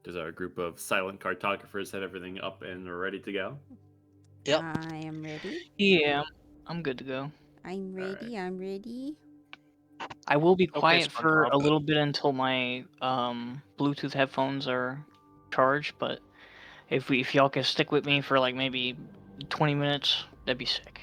Does our group of silent cartographers have everything up and ready to go? Yep. I am ready. Yeah, I'm good to go. I'm All right. ready. I'm ready. I will be Okay, quiet for a SpongeBob. little bit until my Bluetooth headphones are charged, but if y'all can stick with me for like maybe 20 minutes, that'd be sick.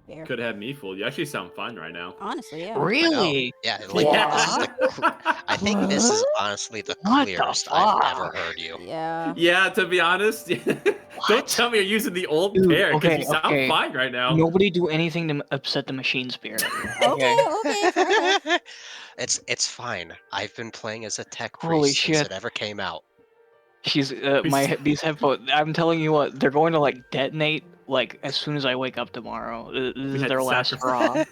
Fair. Could have me fooled. You actually sound fine right now. Honestly, yeah. I know. Really? Yeah, like this is Yeah. the. I think this is honestly the What the clearest I've ever fuck? heard you. Yeah. Yeah, to be honest. Don't What? tell me you're using the old Dude, pair because you okay, sound okay. fine right now. Nobody do anything to upset the machine spirit. Okay, Okay. okay, fair enough. It's fine. I've been playing as a tech Holy priest since shit. it ever came out. She's We these headphones. I'm telling you what, they're going to like detonate like as soon as I wake up tomorrow. This We is had to their last hurrah.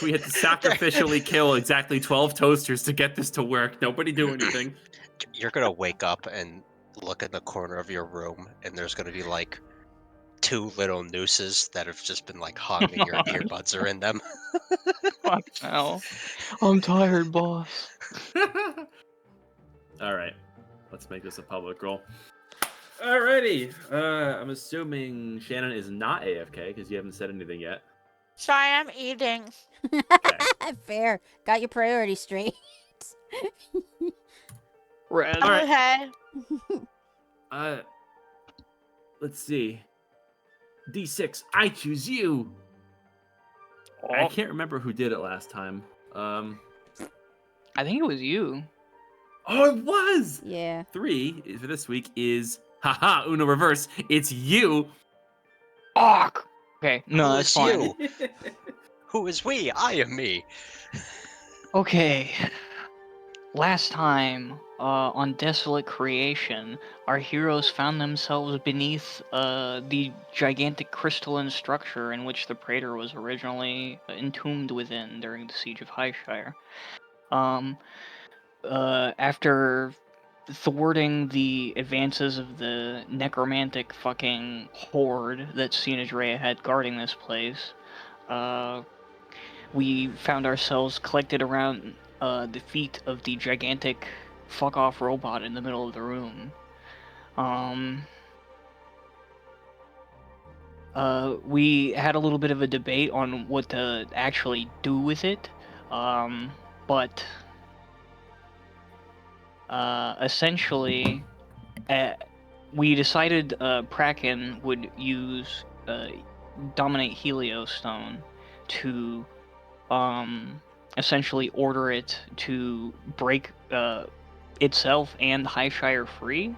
we had to sacrificially kill exactly 12 toasters to get this to work. Nobody do anything. You're gonna wake up and look in the corner of your room, and there's gonna be like two little nooses that have just been like hung, and your earbuds are in them. Fuck no. I'm tired, boss. All right. Let's make this a public roll. Alrighty. I'm assuming Shannon is not AFK because you haven't said anything yet. Sorry, I'm eating. Fair. Got your priorities straight. Red. All right. Okay. Let's see. D6. I choose you. I Oh, can't remember who did it last time. I think it was you. Oh, it was. Yeah. 3 for this week is haha Uno reverse. It's you. Fuck. Okay, no, Who that's is fine. you? Who is we? I am me. Okay. Last time, on Desolate Creation, our heroes found themselves beneath the gigantic crystalline structure in which the Praetor was originally entombed within during the Siege of Highshire. After thwarting the advances of the necromantic fucking horde that Sinadrea had guarding this place, we found ourselves collected around the feet of the gigantic fuck-off robot in the middle of the room. We had a little bit of a debate on what to actually do with it, but essentially, we decided Kraken would use Dominate Heliostone to essentially order it to break itself and Highshire free.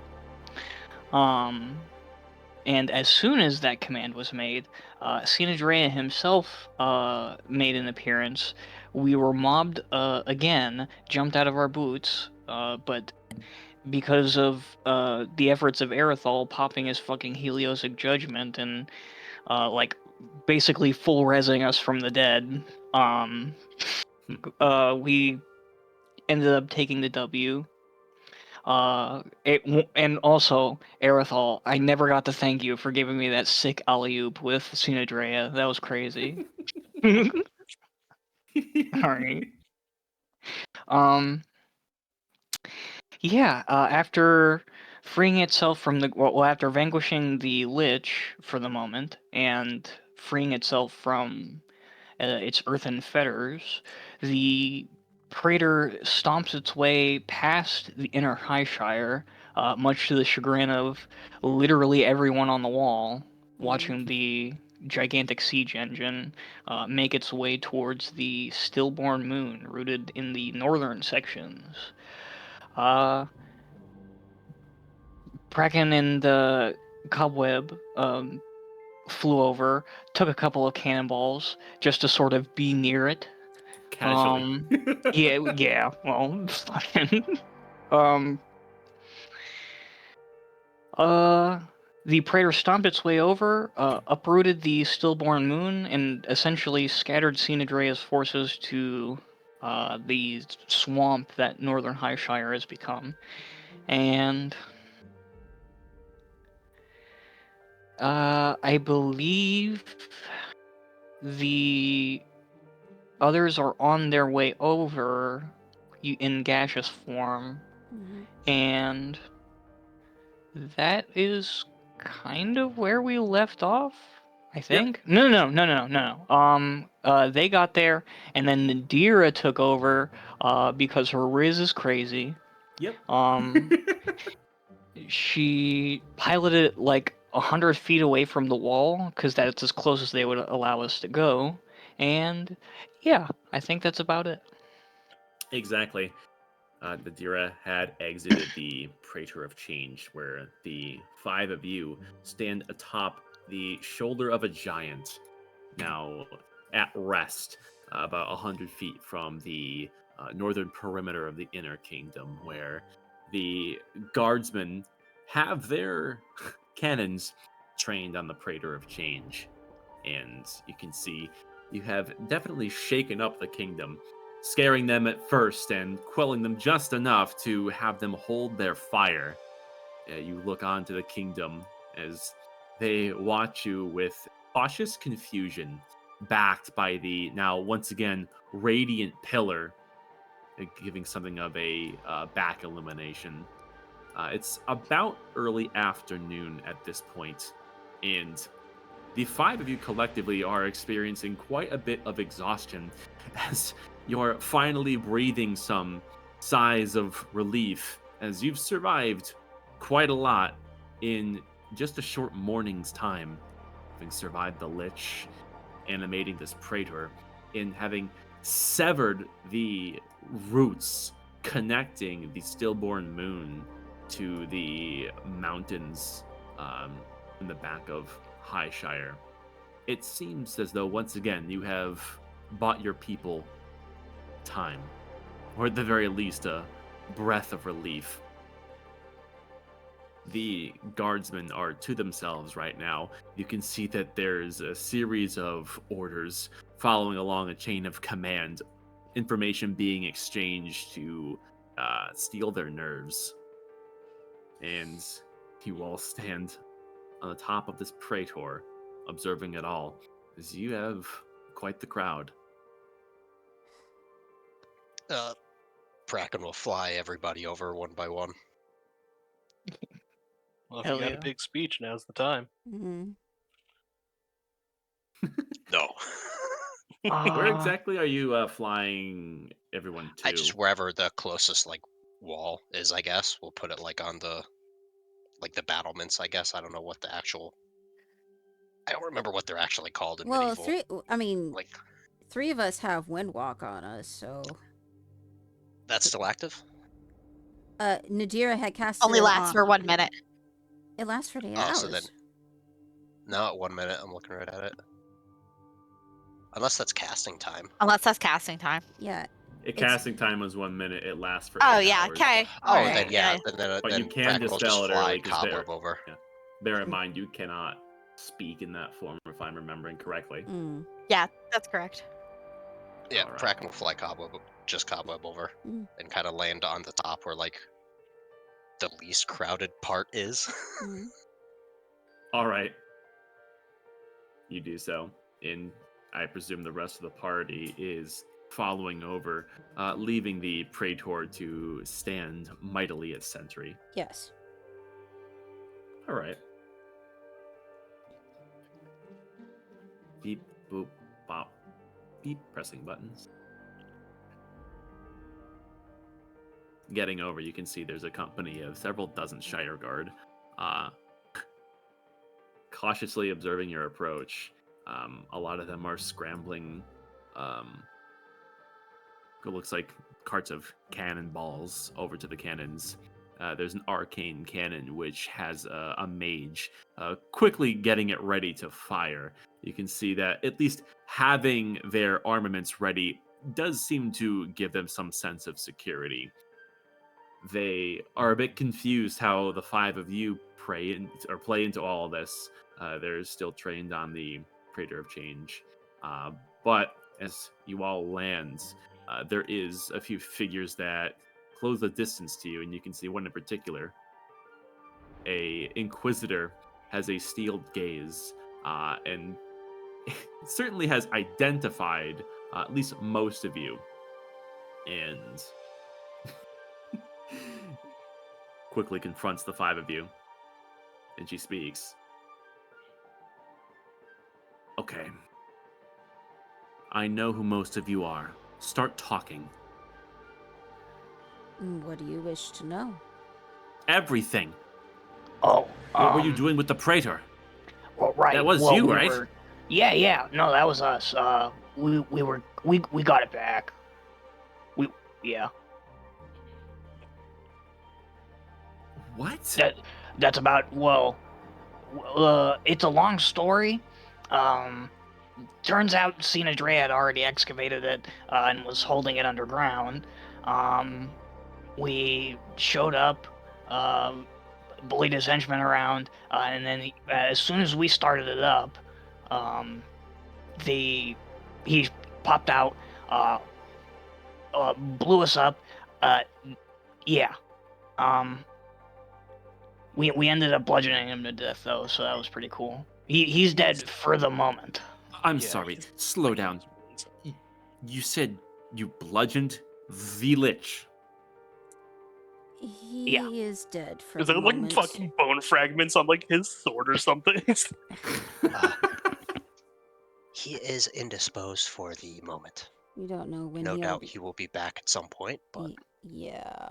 And as soon as that command was made, Sinadrea himself made an appearance. We were mobbed again, jumped out of our boots, but because of the efforts of Erithal popping his fucking Heliosic Judgment and like basically full resing us from the dead, we ended up taking the W. And also, Erithal, I never got to thank you for giving me that sick alley-oop with Sinadrea. That was crazy. Alright. Yeah, after freeing itself from the... Well, after vanquishing the Lich for the moment, and freeing itself from its earthen fetters, the Praetor stomps its way past the inner Highshire, much to the chagrin of literally everyone on the wall, watching the gigantic siege engine make its way towards the stillborn moon rooted in the northern sections. Kraken and the Cobweb flew over, took a couple of cannonballs just to sort of be near it. Casually. Yeah, well, fucking. um, the Praetor stomped its way over, uprooted the stillborn moon, and essentially scattered Sinadrea's forces to the swamp that Northern Highshire has become. And I believe the others are on their way over in gaseous form. Mhm. And that is kind of where we left off, I think. No. They got there, and then Nadira took over, because her Riz is crazy. Yep. She piloted it like 100 feet away from the wall, because that's as close as they would allow us to go. And yeah, I think that's about it. Exactly. Nadira had exited the Praetor of Change, where the five of you stand atop the shoulder of a giant, now at rest, about 100 feet from the northern perimeter of the Inner Kingdom, where the guardsmen have their cannons trained on the Praetor of Change. And you can see you have definitely shaken up the kingdom, scaring them at first and quelling them just enough to have them hold their fire. You look onto the kingdom as they watch you with cautious confusion, backed by the now once again radiant pillar, giving something of a back illumination. It's about early afternoon at this point, and the five of you collectively are experiencing quite a bit of exhaustion as you're finally breathing some sighs of relief as you've survived quite a lot in just a short morning's time, having survived the Lich, animating this Praetor, and having severed the roots connecting the stillborn moon to the mountains in the back of Highshire. It seems as though once again you have bought your people time, or at the very least a breath of relief. The guardsmen are to themselves right now. You can see that there's a series of orders following along a chain of command, information being exchanged to steal their nerves. And you all stand on the top of this praetor, observing it all, as you have quite the crowd. Bracken will fly everybody over one by one. Well, if Hell you got yeah. a big speech, now's the time. Mhm. No. Where exactly are you flying everyone to? I just wherever the closest like wall is, I guess. We'll put it like on the battlements, I guess. I don't know what the actual I don't remember what they're actually called in Well, medieval. Like three of us have Windwalk on us, so that's still active? Nadira had casted Only it lasts on. for 1 minute. It lasts for 8 Oh, hours. so then no, at 1 minute, I'm looking right at it. Unless that's casting time. Unless that's casting time. Yeah. Casting time was 1 minute. It lasts for Oh 8 yeah, hours. okay. Oh, Alright, then yeah, But then you can Bracken will just dispel it fly early because cobweb over. bear in mind you cannot speak in that form if I'm remembering correctly. Mm. Yeah, that's correct. Yeah, Alright. Bracken will fly cobweb over Mm. and kind of land on the top where like the least crowded part is. Mm. All right. You do so. And I presume the rest of the party is following over, leaving the Praetor to stand mightily at sentry. Yes. All right. Beep, boop, bop, beep, pressing buttons. Getting over, you can see there's a company of several dozen Shire Guard, uh, cautiously observing your approach. A lot of them are scrambling. It looks like carts of cannonballs over to the cannons. There's an arcane cannon which has a mage quickly getting it ready to fire. You can see that at least having their armaments ready does seem to give them some sense of security. They are a bit confused how the five of you play into all of this. They're still trained on the Praetor of Change. But as you all land, there is a few figures that close the distance to you, and you can see one in particular. A Inquisitor has a steeled gaze, and certainly has identified at least most of you. And quickly confronts the 5 of you, and she speaks. Okay. I know who most of you are. Start talking. What do you wish to know? Everything. Oh, What were you doing with the Praetor? well, right. That was well, you, we right? Were, yeah. No, that was us. We got it back. Yeah. What? That's about, it's a long story. Turns out Cena Dre had already excavated it and was holding it underground. We showed up, bullied his henchmen around, and then as soon as we started it up, he popped out, blew us up. Yeah. We ended up bludgeoning him to death though, so that was pretty cool. He's dead for the moment. I'm Yeah, sorry. he's Slow licking down. his wounds. You said you bludgeoned the Lich. He Yeah. is dead for Is the there like moment. fucking bone fragments on like his sword or something? He is indisposed for the moment. You don't know when No he'll doubt be. he will be back at some point, but Yeah.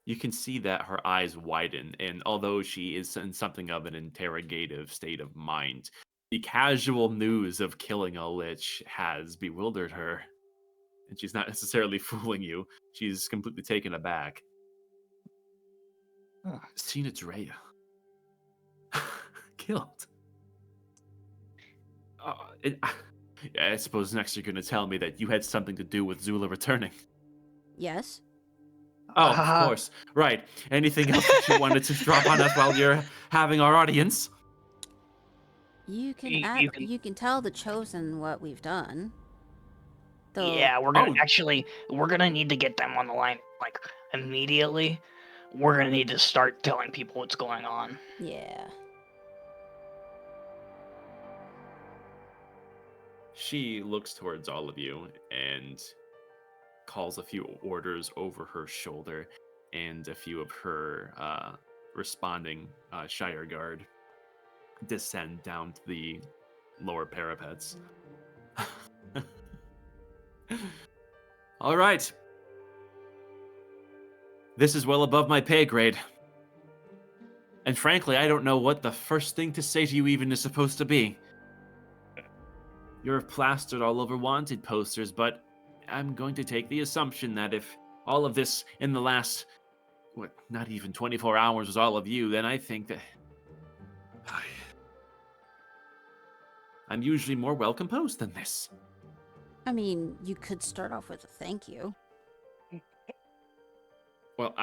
You can see that her eyes widen, and although she is in something of an interrogative state of mind, the casual news of killing a Lich has bewildered her. And she's not necessarily fooling you. She's completely taken aback. Huh. Cena Drea. Killed. I suppose next you're going to tell me that you had something to do with Zula returning. Yes. Oh, of course. Right. Anything else that you wanted to drop on us while you're having our audience? You can You can- you can tell the chosen what we've done. Though Yeah, we're gonna need to get them on the line like immediately. We're gonna need to start telling people what's going on. yeah. She looks towards all of you and calls a few orders over her shoulder, and a few of her responding Shire Guard descend down to the lower parapets. All right. This is well above my pay grade. And frankly, I don't know what the first thing to say to you even is supposed to be. You're plastered all over wanted posters, but I'm going to take the assumption that if all of this in the last, not even 24 hours was all of you, then I think that I'm usually more well composed than this. I mean, you could start off with a thank you. Well,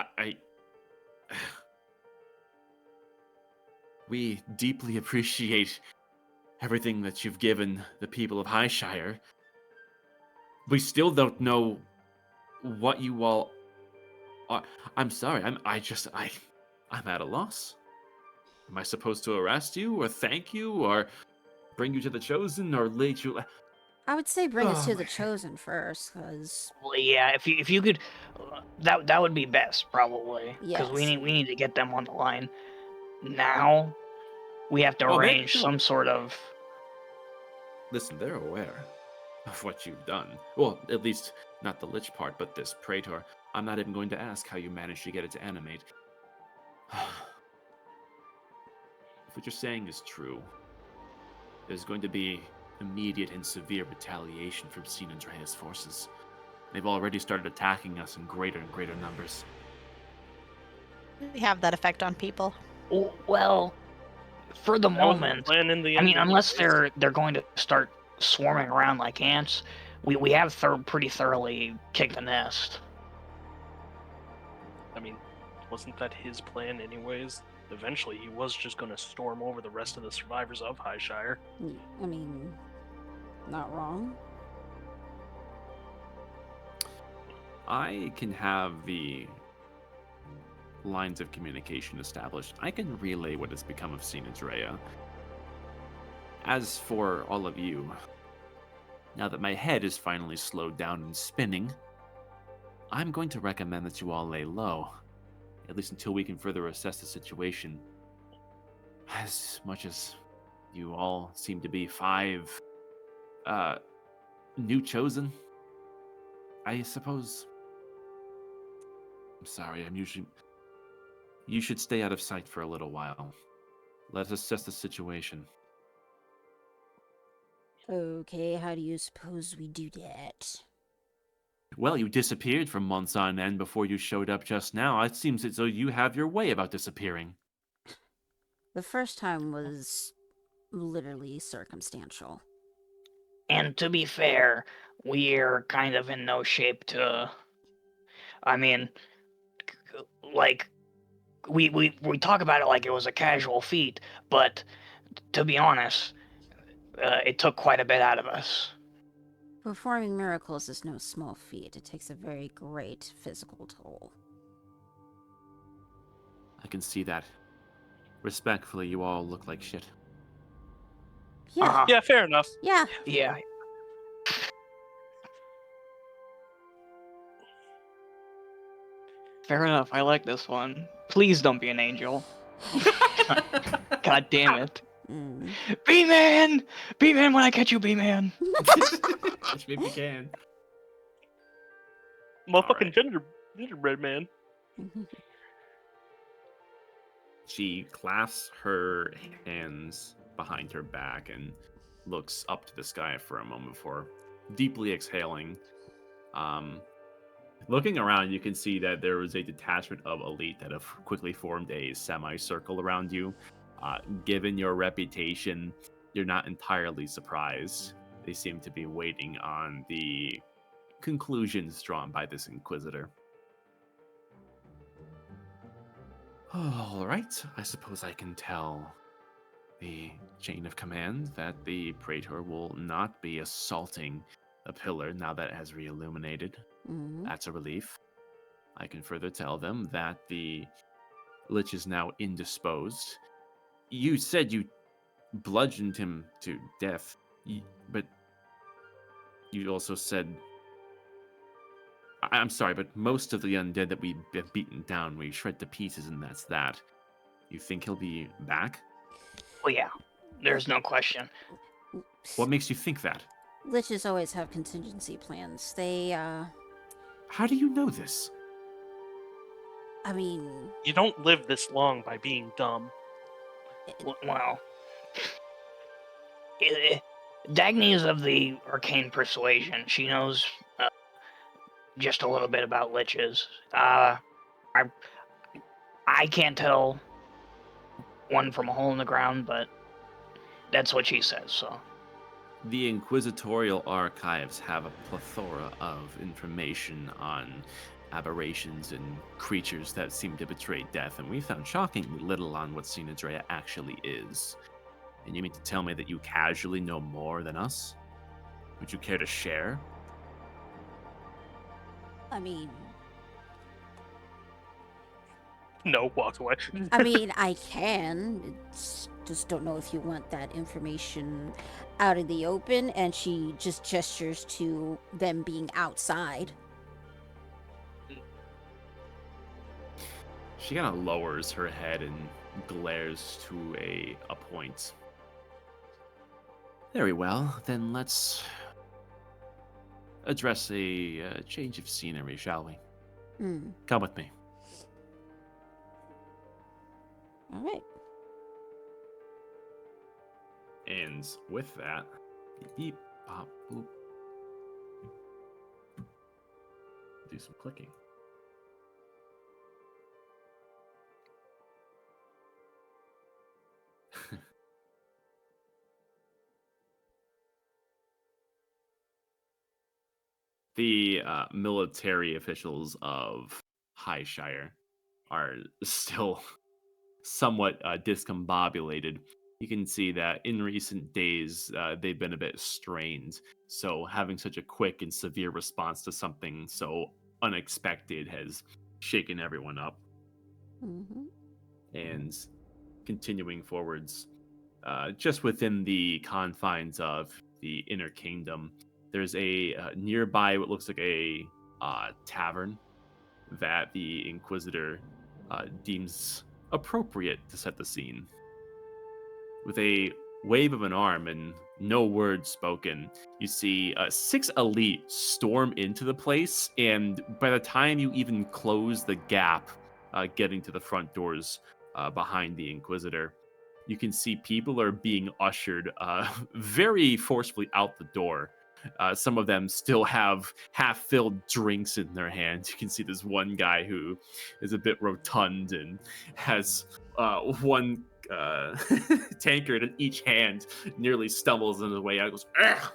we deeply appreciate everything that you've given the people of Highshire. We still don't know what you all are. I'm sorry. I'm at a loss. Am I supposed to arrest you or thank you or bring you to the chosen or lead you? I would say bring us Oh to the my- chosen first, because Well, yeah, if you could, that would be best probably, because yes. we need to get them on the line now. We have to Oh, arrange no. some sort of. Listen, they're aware of what you've done. Well, at least not the Lich part, but this Praetor. I'm not even going to ask how you managed to get it to animate. If what you're saying is true, there's going to be immediate and severe retaliation from Sin Andreas' forces. They've already started attacking us in greater and greater numbers. We have that effect on people. Well, for the That was the moment, plan in the I end mean, unless anyways. they're going to start swarming around like ants, we have pretty thoroughly kicked the nest. I mean, wasn't that his plan anyways? Eventually, he was just going to storm over the rest of the survivors of Highshire. I mean, not wrong. I can have the lines of communication established. I can relay what has become of Sin Andrea. As for all of you, now that my head is finally slowed down and spinning, I'm going to recommend that you all lay low at least until we can further assess the situation. As much as you all seem to be 5 new chosen, I suppose. I'm sorry, you should stay out of sight for a little while. Let us assess the situation. Okay, how do you suppose we do that? Well, you disappeared for months on end before you showed up just now. It seems as though you have your way about disappearing. The first time was literally circumstantial. And to be fair, we're kind of in no shape to. I mean, like, we talk about it like it was a casual feat, but to be honest, it took quite a bit out of us. Performing miracles is no small feat. It takes a very great physical toll. I can see that. Respectfully, you all look like shit. Yeah, Uh-huh. Yeah, fair enough. yeah. Yeah. Fair enough. I like this one. Please don't be an angel. God damn it. Mm. B-Man! B-Man when I catch you, B-Man! Catch me if you can. Motherfucking gingerbread man. She clasps her hands behind her back and looks up to the sky for a moment before deeply exhaling. Looking around, you can see that there was a detachment of elite that have quickly formed a semicircle around you. Given your reputation, you're not entirely surprised. They seem to be waiting on the conclusions drawn by this Inquisitor. All right, I suppose I can tell the chain of command that the Praetor will not be assaulting the pillar now that it has re-illuminated. Mm. That's a relief. I can further tell them that the Lich is now indisposed. You said you bludgeoned him to death, but you also said... I'm sorry, but most of the undead that we have beaten down, we shred to pieces, and that's that. You think he'll be back? Oh yeah, there's no question. What makes you think that? Liches always have contingency plans. They, How do you know this? I mean, You don't live this long by being dumb. Well, Dagny is of the arcane persuasion. She knows just a little bit about liches. I can't tell one from a hole in the ground, but that's what she says, so. The Inquisitorial archives have a plethora of information on aberrations and creatures that seem to betray death, and we found shockingly little on what Sinadrea actually is. And you mean to tell me that you casually know more than us? Would you care to share? I mean, No, walks away. I can. Just don't know if you want that information out in the open. And she just gestures to them being outside. She kind of lowers her head and glares to a point. Very well, then let's address a change of scenery, shall we? Come with me. All right. And with that, beep, pop, boop. Do some clicking. The military officials of Highshire are still somewhat discombobulated. You can see that in recent days, they've been a bit strained. So having such a quick and severe response to something so unexpected has shaken everyone up. Mm-hmm. And continuing forwards, just within the confines of the Inner Kingdom, there's a nearby what looks like a tavern that the Inquisitor deems appropriate to set the scene. With a wave of an arm and no words spoken, you see 6 elite storm into the place, and by the time you even close the gap getting to the front doors behind the Inquisitor, you can see people are being ushered very forcefully out the door. Some of them still have half-filled drinks in their hands. You can see this one guy who is a bit rotund and has one tankard in each hand, nearly stumbles on the way out. Goes, "Ugh,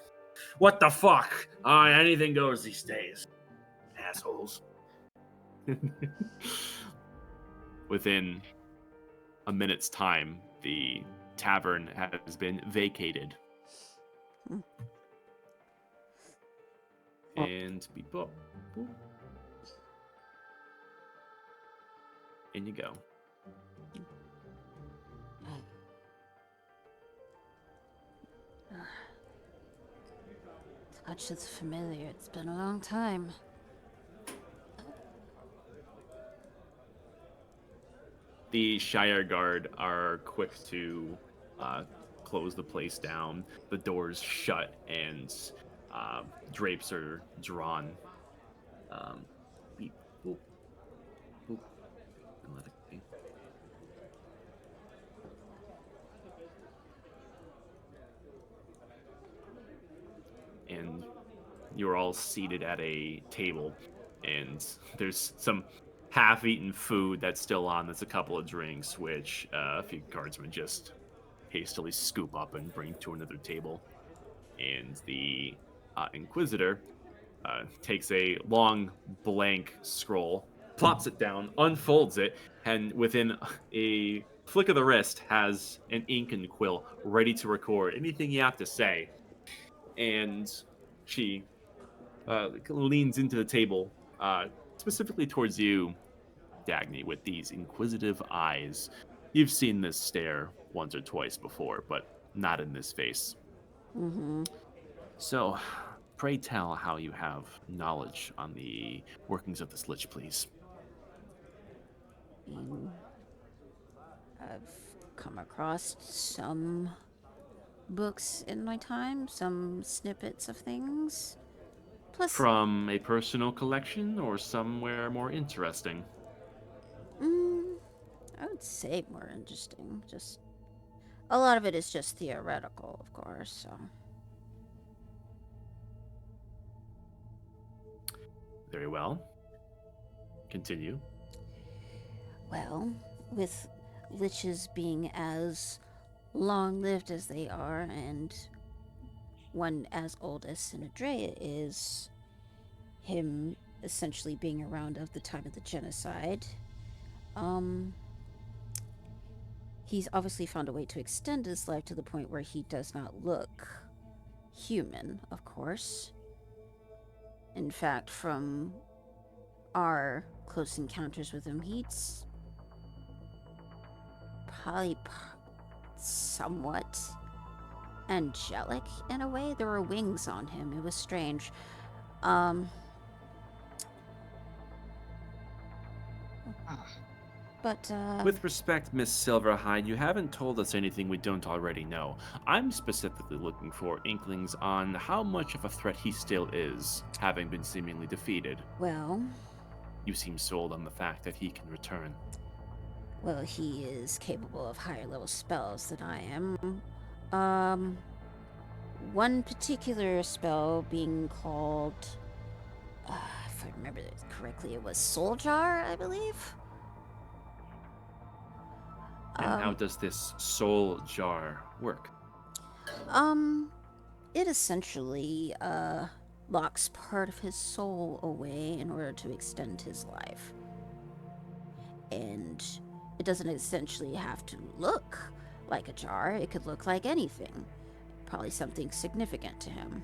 what the fuck? Anything goes these days, assholes." Within a minute's time, the tavern has been vacated. Hmm. And beep, boop, boop. In you go. Touch is familiar. It's been a long time. The Shire Guard are quick to close the place down. The doors shut and drapes are drawn. Beep, boop, boop, and let it be. And you're all seated at a table, and there's some half-eaten food that's still on. There's a couple of drinks, which a few guardsmen just hastily scoop up and bring to another table. And the Inquisitor takes a long blank scroll, plops it down, unfolds it, and within a flick of the wrist has an ink and quill ready to record anything you have to say. And she leans into the table, specifically towards you, Dagny, with these inquisitive eyes. You've seen this stare once or twice before, but not in this face. Mm-hmm. So, pray tell how you have knowledge on the workings of this lich, please. I've come across some books in my time, some snippets of things. Plus, From a personal collection or somewhere more interesting? I would say more interesting. Just a lot of it is just theoretical, of course. So Very well. Continue. well, with liches being as long-lived as they are, and one as old as Sinadrea is, him essentially being around of the time of the genocide, he's obviously found a way to extend his life to the point where he does not look human, of course. In fact, from our close encounters with him, he's probably somewhat angelic in a way. There were wings on him. It was strange. But, With respect, Miss Silverhide, you haven't told us anything we don't already know. I'm specifically looking for inklings on how much of a threat he still is, having been seemingly defeated. well, You seem sold on the fact that he can return. well, he is capable of higher level spells than I am. One particular spell being called, if I remember it correctly, it was Soul Jar, I believe. And how does this soul jar work? It essentially, locks part of his soul away in order to extend his life. And it doesn't essentially have to look like a jar, it could look like anything. Probably something significant to him.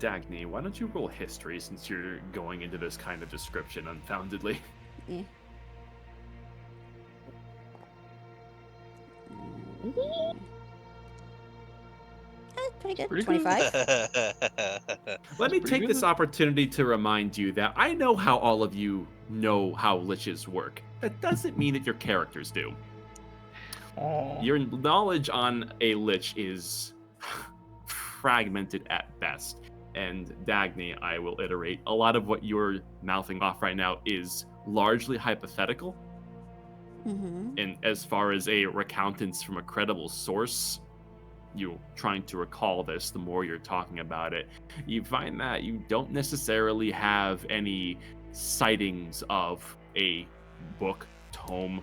Dagny, why don't you roll history since you're going into this kind of description unfoundedly? Eh. Pretty good. Pretty 25. Let me pretty take this good. opportunity to remind you that I know how all of you know how liches work. That doesn't mean that your characters do. Oh. Your knowledge on a lich is fragmented at best. And Dagny, I will iterate, a lot of what you're mouthing off right now is largely hypothetical. Mm-hmm. And as far as a recountance from a credible source, you trying to recall this, the more you're talking about it, you find that you don't necessarily have any sightings of a book, tome,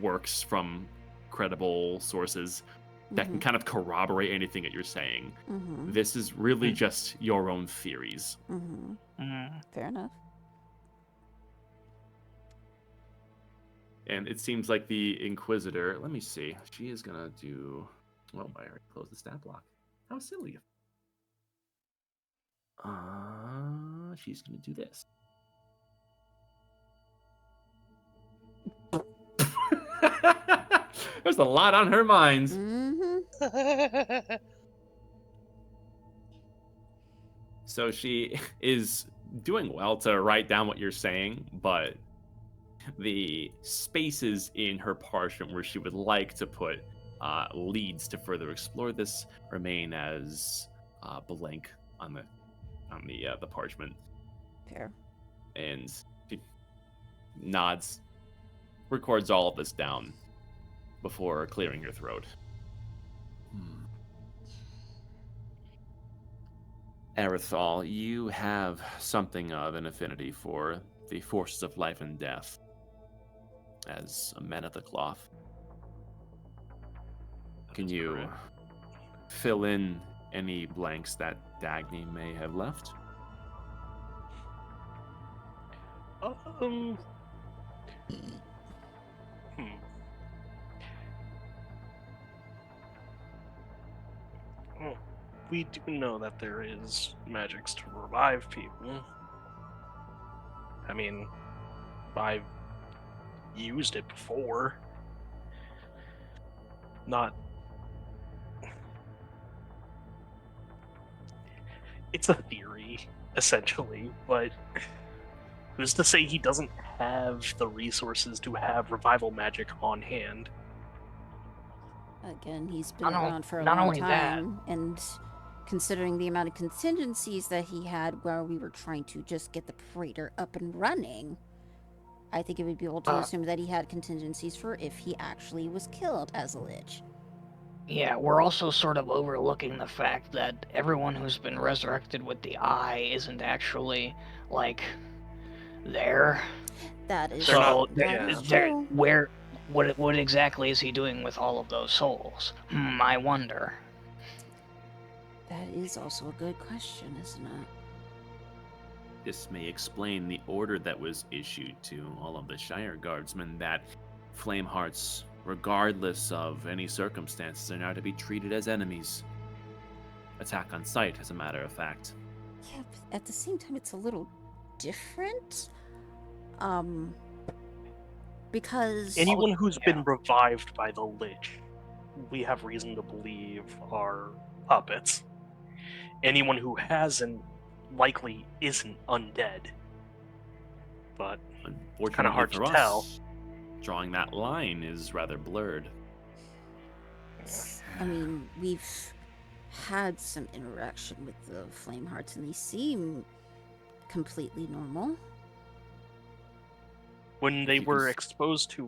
works from credible sources that can kind of corroborate anything that you're saying. Mm-hmm. This is really just your own theories. Mm-hmm. Mm. Fair enough. And it seems like the Inquisitor, let me see, she is going to do, well, I already closed the stat block. How silly. She's going to do this. There's a lot on her mind. Mm-hmm. So she is doing well to write down what you're saying, but the spaces in her parchment where she would like to put leads to further explore this remain as blank on the parchment. Fair. And she nods, records all of this down before clearing her throat. Erithal, you have something of an affinity for the forces of life and death as a man of the cloth. Can you fill in any blanks that Dagny may have left? Hmm. Well, we do know that there is magics to revive people. I mean, I've used it before. Not. It's a theory, essentially, but who's to say he doesn't have the resources to have revival magic on hand? Again, he's been Not around for a not long only that. time, and considering the amount of contingencies that he had while we were trying to just get the Praetor up and running, I think it would be able to assume that he had contingencies for if he actually was killed as a lich. Yeah, we're also sort of overlooking the fact that everyone who's been resurrected with the eye isn't actually, like, there. That is They're not- that yeah. is true. What exactly is he doing with all of those souls? I wonder. That is also a good question, isn't it? This may explain the order that was issued to all of the Shire Guardsmen that Flamehearts, regardless of any circumstances, are now to be treated as enemies. Attack on sight, as a matter of fact. Yeah, but at the same time, it's a little different. Because Anyone who's Yeah. been revived by the Lich, we have reason to believe are puppets. Anyone who hasn't likely isn't undead. But Unfortunately hard for to us, tell. drawing that line is rather blurred. I mean, we've had some interaction with the Flamehearts, and they seem completely normal. when they You can were s- exposed to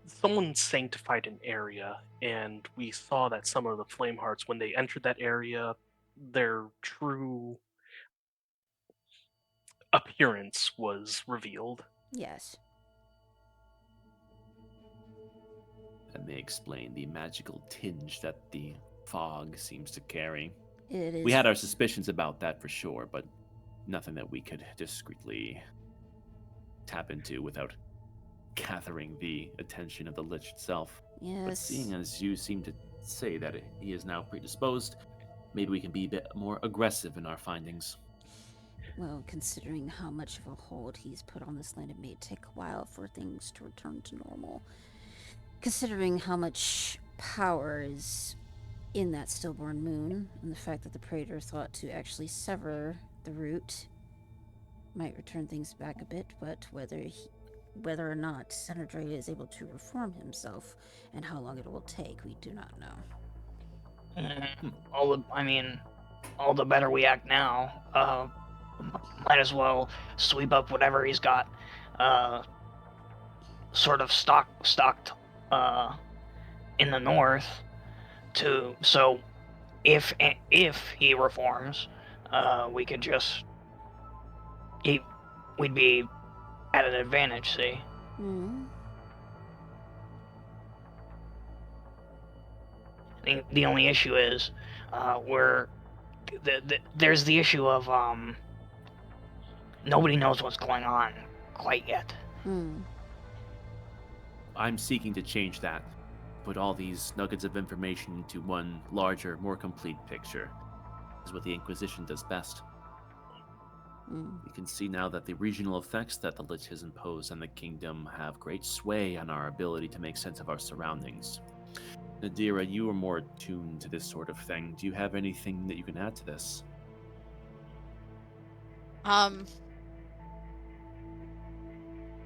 someone sanctified an area, and we saw that some of the Flamehearts, when they entered that area, their true appearance was revealed. Yes. That may explain the magical tinge that the fog seems to carry. It is. We had our suspicions about that for sure, but nothing that we could discreetly tap into without gathering the attention of the Lich itself. Yes. But seeing as you seem to say that he is now predisposed, maybe we can be a bit more aggressive in our findings. Well, considering how much of a hold he's put on this land, it may take a while for things to return to normal. considering how much power is in that stillborn moon, and the fact that the Praetor thought to actually sever the root might return things back a bit, but whether or not Senator is able to reform himself and how long it will take, we do not know. All the better we act now. Might as well sweep up whatever he's got, sort of stocked, in the north. So if he reforms, we could just we'd be at an advantage. See. Mm. The only issue is, there's the issue of nobody knows what's going on quite yet. Mm. I'm seeking to change that. Put all these nuggets of information into one larger, more complete picture. This is what the Inquisition does best. Mm. We can see now that the regional effects that the Lich has imposed on the kingdom have great sway on our ability to make sense of our surroundings. Nadira, you are more attuned to this sort of thing. Do you have anything that you can add to this?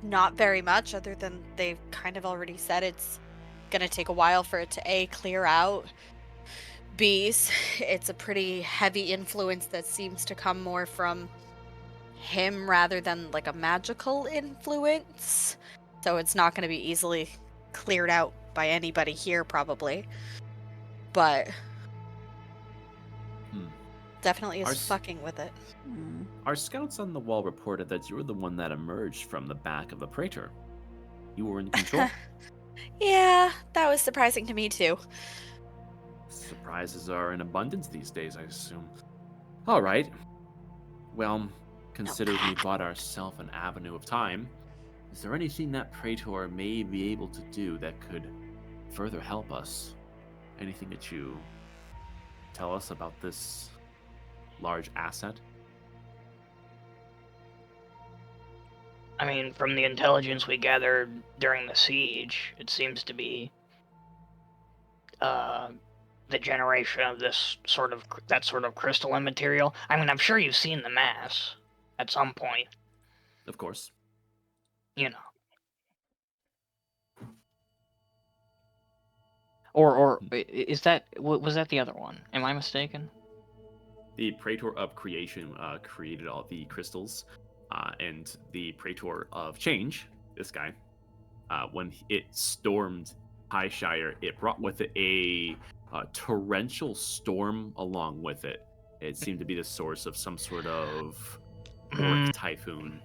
Not very much, other than they've kind of already said it's gonna take a while for it to A, clear out. B's, it's a pretty heavy influence that seems to come more from him rather than like a magical influence. So it's not gonna be easily cleared out by anybody here probably. But definitely is fucking with it. Mm. Our scouts on the wall reported that you were the one that emerged from the back of the Praetor. You were in control. Yeah, that was surprising to me too. Surprises are in abundance these days, I assume. All right. Well, considering we bought ourselves an avenue of time, is there anything that Praetor may be able to do that could further help us? Anything that you tell us about this large asset? I mean, from the intelligence we gathered during the siege, it seems to be the generation of that sort of crystalline material. I mean, I'm sure you've seen the mass at some point. Of course. You know. Or is that was that the other one? Am I mistaken? The Praetor of Creation created all the crystals, and the Praetor of Change, this guy, when it stormed Highshire, it brought with it a torrential storm along with it. It seemed to be the source of some sort of orc typhoon.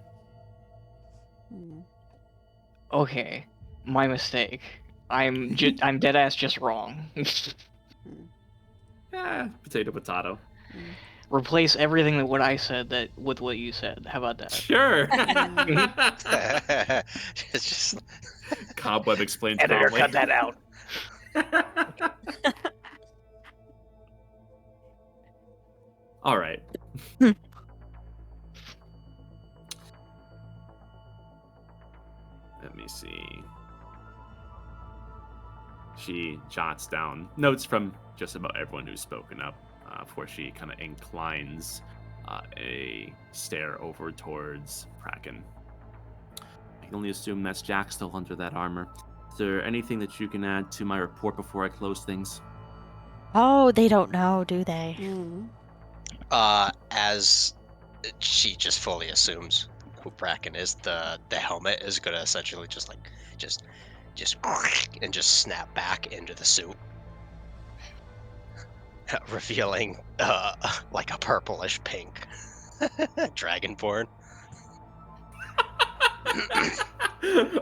Mm. Okay, my mistake. I'm dead ass just wrong. Potato, potato. Mm. Replace everything that what I said with what you said. How about that? Sure. It's just Cobweb explains Editor, calmly. cut that out. All right. Let me see. She jots down notes from just about everyone who's spoken up before she kind of inclines a stare over towards Kraken. I can only assume that's Jack still under that armor. Is there anything that you can add to my report before I close things? Oh, they don't know, do they? Mm. as she just fully assumes who Bracken is, the helmet is gonna essentially just and just snap back into the suit, revealing like a purplish pink dragonborn.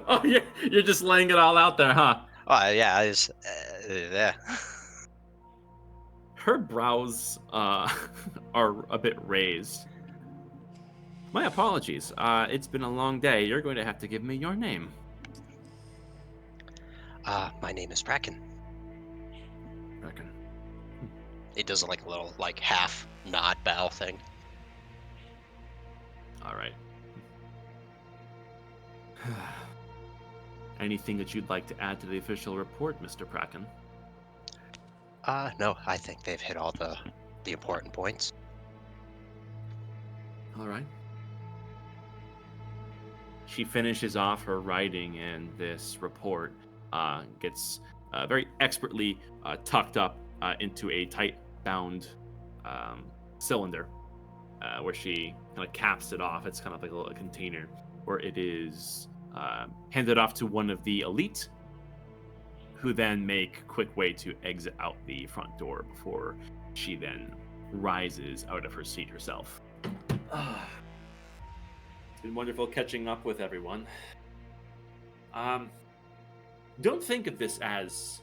Oh, you're just laying it all out there, huh? Oh yeah, yeah. Her brows are a bit raised. My apologies. It's been a long day. You're going to have to give me your name. My name is Bracken. Bracken. He does like a little half nod bow thing. All right. Anything that you'd like to add to the official report, Mr. Bracken? No, I think they've hit all the important points. All right. She finishes off her writing, and this report gets very expertly tucked up into a tight bound cylinder where she kind of caps it off. It's kind of like a little container where it is handed off to one of the elite, who then make quick way to exit out the front door before she then rises out of her seat herself. It's been wonderful catching up with everyone. Don't think of this as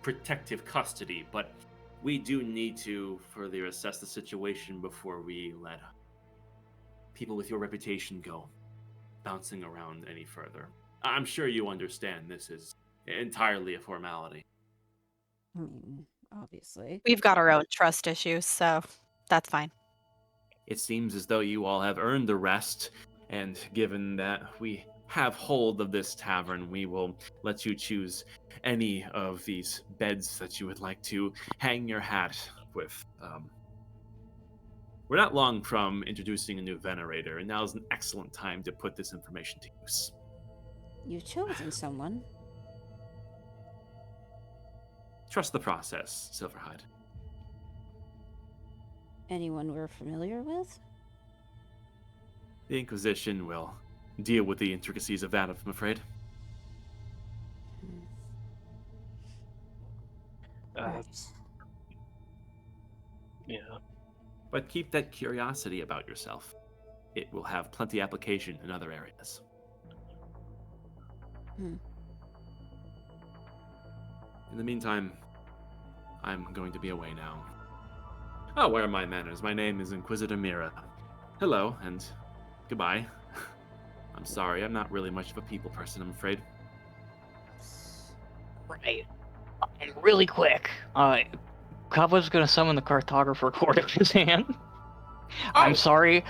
protective custody, but we do need to further assess the situation before we let people with your reputation go bouncing around any further. I'm sure you understand this is entirely a formality. I mean, obviously. We've got our own trust issues, so that's fine. It seems as though you all have earned the rest, and given that we have hold of this tavern, we will let you choose any of these beds that you would like to hang your hat with. We're not long from introducing a new venerator, and now is an excellent time to put this information to use. You've chosen someone. Trust the process, Silverhide. Anyone we're familiar with? The Inquisition will deal with the intricacies of that, I'm afraid. Right. Yeah. But keep that curiosity about yourself. It will have plenty application in other areas. Hmm. In the meantime, I'm going to be away now. Oh, where are my manners? My name is Inquisitor Mira. Hello, and goodbye. I'm sorry, I'm not really much of a people person, I'm afraid. Right. Really quick. Kava's gonna summon the cartographer cord in his hand. I'm sorry.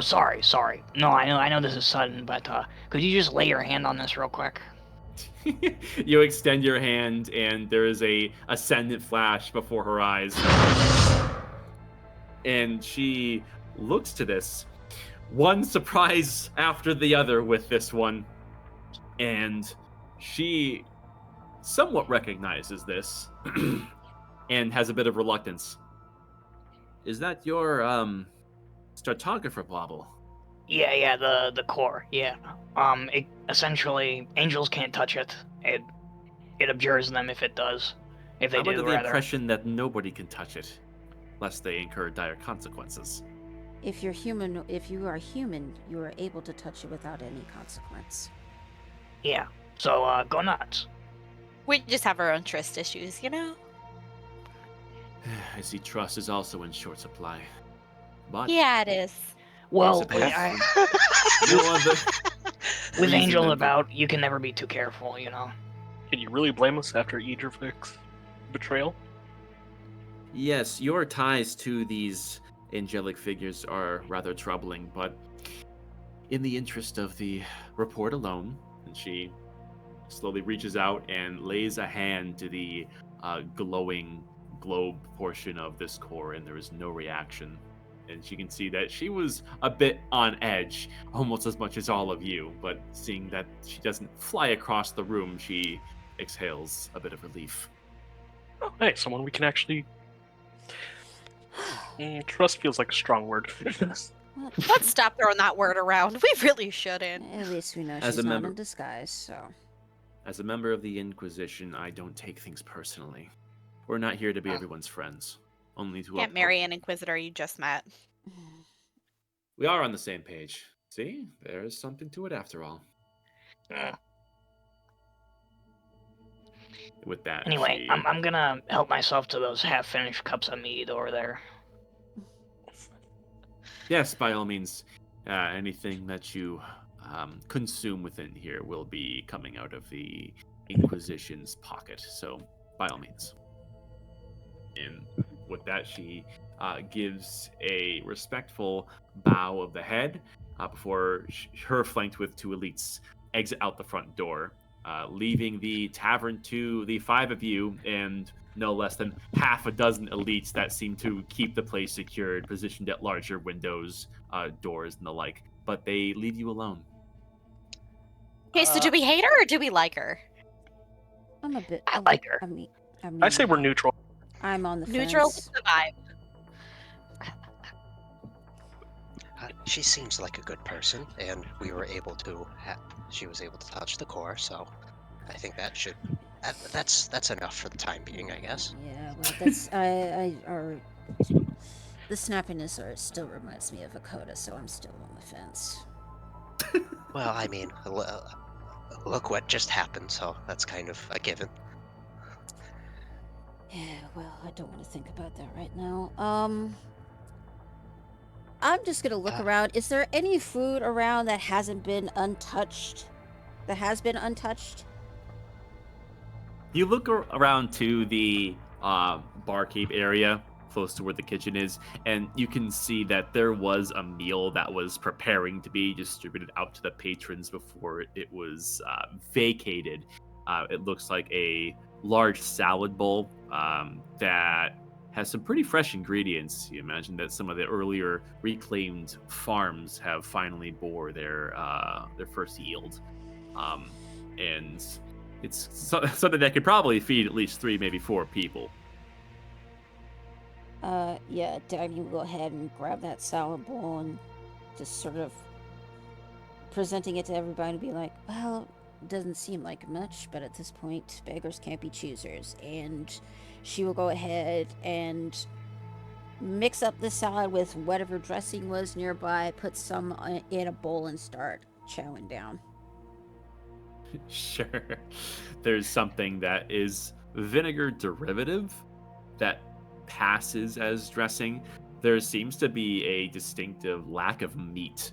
Sorry. No, I know this is sudden, but could you just lay your hand on this real quick? You extend your hand, and there is a ascendant flash before her eyes. And she looks to this, one surprise after the other with this one. And she somewhat recognizes this and has a bit of reluctance. Is that your stratigrapher bauble? Yeah, the core, yeah. Essentially, angels can't touch it. It abjures them if it does. If they I'm do, under the rather. impression that nobody can touch it, lest they incur dire consequences. If you are human, you are able to touch it without any consequence. Yeah. So go nuts. We just have our own trust issues, you know? I see trust is also in short supply. But Yeah, it is. Well, There's no other with reason angels than to- about, you can never be too careful, you know. Can you really blame us after Idrifik's betrayal? Yes, your ties to these angelic figures are rather troubling, but in the interest of the report alone, and she slowly reaches out and lays a hand to the glowing globe portion of this core, and there is no reaction. And she can see that she was a bit on edge, almost as much as all of you, but seeing that she doesn't fly across the room, she exhales a bit of relief. Oh, hey, someone we can actually... trust feels like a strong word. Let's stop throwing that word around. We really shouldn't. At least we know As she's a not member- in disguise, so. As a member of the Inquisition, I don't take things personally. We're not here to be everyone's friends, only to Can't marry an inquisitor you just met. We are on the same page. See, there is something to it after all. With that, Anyway, she... I'm gonna help myself to those half-finished cups of mead over there. Yes, by all means, anything that you consume within here will be coming out of the Inquisition's pocket. So, by all means. And with that, she gives a respectful bow of the head before her, flanked with two elites, exit out the front door. leaving the tavern to the 5 of you and no less than half a dozen elites that seem to keep the place secured, positioned at larger windows, doors, and the like. But they leave you alone. Okay, so do we hate her or do we like her? I'm a bit. I like her. I mean, I say we're neutral. I'm on the Neutral fence. with the vibe. She seems like a good person, and we were able to. She was able to touch the core, so I think that should. That's enough for the time being, I guess. Yeah, well, that's the snappiness art still reminds me of a coda, so I'm still on the fence. Well, I mean, look what just happened, so that's kind of a given. Yeah, well, I don't want to think about that right now. I'm just gonna look around. Is there any food around that hasn't been untouched? That has been untouched? You look around to the barkeep area close to where the kitchen is, and you can see that there was a meal that was preparing to be distributed out to the patrons before it was vacated. It looks like a large salad bowl that has some pretty fresh ingredients. You imagine that some of the earlier reclaimed farms have finally bore their first yield, and it's something that could probably feed at least 3, maybe 4 people. Yeah, Dagny will go ahead and grab that salad bowl and just sort of presenting it to everybody and be like, well, it doesn't seem like much, but at this point, beggars can't be choosers. And she will go ahead and mix up the salad with whatever dressing was nearby, put some in a bowl, and start chowing down. Sure. There's something that is vinegar derivative that passes as dressing. There seems to be a distinctive lack of meat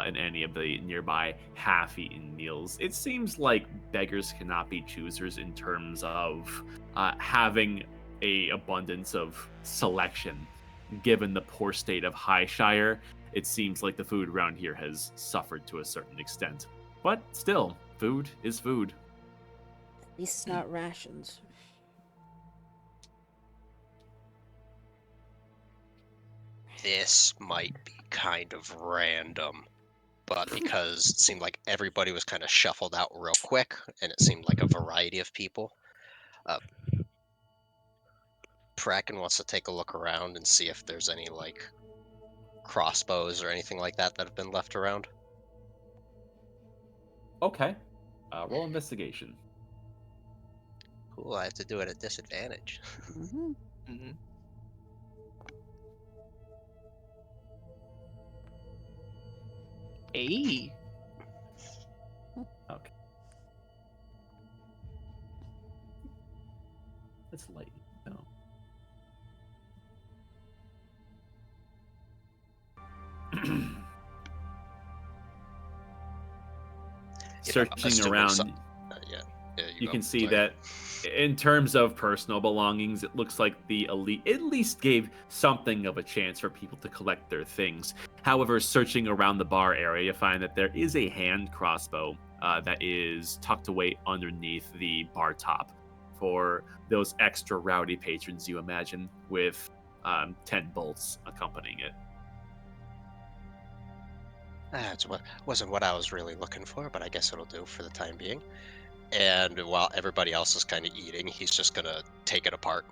in any of the nearby half-eaten meals. It seems like beggars cannot be choosers in terms of having a abundance of selection. Given the poor state of Highshire, it seems like the food around here has suffered to a certain extent. But still, food is food. At least it's not rations. This might be kind of random, but because it seemed like everybody was kind of shuffled out real quick, and it seemed like a variety of people, Kraken wants to take a look around and see if there's any, like, crossbows or anything like that that have been left around. Okay. Roll investigation. Cool, I have to do it at disadvantage. Mm-hmm. Mm-hmm. Hey. Okay. Let's lighten it down. Searching assuming around, yeah, you go. can see Sorry. that in terms of personal belongings, it looks like the elite at least gave something of a chance for people to collect their things. However, searching around the bar area, you find that there is a hand crossbow that is tucked away underneath the bar top for those extra rowdy patrons, you imagine, with 10 bolts accompanying it. That's wasn't what I was really looking for, but I guess it'll do for the time being. And while everybody else is kind of eating, he's just gonna take it apart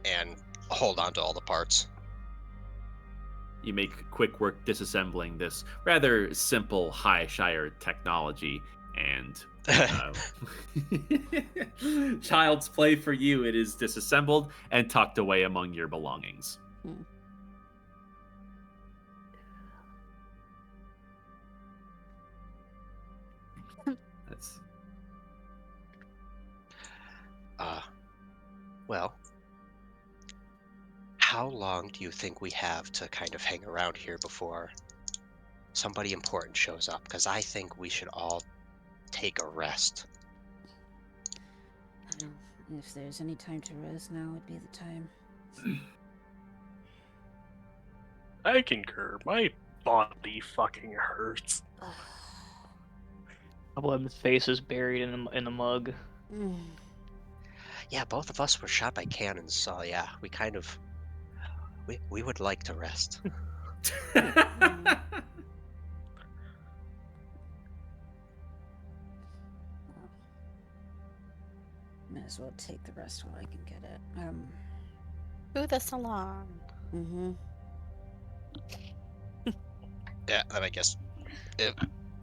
and hold on to all the parts. You make quick work disassembling this rather simple Highshire technology, and child's play for you. It is disassembled and tucked away among your belongings. That's Well, how long do you think we have to kind of hang around here before somebody important shows up? Because I think we should all take a rest. If there's any time to rest, now would be the time. I concur. My body fucking hurts. Cobweb's face is buried in the mug. Mm. Yeah, both of us were shot by cannons, so yeah, we kind of we would like to rest. Might as well take the rest while I can get it. Move the salon. Mm-hmm. Yeah, and I guess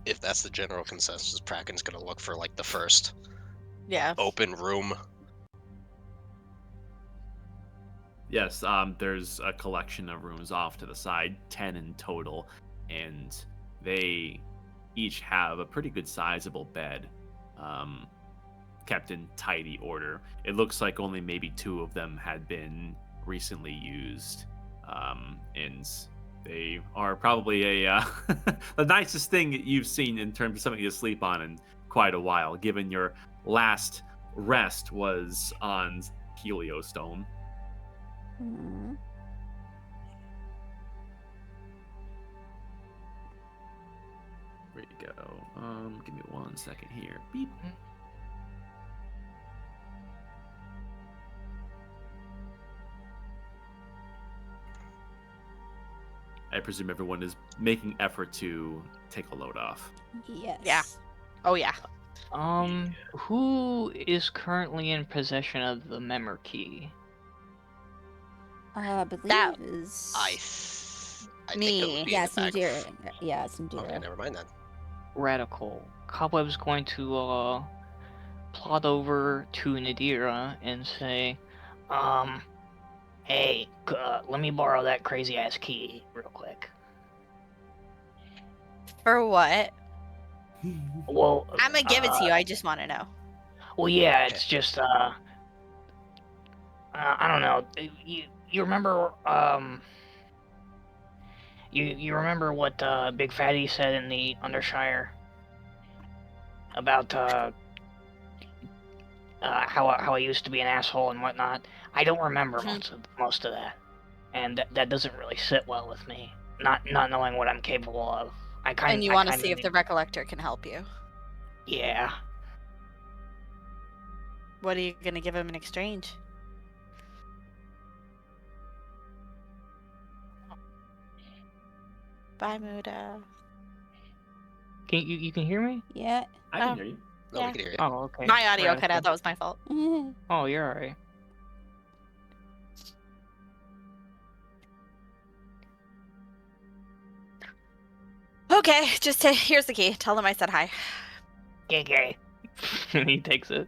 if that's the general consensus, Praken's gonna look for like the first Yeah. open room. Yes, there's a collection of rooms off to the side, 10 in total, and they each have a pretty good sizable bed, kept in tidy order. It looks like only maybe 2 of them had been recently used, and they are probably the nicest thing that you've seen in terms of something to sleep on in quite a while, given your last rest was on Heliostone. Mm-hmm. Where'd you go? Give me 1 second here. Beep. I presume everyone is making effort to take a load off. Yes. Yeah. Oh yeah. Who is currently in possession of the member key? I believe That- is. I think it Me. would be Yeah, in it's the bag. Nadira. Yeah, it's Nadira. Okay, never mind then. Radical. Cobweb's going to plod over to Nadira and say, hey, let me borrow that crazy ass key real quick. For what? Well, I'm gonna give it to you. I just want to know. Well, yeah, it's just I don't know. You remember you remember what Big Fatty said in the Undershire about how I used to be an asshole and whatnot? I don't remember Mhm. most of that, and that doesn't really sit well with me. Not knowing what I'm capable of. And you want to see if the Recollector can help you. Yeah. What are you gonna give him in exchange? Bye, Muda. Can you can hear me? Yeah. I can Oh. hear you. No, Yeah. we can hear you. Oh, okay. My audio cut Radical. out. That was my fault. Oh, you're alright. Okay, just here's the key. Tell them I said hi. Gay. And he takes it.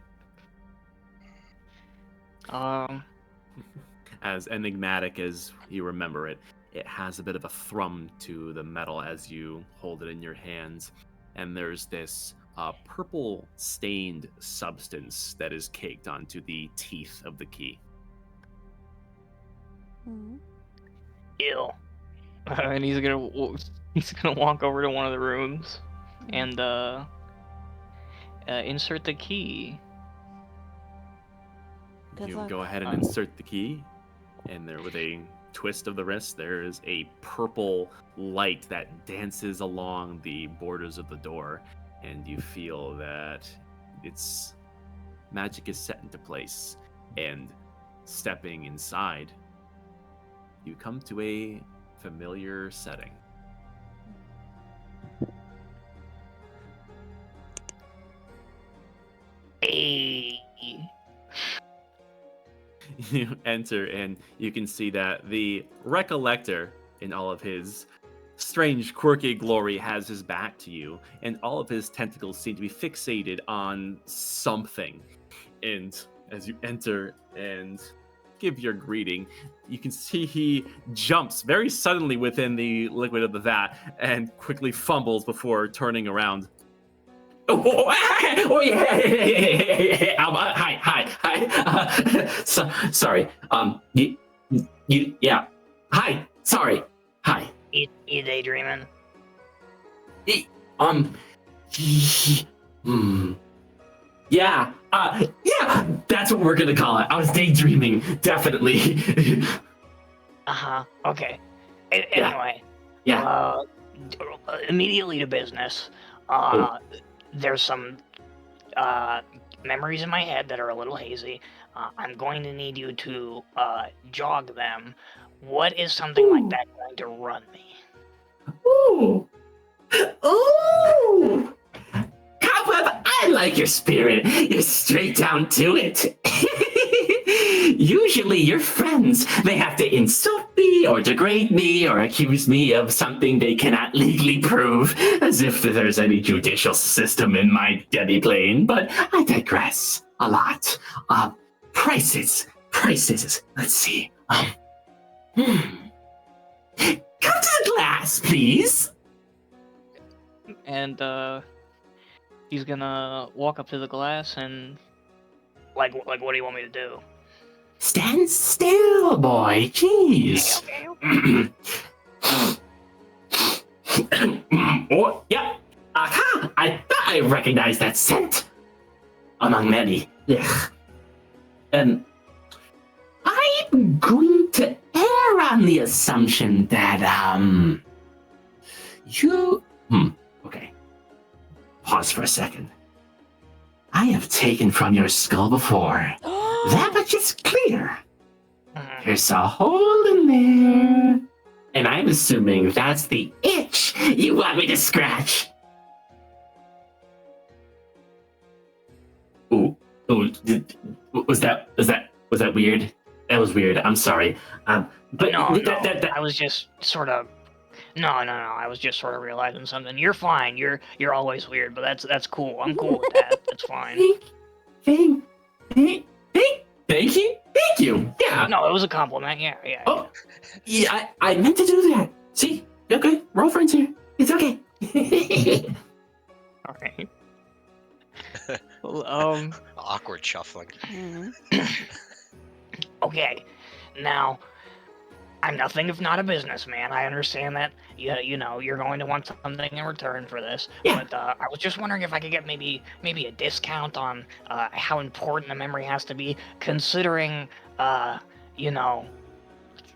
As enigmatic as you remember it, it has a bit of a thrum to the metal as you hold it in your hands. And there's this purple stained substance that is caked onto the teeth of the key. Mhm. Ew. And he's gonna walk over to one of the rooms and insert the key. Good You luck. go ahead and insert the key, and there, with a twist of the wrist, there is a purple light that dances along the borders of the door, and you feel that its magic is set into place. And stepping inside, you come to a familiar setting. Hey. You enter, and you can see that the Recollector, in all of his strange, quirky glory, has his back to you, and all of his tentacles seem to be fixated on something. And as you enter and give your greeting, you can see he jumps very suddenly within the liquid of the vat and quickly fumbles before turning around. Oh yeah. Hi. Sorry. Yeah. Hi. Sorry. Hi. You daydreaming? Yeah. Yeah. That's what we're gonna call it. I was daydreaming. Definitely. Okay. Anyway. Yeah. Immediately to business. there's some memories in my head that are a little hazy. I'm going to need you to jog them. What is something like that going to run me? Ooh. Ooh. Cobweb, I like your spirit. You're straight down to it. Usually your friends, they have to insult me or degrade me or accuse me of something they cannot legally prove, as if there's any judicial system in my demi-plane, but I digress a lot. Prices. Let's see. Come to the glass, please. And he's gonna walk up to the glass and like what do you want me to do? Stand still, boy. Jeez. Okay. Oh, yeah. Aha! I thought I recognized that scent. Among many. Ugh. I'm going to err on the assumption that, okay. Pause for a second. I have taken from your skull before. That much is clear. There's a hole in there. And I'm assuming that's the itch you want me to scratch. Ooh, was that weird? That was weird. I'm sorry. But no, I was just sort of no. I was just sort of realizing something. You're fine. You're always weird, but that's cool. I'm cool with that. That's fine. Thank you. Yeah. No, it was a compliment. Yeah. Oh, yeah. I meant to do that. See, okay. We're all friends here. It's okay. All right. Awkward shuffling. Okay, now I'm nothing if not a businessman. I understand that you know you're going to want something in return for this. Yeah. But I was just wondering if I could get maybe a discount on how important the memory has to be, considering you know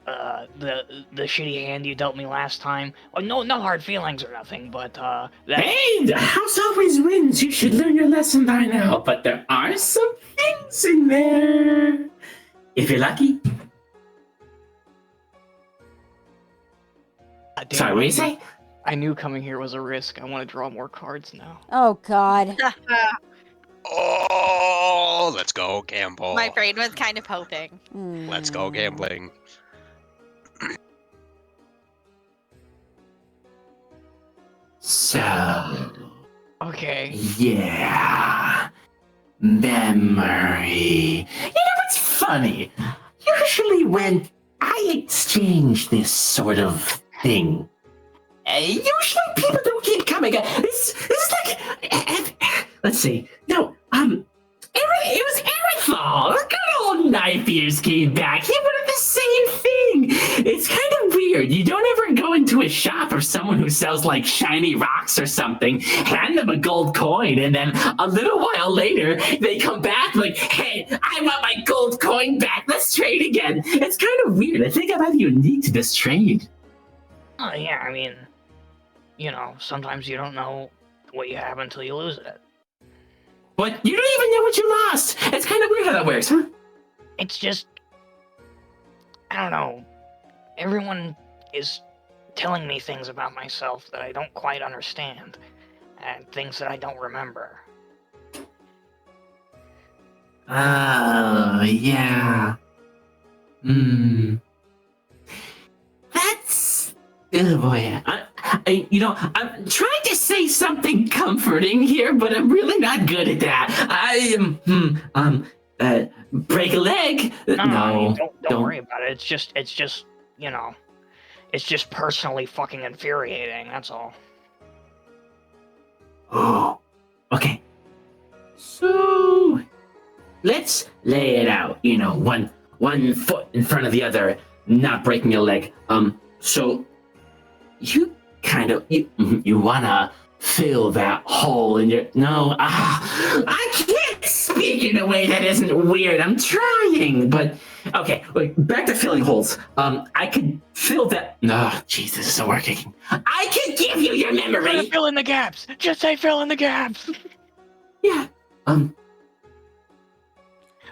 the shitty hand you dealt me last time. Well, no hard feelings or nothing, but that. Hey, the house always wins. You should learn your lesson by now. But there are some things in there. If you're lucky. Sorry, what do you say? I knew coming here was a risk. I want to draw more cards now. Oh, God. Oh, let's go gamble. My brain was kind of hoping. Let's go gambling. So. Okay. Yeah. Memory. You know what's funny? Usually when I exchange this sort of thing, usually people don't keep coming. This is like, let's see. No, it was Aerithal. The good old knife ears came back. He wanted the same thing. It's kind of weird. You don't ever go into a shop of someone who sells like shiny rocks or something, hand them a gold coin, and then a little while later they come back like, hey, I want my gold coin back. Let's trade again. It's kind of weird. I think I might be unique to this trade. Oh yeah, I mean, you know, sometimes you don't know what you have until you lose it. But you don't even know what you lost. It's kind of weird how that works, huh? It's just, I don't know. Everyone is telling me things about myself that I don't quite understand, and things that I don't remember. Oh, yeah. That's... Oh, boy. I'm trying to say something comforting here, but I'm really not good at that. Break a leg? No, I mean, don't worry about it. It's just, you know, it's just personally fucking infuriating, that's all. Oh, okay. So, let's lay it out, you know, one foot in front of the other, not breaking a leg. So, you kind of, you wanna fill that hole in your, no, I can't speak speak in a way that isn't weird. I'm trying, but okay. Wait, back to filling holes. I could fill that. No, Jesus, this isn't working. I can give you your Try to memory. fill in the gaps. Just say fill in the gaps. Yeah.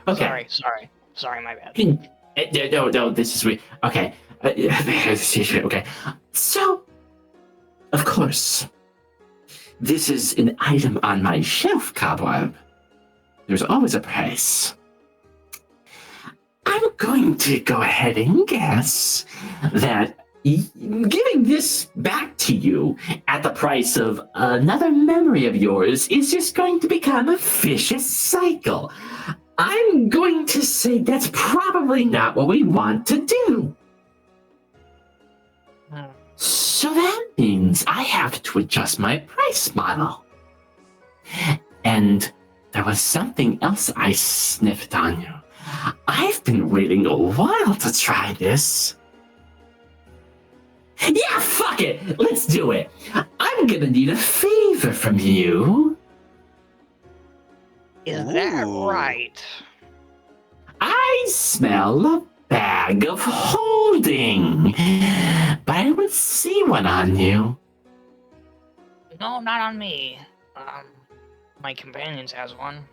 Okay. Sorry, my bad. No, this is weird. Okay. Okay. So, of course, this is an item on my shelf, Cobweb. There's always a price. I'm going to go ahead and guess that giving this back to you at the price of another memory of yours is just going to become a vicious cycle. I'm going to say that's probably not what we want to do. So that means I have to adjust my price model. And there was something else I sniffed on you. I've been waiting a while to try this. Yeah, fuck it. Let's do it. I'm gonna need a favor from you. Is that Ooh. right? I smell a bag of holding, but I don't see one on you. No, not on me. My companions has one.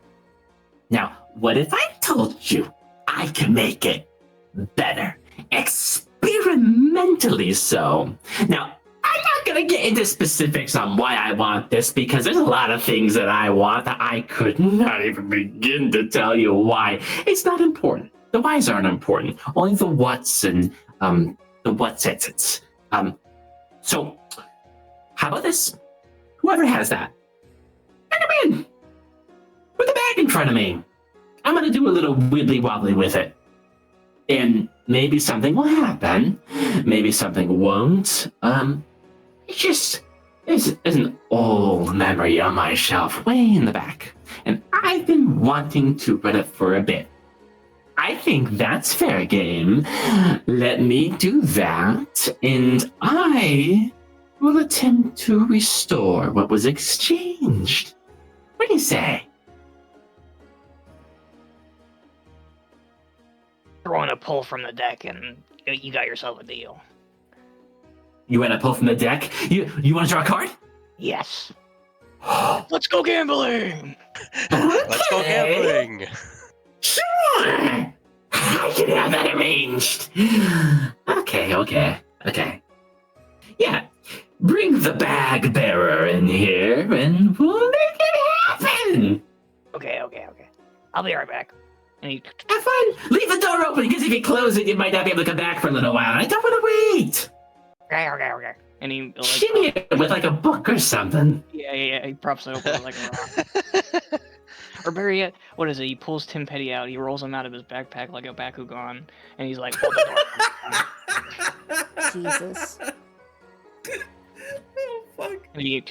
Now, what if I told you I can make it better? Experimentally so. Now, I'm not gonna get into specifics on why I want this because there's a lot of things that I want that I could not even begin to tell you why. It's not important. The whys aren't important. Only the whats and the what's it's. So how about this? Whoever has that, bring them in. Put the bag in front of me. I'm gonna do a little wibbly wobbly with it. And maybe something will happen. Maybe something won't. It's just there's an old memory on my shelf way in the back. And I've been wanting to read it for a bit. I think that's fair game. Let me do that, and I will attempt to restore what was exchanged. What do you say? Throwing a pull from the deck, and you got yourself a deal. You want to pull from the deck? You want to draw a card? Yes. Let's go gambling. Let's go gambling. Sure! I can have that arranged. Okay. Yeah, bring the bag bearer in here and we'll make it happen. Okay. I'll be right back. And he Have fun. Leave the door open because if you close it, you might not be able to come back for a little while. I don't want to wait. okay. And he like, Shimmy it with like a book or something. Yeah. He props it open like a rock. Or better yet, what is it? He pulls Tim Petty out. He rolls him out of his backpack like a Bakugan, and he's like, "Hold the door." Jesus. Oh fuck. And he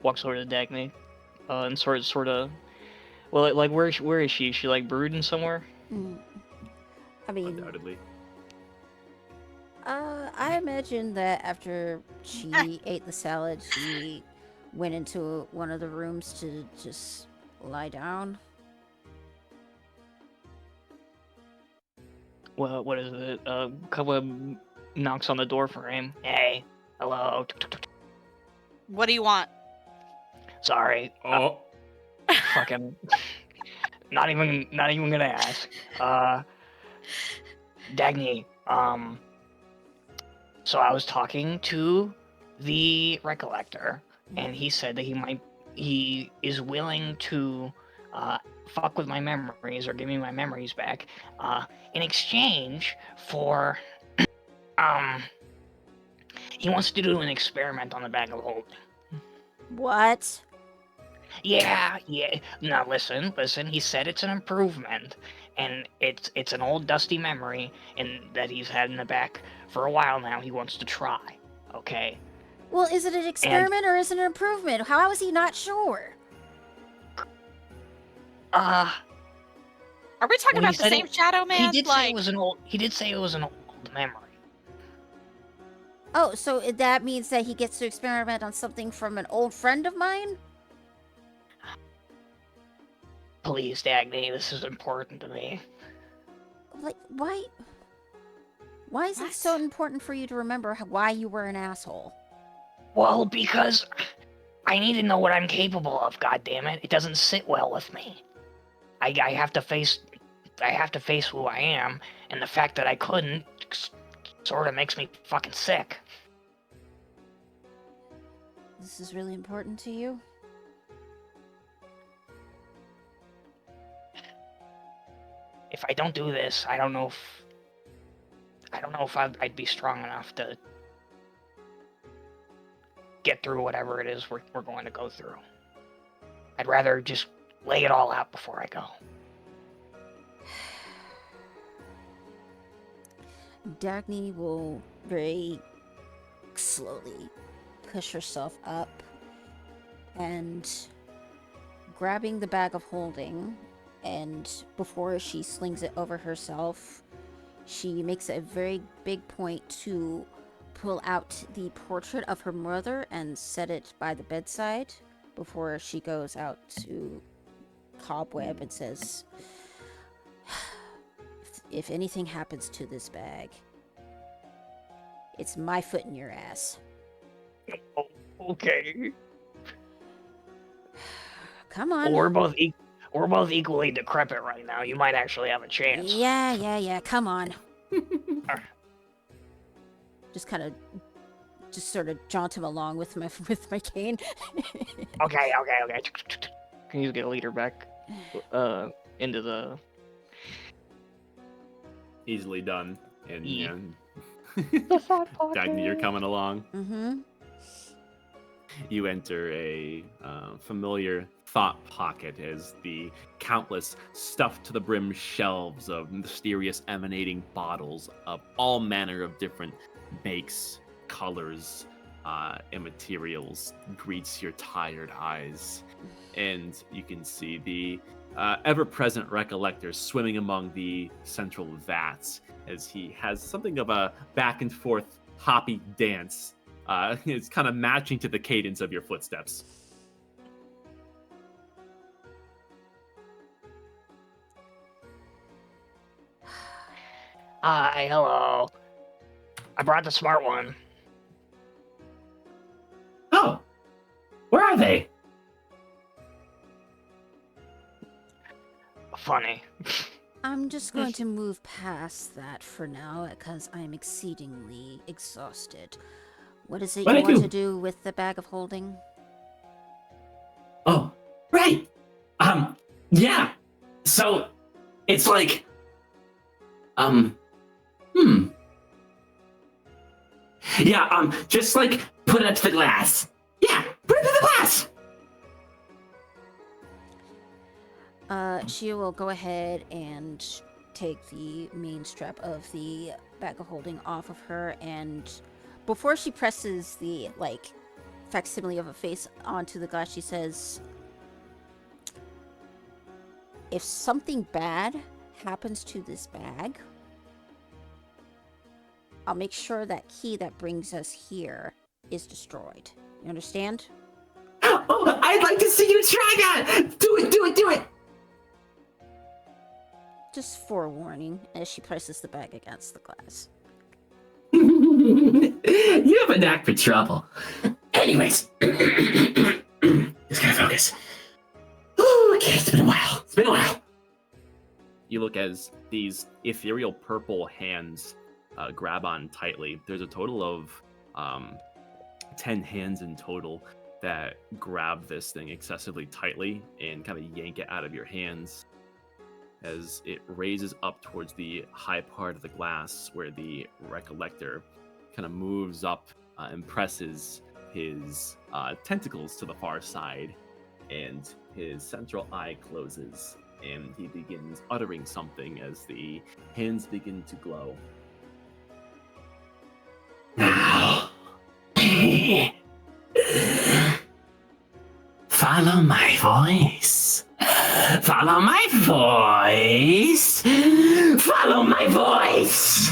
walks over to the deck, and sort of. Well, like where is she? Is she like brooding somewhere? I mean, Undoubtedly. I imagine that after she ate the salad, she went into one of the rooms to just lie down. Well, what is it? Cobweb knocks on the door for him. Hey, hello. What do you want? Sorry. Oh. Fucking. Not even gonna ask. Dagny. So I was talking to the Recollector, and he said that he is willing to fuck with my memories or give me my memories back in exchange for he wants to do an experiment on the bag of holding. What? Yeah. Now listen. He said it's an improvement, and it's an old dusty memory, and that he's had in the back for a while now. He wants to try. Okay. Well, is it an experiment or is it an improvement? How is he not sure? Are we talking Well, he about the said same Shadow Man? He did say it was an old. He did say it was an old memory. Oh, so that means that he gets to experiment on something from an old friend of mine? Please, Dagny, this is important to me. Like, why? Why is it so important for you to remember why you were an asshole? Well, because I need to know what I'm capable of, goddammit. It doesn't sit well with me. I have to face who I am, and the fact that I couldn't sort of makes me fucking sick. This is really important to you? If I don't do this, I don't know if I'd be strong enough to get through whatever it is we're going to go through. I'd rather just lay it all out before I go. Dagny will very slowly push herself up and grabbing the bag of holding, and before she slings it over herself, she makes a very big point to pull out the portrait of her mother and set it by the bedside before she goes out to Cobweb and says, if anything happens to this bag, it's my foot in your ass. Oh, okay. Come on. We're both equally decrepit right now. You might actually have a chance. Yeah. Come on. Just sort of jaunt him along with my cane. Okay. Can you get a leader back into the... Easily done. And Yeah. Dagny, you're coming along. Mm-hmm. You enter a familiar thought pocket as the countless stuffed to the brim shelves of mysterious emanating bottles of all manner of different makes, colors, and materials greets your tired eyes. And you can see the ever-present Recollector swimming among the central vats as he has something of a back and forth hoppy dance. It's kind of matching to the cadence of your footsteps. Hi, hello. I brought the smart one. Oh, where are they? Funny. I'm just going to move past that for now because I'm exceedingly exhausted. What is it What you I want do? to do with the bag of holding? Oh, right. Yeah. So, it's like, Yeah, just like put it to the glass. Yeah, put it to the glass. She will go ahead and take the main strap of the bag of holding off of her, and before she presses the, facsimile of a face onto the glass, she says, if something bad happens to this bag, I'll make sure that key that brings us here is destroyed. You understand? Oh, I'd like to see you try that. Do it. Just forewarning as she presses the bag against the glass. You have a knack for trouble. Anyways, just gotta focus. Okay, it's been a while. You look as these ethereal purple hands grab on tightly. There's a total of 10 hands in total that grab this thing excessively tightly and kind of yank it out of your hands as it raises up towards the high part of the glass where the Recollector kind of moves up and presses his tentacles to the far side, and his central eye closes, and he begins uttering something as the hands begin to glow. Now, follow my voice. Follow my voice. Follow my voice.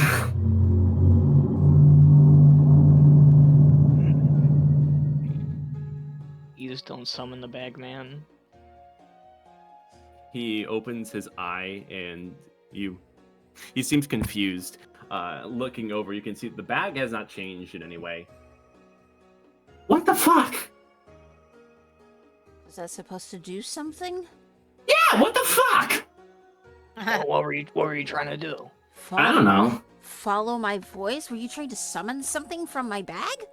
You just don't summon the bag, man. He opens his eye and he seems confused. Looking over, you can see the bag has not changed in any way. What the fuck? Was that supposed to do something? Yeah, what the fuck? What were you trying to do? I don't know. Follow my voice? Were you trying to summon something from my bag?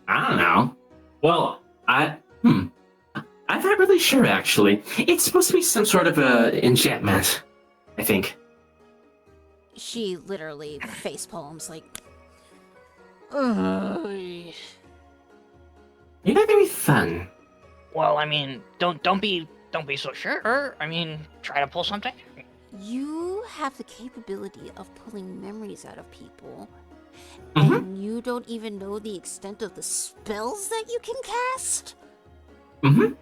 I don't know. Well, I'm not really sure, actually. It's supposed to be some sort of enchantment, I think. She literally face palms like. Ugh. You're not very fun. Well, I mean, don't be so sure. I mean, try to pull something. You have the capability of pulling memories out of people, Mhm. and you don't even know the extent of the spells that you can cast? Mm-hmm.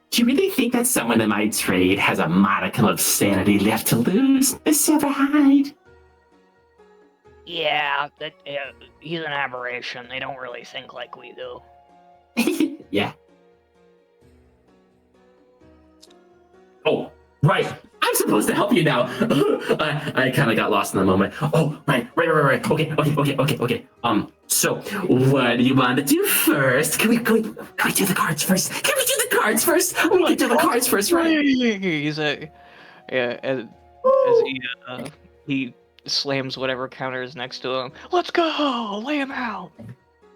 Do you really think that someone in my trade has a modicum of sanity left to lose, Miss Silverhide? Yeah, he's an aberration. They don't really think like we do. Yeah. Oh, right. I'm supposed to help you now. I kind of got lost in the moment. Oh, right. Okay. So what do you want to do first? Can we do the cards first? Can we do the cards first? We can do the cards first, right? He's as he slams whatever counter is next to him. Let's go! Lay him out!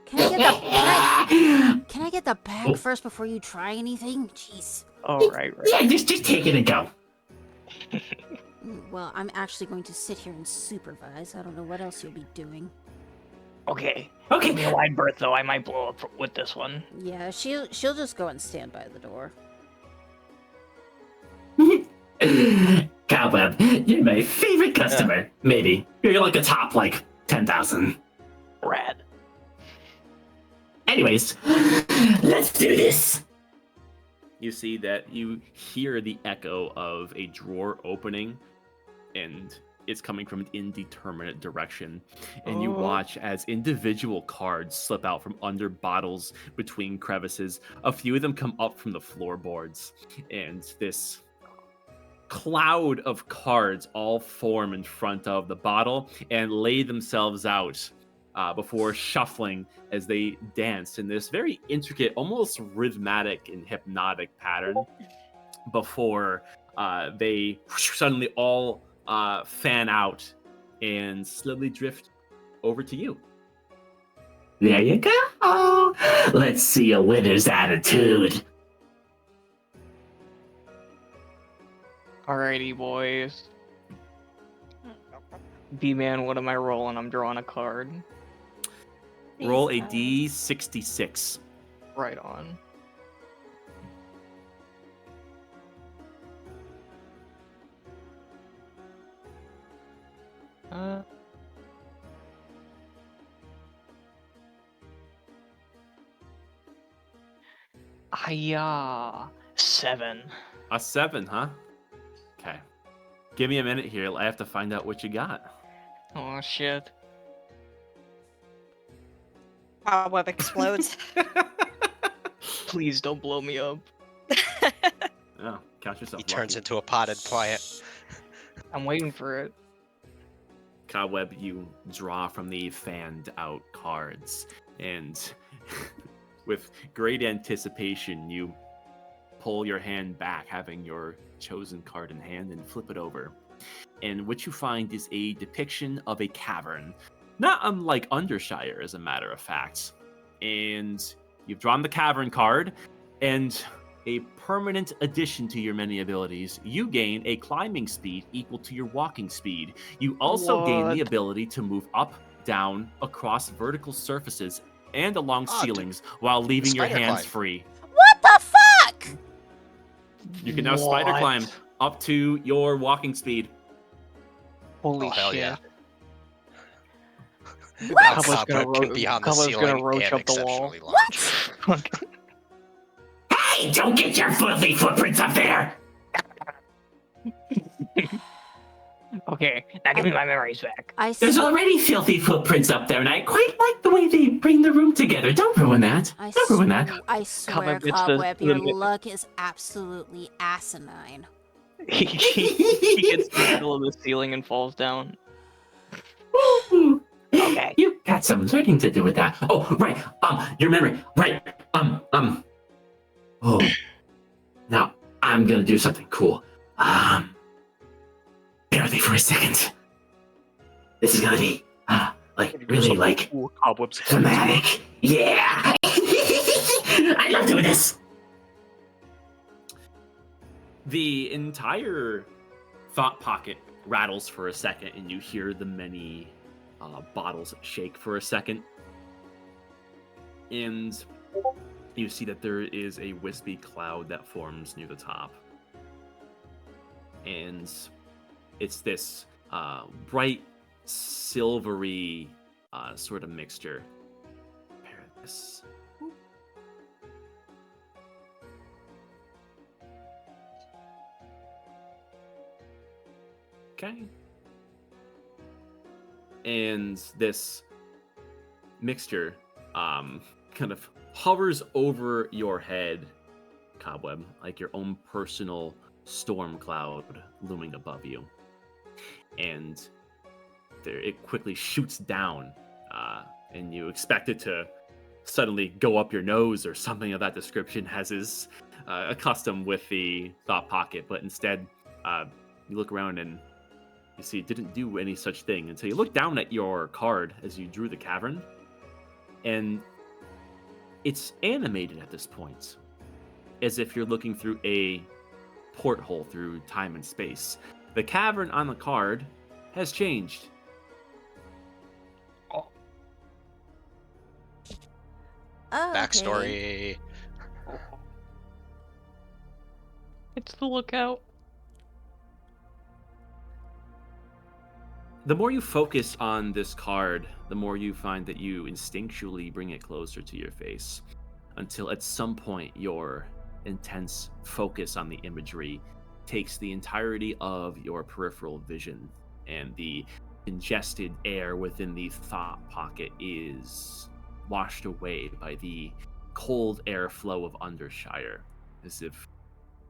Can I get the bag Oh. first before you try anything? Jeez. Oh, right. Yeah, just take it and go. Well, I'm actually going to sit here and supervise. I don't know what else you'll be doing. Okay. Okay. Give me a wide berth, though. I might blow up with this one. Yeah, she'll just go and stand by the door. Cobweb, you're my favorite customer. Maybe. You're like a top, 10,000. Rad. Anyways, let's do this. You see that you hear the echo of a drawer opening, and it's coming from an indeterminate direction. And you watch as individual cards slip out from under bottles between crevices. A few of them come up from the floorboards, and this cloud of cards all form in front of the bottle and lay themselves out before shuffling as they dance in this very intricate, almost rhythmic and hypnotic pattern before they suddenly all fan out and slowly drift over to you. There you go. Let's see a winner's attitude. Alrighty, boys. B-Man, what am I rolling? I'm drawing a card. Roll a D66. Right on. Yeah, 7. A 7, huh? Okay. Give me a minute here. I have to find out what you got. Oh shit. Web explodes. Please don't blow me up. Oh, count yourself He turns lucky. into a potted plant. I'm waiting for it. Cobweb, you draw from the fanned out cards, and with great anticipation, you pull your hand back, having your chosen card in hand, and flip it over. And what you find is a depiction of a cavern, not unlike Undershire, as a matter of fact. And you've drawn the cavern card, and a permanent addition to your many abilities, you gain a climbing speed equal to your walking speed. You also gain the What? ability to move up, down, across vertical surfaces, and along Ah, ceilings while leaving your spider hands climb. free. What the fuck? You can now spider What? climb up to your walking speed. Holy Oh, hell shit. yeah. What? Cobweb's gonna Cobweb can be on the Cobweb's gonna ceiling roach and up the wall. exceptionally large. Hey, don't get your filthy footprints up there. Okay, now give me my memories back. There's already filthy footprints up there, and I quite like the way they bring the room together. Don't ruin that. Don't ruin that. I swear, Cobweb, it's the- Cobweb, the your mi- luck is absolutely asinine. He gets to the middle of the ceiling and falls down. Ooh. Okay. You got some learning to do with that. Oh, right. Your memory. Right. Oh. Now, I'm gonna do something cool. Bear with me for a second. This is gonna be, really, Cool cobwebs. dramatic. Yeah! I love doing this! The entire thought pocket rattles for a second, and you hear the many bottles shake for a second. And you see that there is a wispy cloud that forms near the top. And it's this bright, silvery sort of mixture. Compare this. Okay. And this mixture kind of hovers over your head, Cobweb, like your own personal storm cloud looming above you. And there, it quickly shoots down, and you expect it to suddenly go up your nose or something of that description, as is accustomed with the thought pocket. But instead, you look around and you see it didn't do any such thing until you look down at your card as you drew the cavern, and it's animated at this point, as if you're looking through a porthole through time and space. The cavern on the card has changed. Oh, okay. Backstory. It's the lookout. The more you focus on this card, the more you find that you instinctually bring it closer to your face, until at some point your intense focus on the imagery takes the entirety of your peripheral vision, and the congested air within the thought pocket is washed away by the cold airflow of Undershire, as if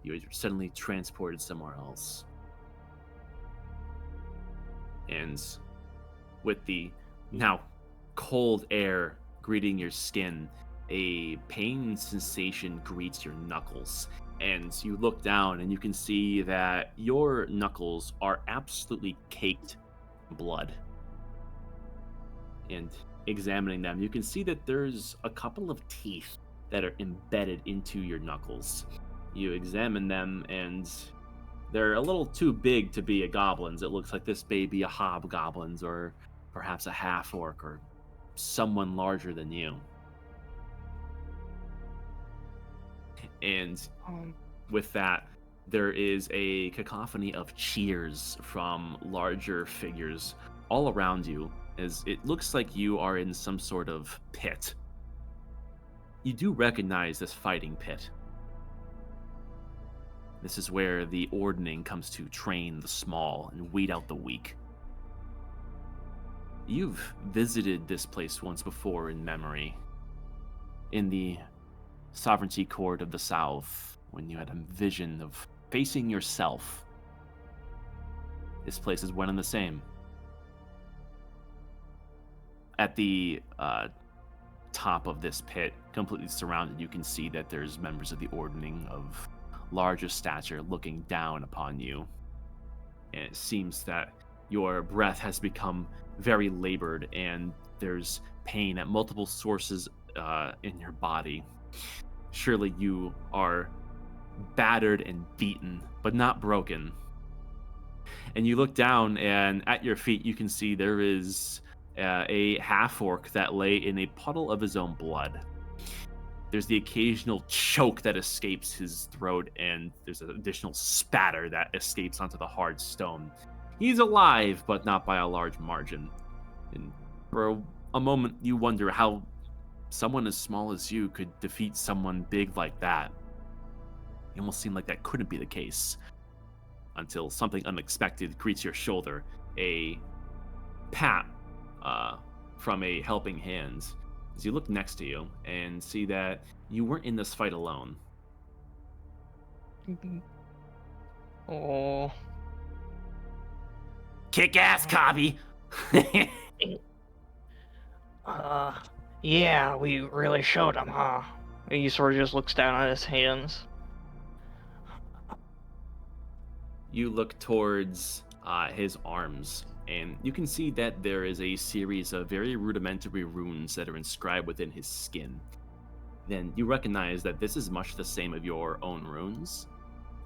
you were suddenly transported somewhere else. And with the now cold air greeting your skin, a pain sensation greets your knuckles. And you look down and you can see that your knuckles are absolutely caked in blood. And examining them, you can see that there's a couple of teeth that are embedded into your knuckles. You examine them and they're a little too big to be a goblin's. It looks like this may be a hobgoblin's or perhaps a half-orc or someone larger than you. And with that, there is a cacophony of cheers from larger figures all around you, as it looks like you are in some sort of pit. You do recognize this fighting pit. This is where the Ordning comes to train the small and weed out the weak. You've visited this place once before in memory, in the Sovereignty Court of the South, when you had a vision of facing yourself. This place is one and the same. At the top of this pit, completely surrounded, you can see that there's members of the Ordning of larger stature looking down upon you. And it seems that your breath has become very labored and there's pain at multiple sources in your body. Surely you are battered and beaten, but not broken. And you look down, and at your feet you can see there is a half-orc that lay in a puddle of his own blood. There's the occasional choke that escapes his throat, and there's an additional spatter that escapes onto the hard stone. He's alive, but not by a large margin. And for a moment, you wonder how someone as small as you could defeat someone big like that. It almost seemed like that couldn't be the case. until something unexpected greets your shoulder. A pat from a helping hand as you look next to you and see that you weren't in this fight alone. Oh. Kick ass, Cobby. Yeah, we really showed him, huh? He sort of just looks down at his hands. You look towards his arms, and you can see that there is a series of very rudimentary runes that are inscribed within his skin. Then you recognize that this is much the same of your own runes,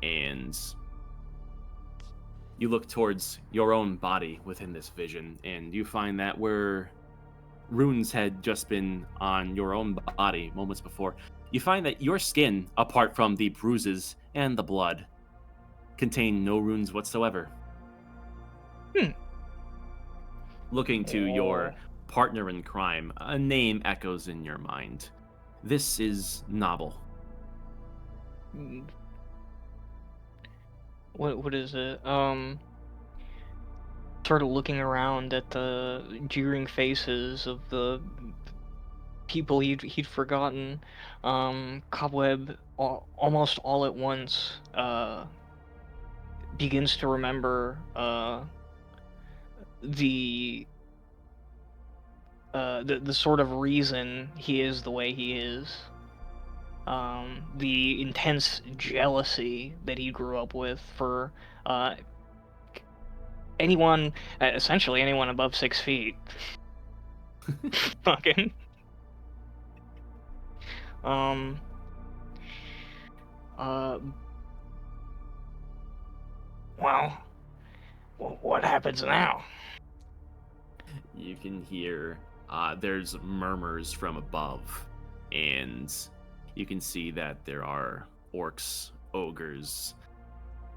and you look towards your own body within this vision, and you find that where runes had just been on your own body moments before, you find that your skin, apart from the bruises and the blood, contain no runes whatsoever. Looking to your partner in crime, a name echoes in your mind. This is Novel. What is it? Sort of looking around at the jeering faces of the people he'd forgotten. Cobweb almost all at once begins to remember the sort of reason he is the way he is. The intense jealousy that he grew up with for anyone, essentially anyone above 6 feet. Fucking. Well, what happens now? You can hear there's murmurs from above, and you can see that there are orcs, ogres,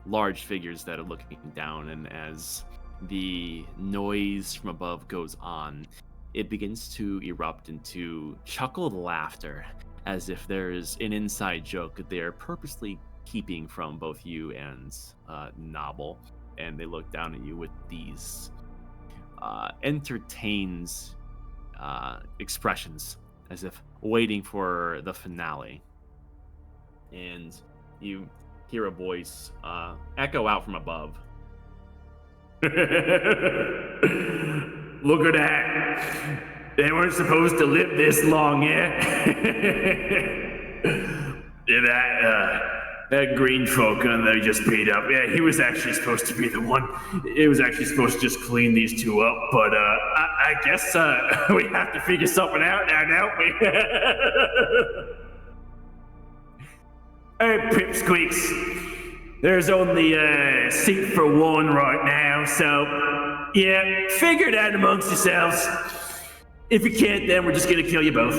large figures that are looking down, and as the noise from above goes on, it begins to erupt into chuckled laughter, as if there's an inside joke that they're purposely keeping from both you and Novel, and they look down at you with these entertained expressions, as if waiting for the finale. And you hear a voice echo out from above. Look at that. They weren't supposed to live this long, yeah? Yeah, that green folk that we just beat up, yeah, he was actually supposed to be the one. It was actually supposed to just clean these two up, but I guess we have to figure something out now, don't we? Hey, Pipsqueaks. There's only a seat for one right now, so yeah, figure it out amongst yourselves. If you can't, then we're just gonna kill you both.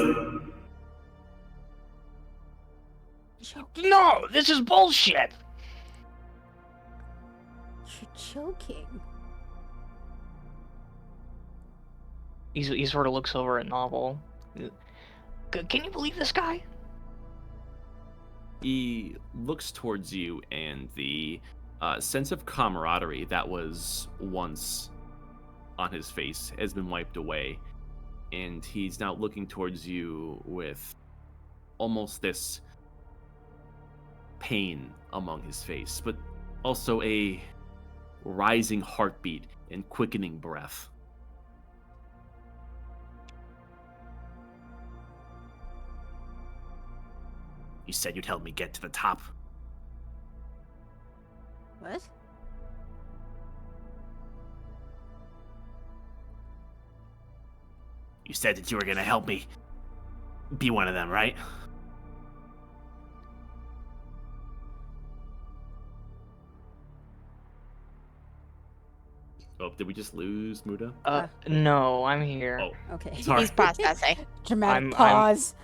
No, this is bullshit. You're joking. He sort of looks over at Novel. Can you believe this guy? He looks towards you, and the sense of camaraderie that was once on his face has been wiped away, and he's now looking towards you with almost this pain among his face, but also a rising heartbeat and quickening breath. You said you'd help me get to the top. What? You said that you were gonna help me be one of them, right? Oh, did we just lose Muda? No, I'm here. Oh, Okay. sorry. He's processing. Dramatic I'm- pause.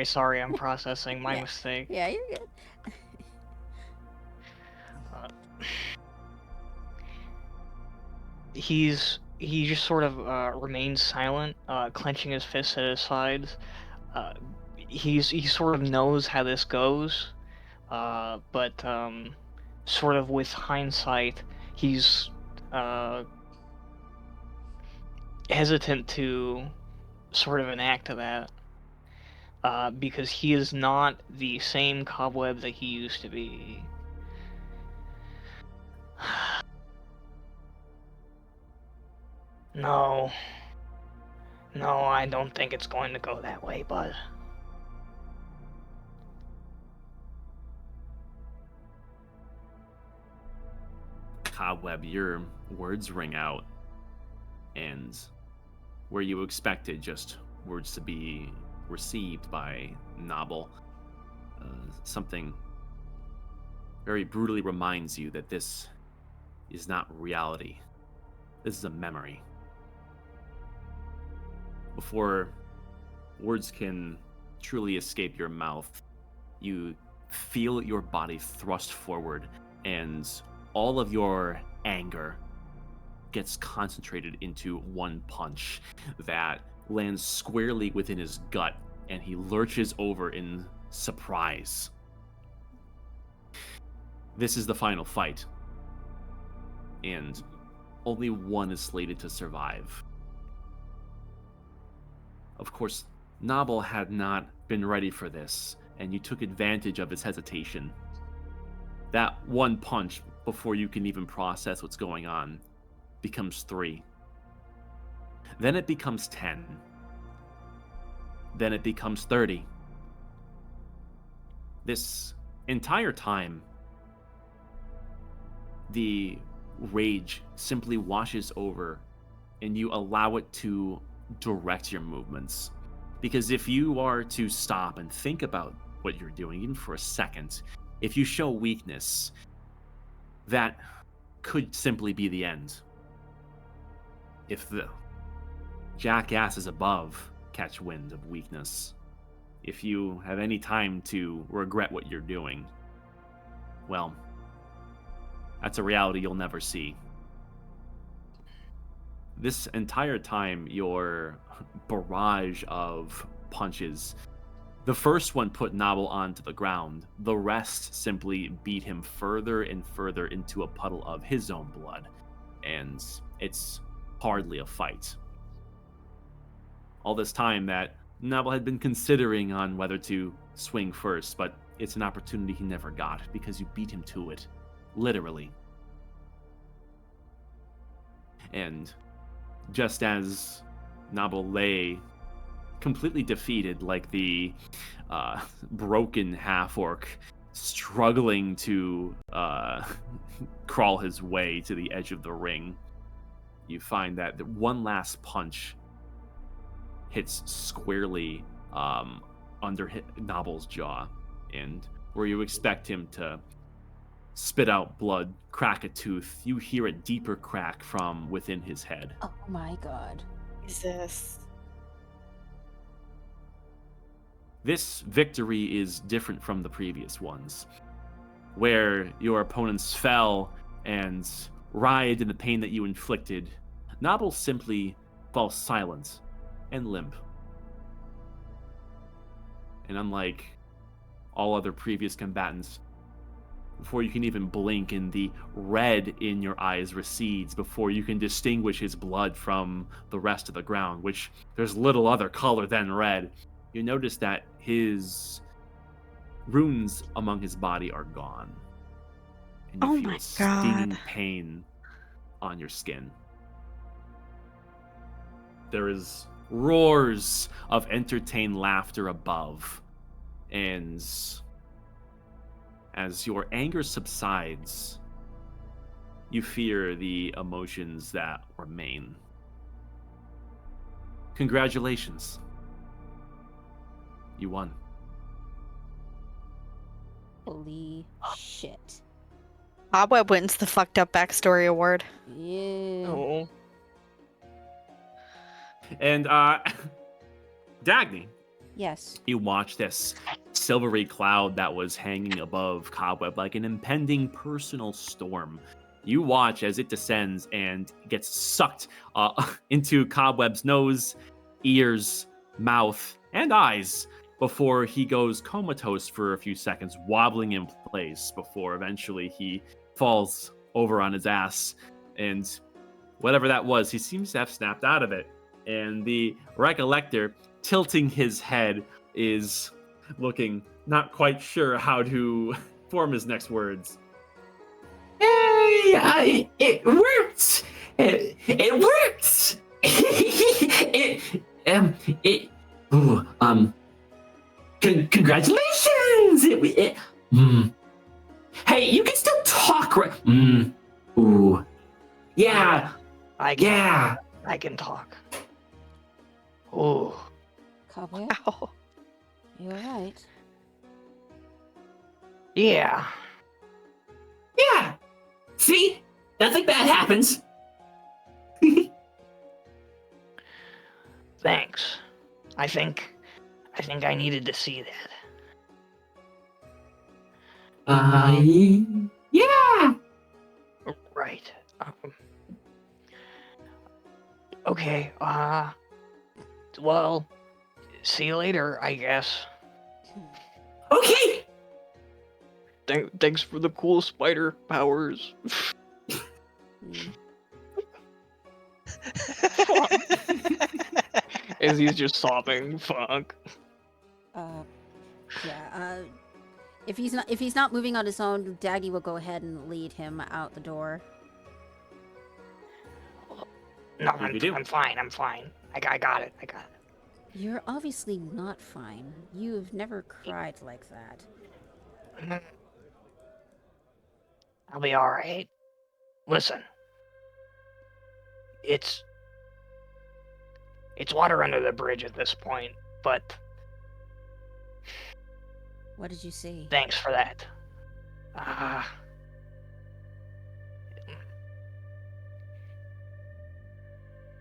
Sorry, I'm processing. My Yeah. mistake. Yeah, you're good. He just sort of remains silent, clenching his fists at his sides. He sort of knows how this goes, but sort of with hindsight, he's hesitant to sort of enact that. Because he is not the same Cobweb that he used to be. No, I don't think it's going to go that way, bud. Cobweb, your words ring out, and where you expected just words to be received by Nobble, something very brutally reminds you that this is not reality. This is a memory. Before words can truly escape your mouth, you feel your body thrust forward, and all of your anger gets concentrated into one punch that lands squarely within his gut, and he lurches over in surprise. This is the final fight, and only one is slated to survive. Of course, Nobble had not been ready for this, and you took advantage of his hesitation. That one punch, before you can even process what's going on, becomes 3. Then it becomes 10. Then it becomes 30. This entire time, the rage simply washes over, and you allow it to direct your movements. Because if you are to stop and think about what you're doing, even for a second, if you show weakness, that could simply be the end. If the jackasses above catch wind of weakness, if you have any time to regret what you're doing, well, that's a reality you'll never see. This entire time, your barrage of punches, the first one put Nobble onto the ground. The rest simply beat him further and further into a puddle of his own blood. And it's hardly a fight. All this time that Nobble had been considering on whether to swing first, but it's an opportunity he never got because you beat him to it. Literally. And just as Nobble lay completely defeated, like the broken half-orc struggling to crawl his way to the edge of the ring, you find that the one last punch hits squarely under Nobble's jaw, and where you expect him to spit out blood, crack a tooth, you hear a deeper crack from within his head. Oh my god. Jesus. This victory is different from the previous ones, where your opponents fell and writhed in the pain that you inflicted. Nobble simply falls silent and limp. And unlike all other previous combatants, before you can even blink and the red in your eyes recedes, before you can distinguish his blood from the rest of the ground, which there's little other color than red, you notice that his runes among his body are gone. And you Oh feel my stinging God. pain on your skin. There is roars of entertained laughter above, and as your anger subsides, you fear the emotions that remain. Congratulations. You won. Holy shit. Cobweb wins the fucked up backstory award. Yeah. Oh. And Dagny, Yes. you watch this silvery cloud that was hanging above Cobweb like an impending personal storm. You watch as it descends and gets sucked into Cobweb's nose, ears, mouth, and eyes. before he goes comatose for a few seconds, wobbling in place before eventually he falls over on his ass. And whatever that was, he seems to have snapped out of it. And the Recollector, tilting his head, is looking not quite sure how to form his next words. Hey, it worked. It worked. Ooh, congratulations. Hey, you can still talk, right? Ooh, yeah, I can, yeah. I can talk. Ooh. Cobweb, Ow. you alright? Yeah. Yeah. See? Nothing bad happens. Thanks. I think I needed to see that. Yeah. Right. Okay. Well, see you later, I guess. Okay. Thanks for the cool spider powers. Hmm. As he's just sobbing. Fuck. Yeah. If he's not moving on his own, Daggy will go ahead and lead him out the door. No, Scooby-Doo. I'm fine. I got it. You're obviously not fine. You've never cried like that. I'll be alright. Listen. It's water under the bridge at this point, but What did you see? thanks for that.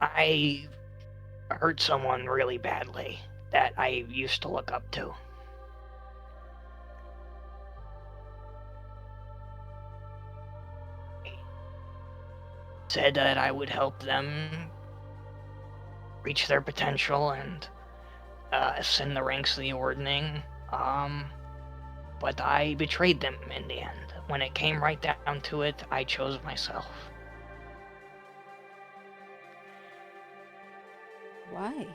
I hurt someone really badly that I used to look up to. Said that I would help them reach their potential and ascend the ranks of the Ordning. But I betrayed them in the end. When it came right down to it, I chose myself. Why?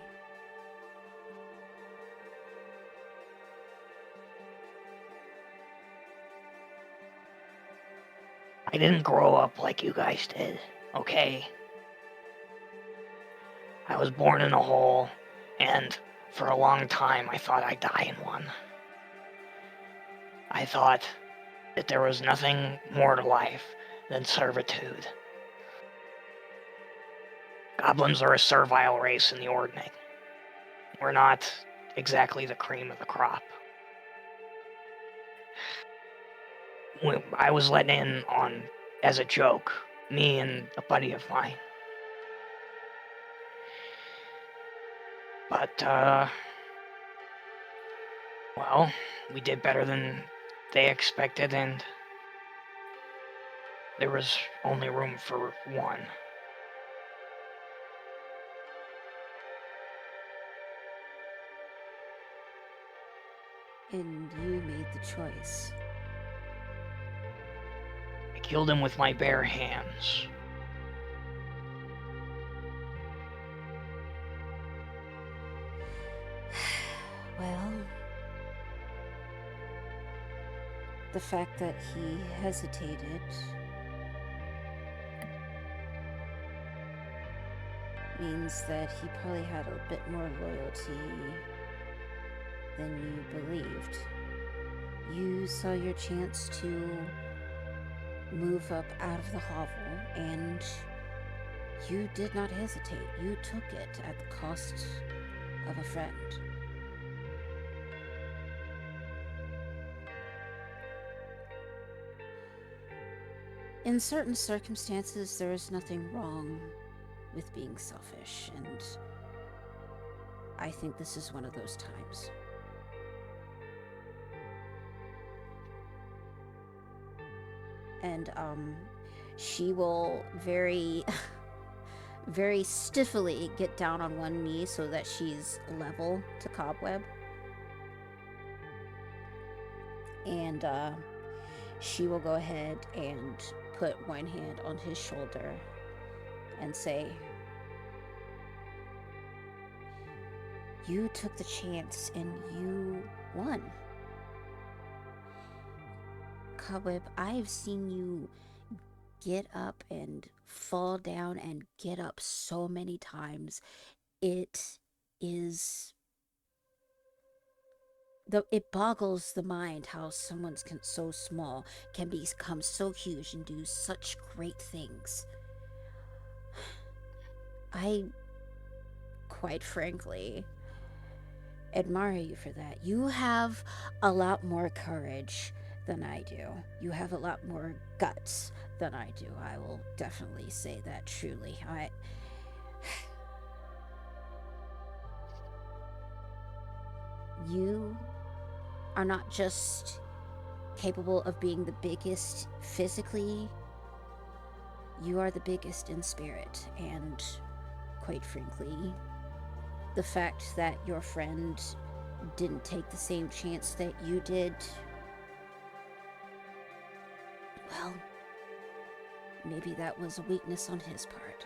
I didn't grow up like you guys did, okay? I was born in a hole, and for a long time I thought I'd die in one. I thought that there was nothing more to life than servitude. Goblins are a servile race in the Ordning. We're not exactly the cream of the crop. I was let in on as a joke, me and a buddy of mine. But, well, we did better than they expected, and there was only room for one. And you made the choice. I killed him with my bare hands. Well, the fact that he hesitated means that he probably had a bit more loyalty than you believed. You saw your chance to move up out of the hovel, and you did not hesitate. You took it at the cost of a friend. In certain circumstances, there is nothing wrong with being selfish, and I think this is one of those times. And she will very very stiffly get down on one knee so that she's level to Cobweb. And she will go ahead and put one hand on his shoulder and say, "You took the chance and you won. Cobweb, I've seen you get up and fall down and get up so many times. It is it boggles the mind how someone so small can become so huge and do such great things. I, quite frankly, admire you for that. You have a lot more courage than I do. You have a lot more guts than I do. I will definitely say that truly. You are not just capable of being the biggest physically, you are the biggest in spirit. And quite frankly, the fact that your friend didn't take the same chance that you did, well, maybe that was a weakness on his part.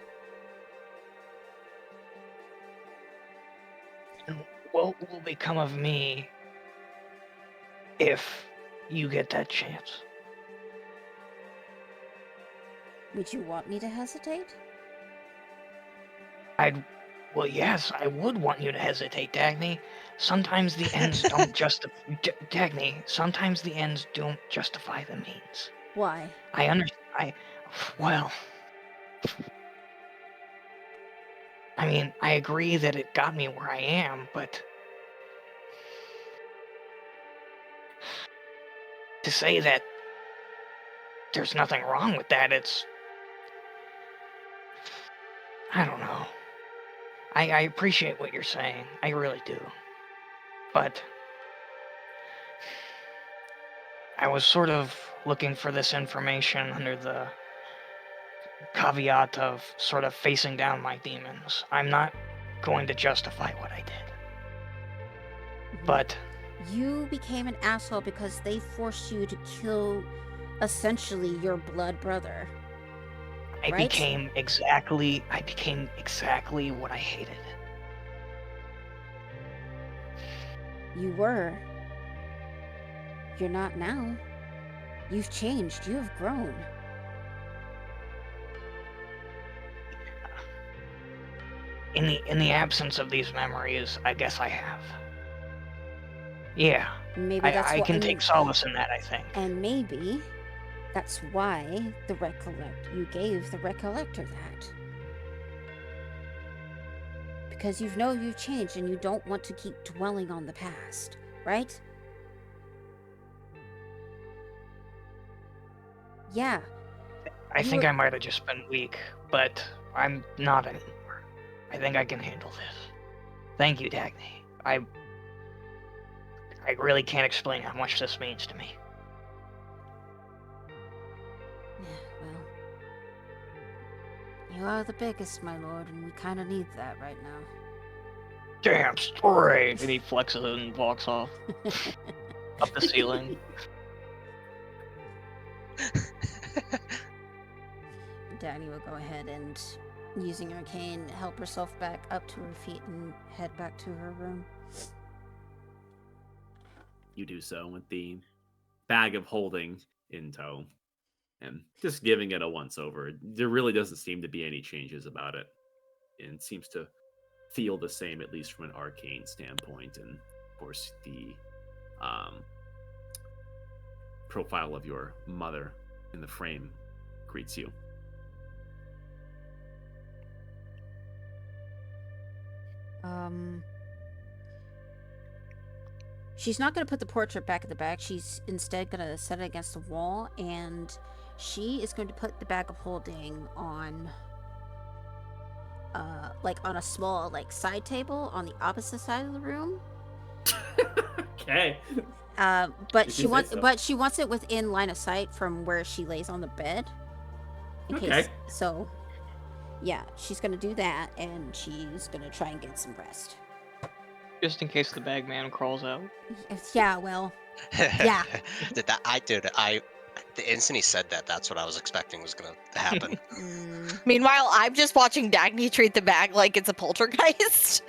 And what will become of me if you get that chance? Would you want me to hesitate? Well, yes, I would want you to hesitate, Dagny. Sometimes the ends don't Dagny, sometimes the ends don't justify the means. Why? Well, I mean, I agree that it got me where I am, but to say that there's nothing wrong with that, I don't know. I appreciate what you're saying. I really do. But I was sort of looking for this information under the caveat of sort of facing down my demons. I'm not going to justify what I did. But you became an asshole because they forced you to kill essentially your blood brother. I right? became exactly what I hated. You were. You're not now. You've changed. You have grown. In the absence of these memories, I guess I have. Yeah. Maybe that's I what can take solace in that, I think. And maybe that's why you gave the Recollector that. Because you know you've changed and you don't want to keep dwelling on the past, right? Yeah. I think I might have just been weak, but I'm not anymore. I think I can handle this. Thank you, Dagny. I really can't explain how much this means to me. Yeah, well, you are the biggest, my lord, and we kind of need that right now. Damn straight! And he flexes and walks off. Up the ceiling. Dagny will go ahead and, using her cane, help herself back up to her feet and head back to her room. You do so with the bag of holding in tow and just giving it a once over. There really doesn't seem to be any changes about it. And it seems to feel the same, at least from an arcane standpoint. And of course, the profile of your mother in the frame greets you. She's not going to put the portrait back in the bag. She's instead going to set it against the wall, and she is going to put the bag of holding on, on a small, side table on the opposite side of the room. Okay. But she wants it within line of sight from where she lays on the bed. Okay. So, yeah, she's going to do that, and she's going to try and get some rest. Just in case the bagman crawls out. Yeah, well, Yeah. The instant he said that, that's what I was expecting was gonna happen. Meanwhile, I'm just watching Dagny treat the bag like it's a poltergeist.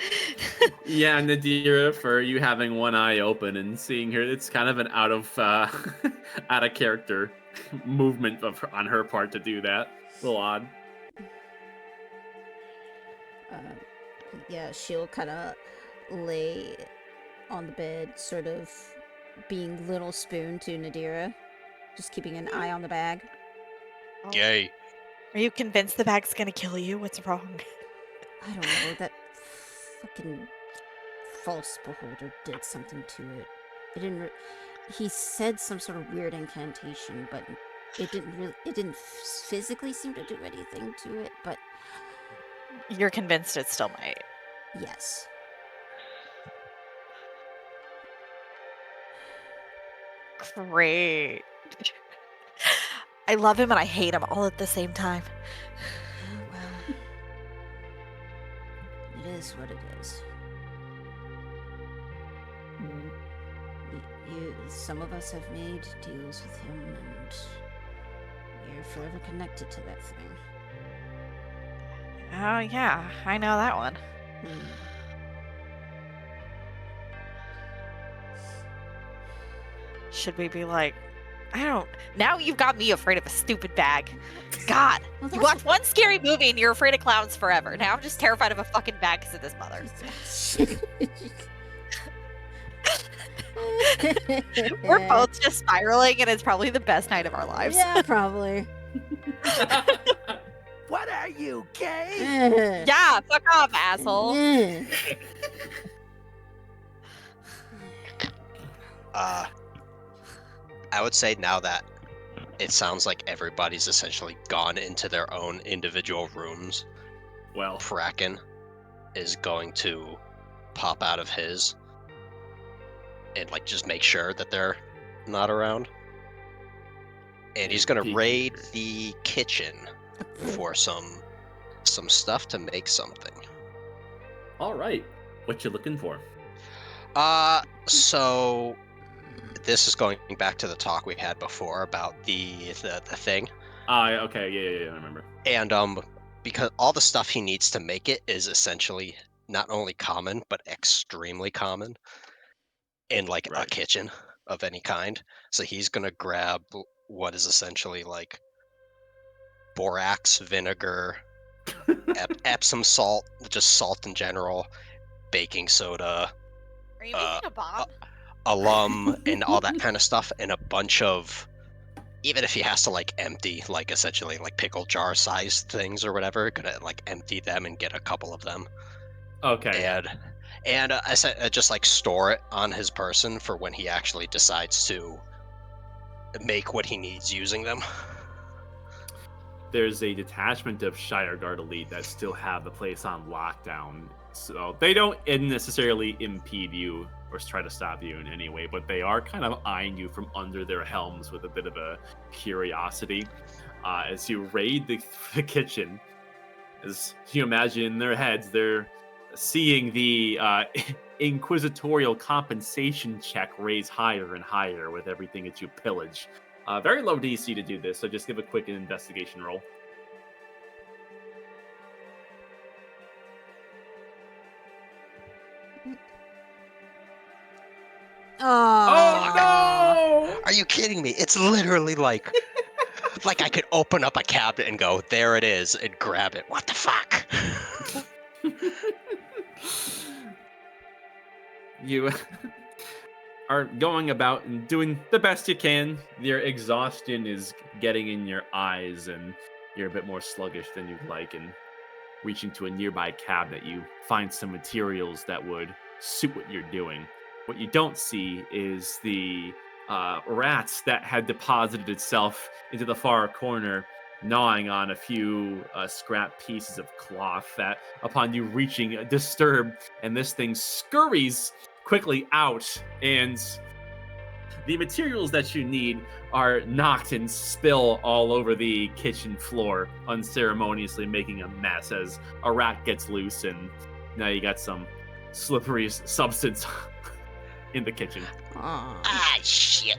Yeah, Nadira, for you having one eye open and seeing her, it's kind of an out of character movement on her part to do that. A little odd. Yeah, she'll kind of lay on the bed, sort of being little spoon to Nadira, just keeping an eye on the bag. Yay. Are you convinced the bag's gonna kill you? What's wrong? I don't know, that fucking false beholder did something to it. It didn't. He said some sort of weird incantation, but it didn't physically seem to do anything to it. But You're convinced it still might. yes. Great. I love him and I hate him all at the same time. Well, it is what it is. Some of us have made deals with him, and we're forever connected to that thing. Oh yeah, I know that one. Should we be like, I don't. Now you've got me afraid of a stupid bag. God, Well, you watch one scary movie and you're afraid of clowns forever. Now I'm just terrified of a fucking bag because of this mother. We're both just spiraling, and it's probably the best night of our lives. Yeah, probably. What are you, gay? Yeah, fuck off, asshole. I would say now that it sounds like everybody's essentially gone into their own individual rooms, Well, Kraken is going to pop out of his and like just make sure that they're not around. And he's gonna raid the kitchen for some stuff to make something. all right. What you looking for? So this is going back to the talk we had before about the thing. Okay, yeah, I remember. And because all the stuff he needs to make it is essentially not only common but extremely common in like a kitchen of any kind. So he's gonna grab what is essentially like borax, vinegar, Epsom salt, just salt in general, baking soda, Are you making a bomb? alum, and all that kind of stuff, and a bunch of, even if he has to like empty like essentially like pickle jar sized things or whatever, gonna like empty them and get a couple of them. Okay. And I said just like store it on his person for when he actually decides to make what he needs using them. There's a detachment of Shire Guard Elite that still have the place on lockdown. So they don't necessarily impede you or try to stop you in any way, but they are kind of eyeing you from under their helms with a bit of a curiosity. As you raid the kitchen, as you imagine in their heads, they're seeing the inquisitorial compensation check raise higher and higher with everything that you pillage. Very low DC to do this, so just give a quick investigation roll. Oh no! Are you kidding me? It's literally like like I could open up a cabinet and go, there it is, and grab it. What the fuck? You are going about and doing the best you can. Your exhaustion is getting in your eyes, and you're a bit more sluggish than you'd like. And reaching to a nearby cabinet, you find some materials that would suit what you're doing. What you don't see is the rat that had deposited itself into the far corner, gnawing on a few scrap pieces of cloth that, upon you reaching, disturb, and this thing scurries quickly out, and the materials that you need are knocked and spill all over the kitchen floor, unceremoniously making a mess as a rat gets loose, and now you got some slippery substance in the kitchen. Aw. Ah, shit.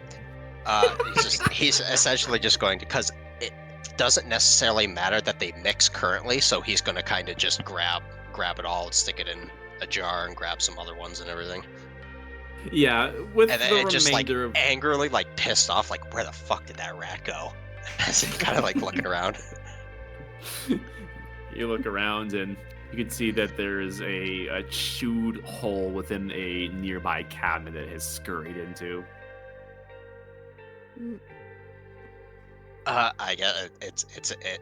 He's essentially just going to, because it doesn't necessarily matter that they mix currently, so he's going to kind of just grab it all and stick it in a jar and grab some other ones and everything. Yeah, with And the then just like remainder of angrily, like pissed off, like where the fuck did that rat go? As he kind of like looking around. you look around and you can see that there is a chewed hole within a nearby cabinet it has scurried into. I get it.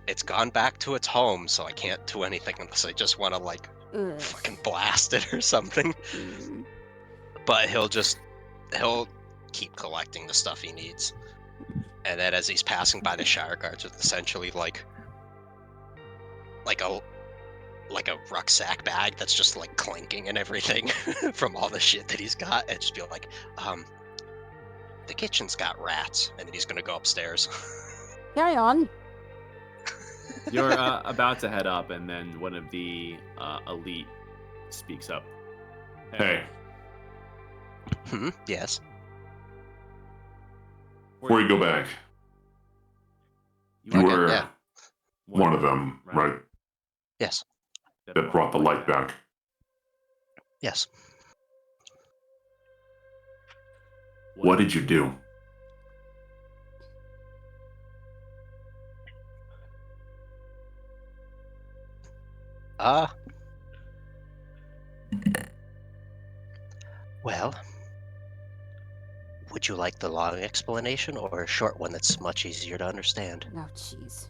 It's gone back to its home, so I can't do anything unless I just want to like Ugh. fucking blast it or something. Mm. But he'll keep collecting the stuff he needs. And then as he's passing by the Shire Guards with essentially like a rucksack bag that's just like clinking and everything from all the shit that he's got, and just be like, the kitchen's got rats, and then he's gonna go upstairs. Carry on. You're about to head up, and then one of the elite speaks up. Hey, Yes. before you go back, you You Okay, were yeah. one of them, right? Yes. That brought the light back. Yes. What did you do? Well, would you like the long explanation or a short one that's much easier to understand? Oh, jeez.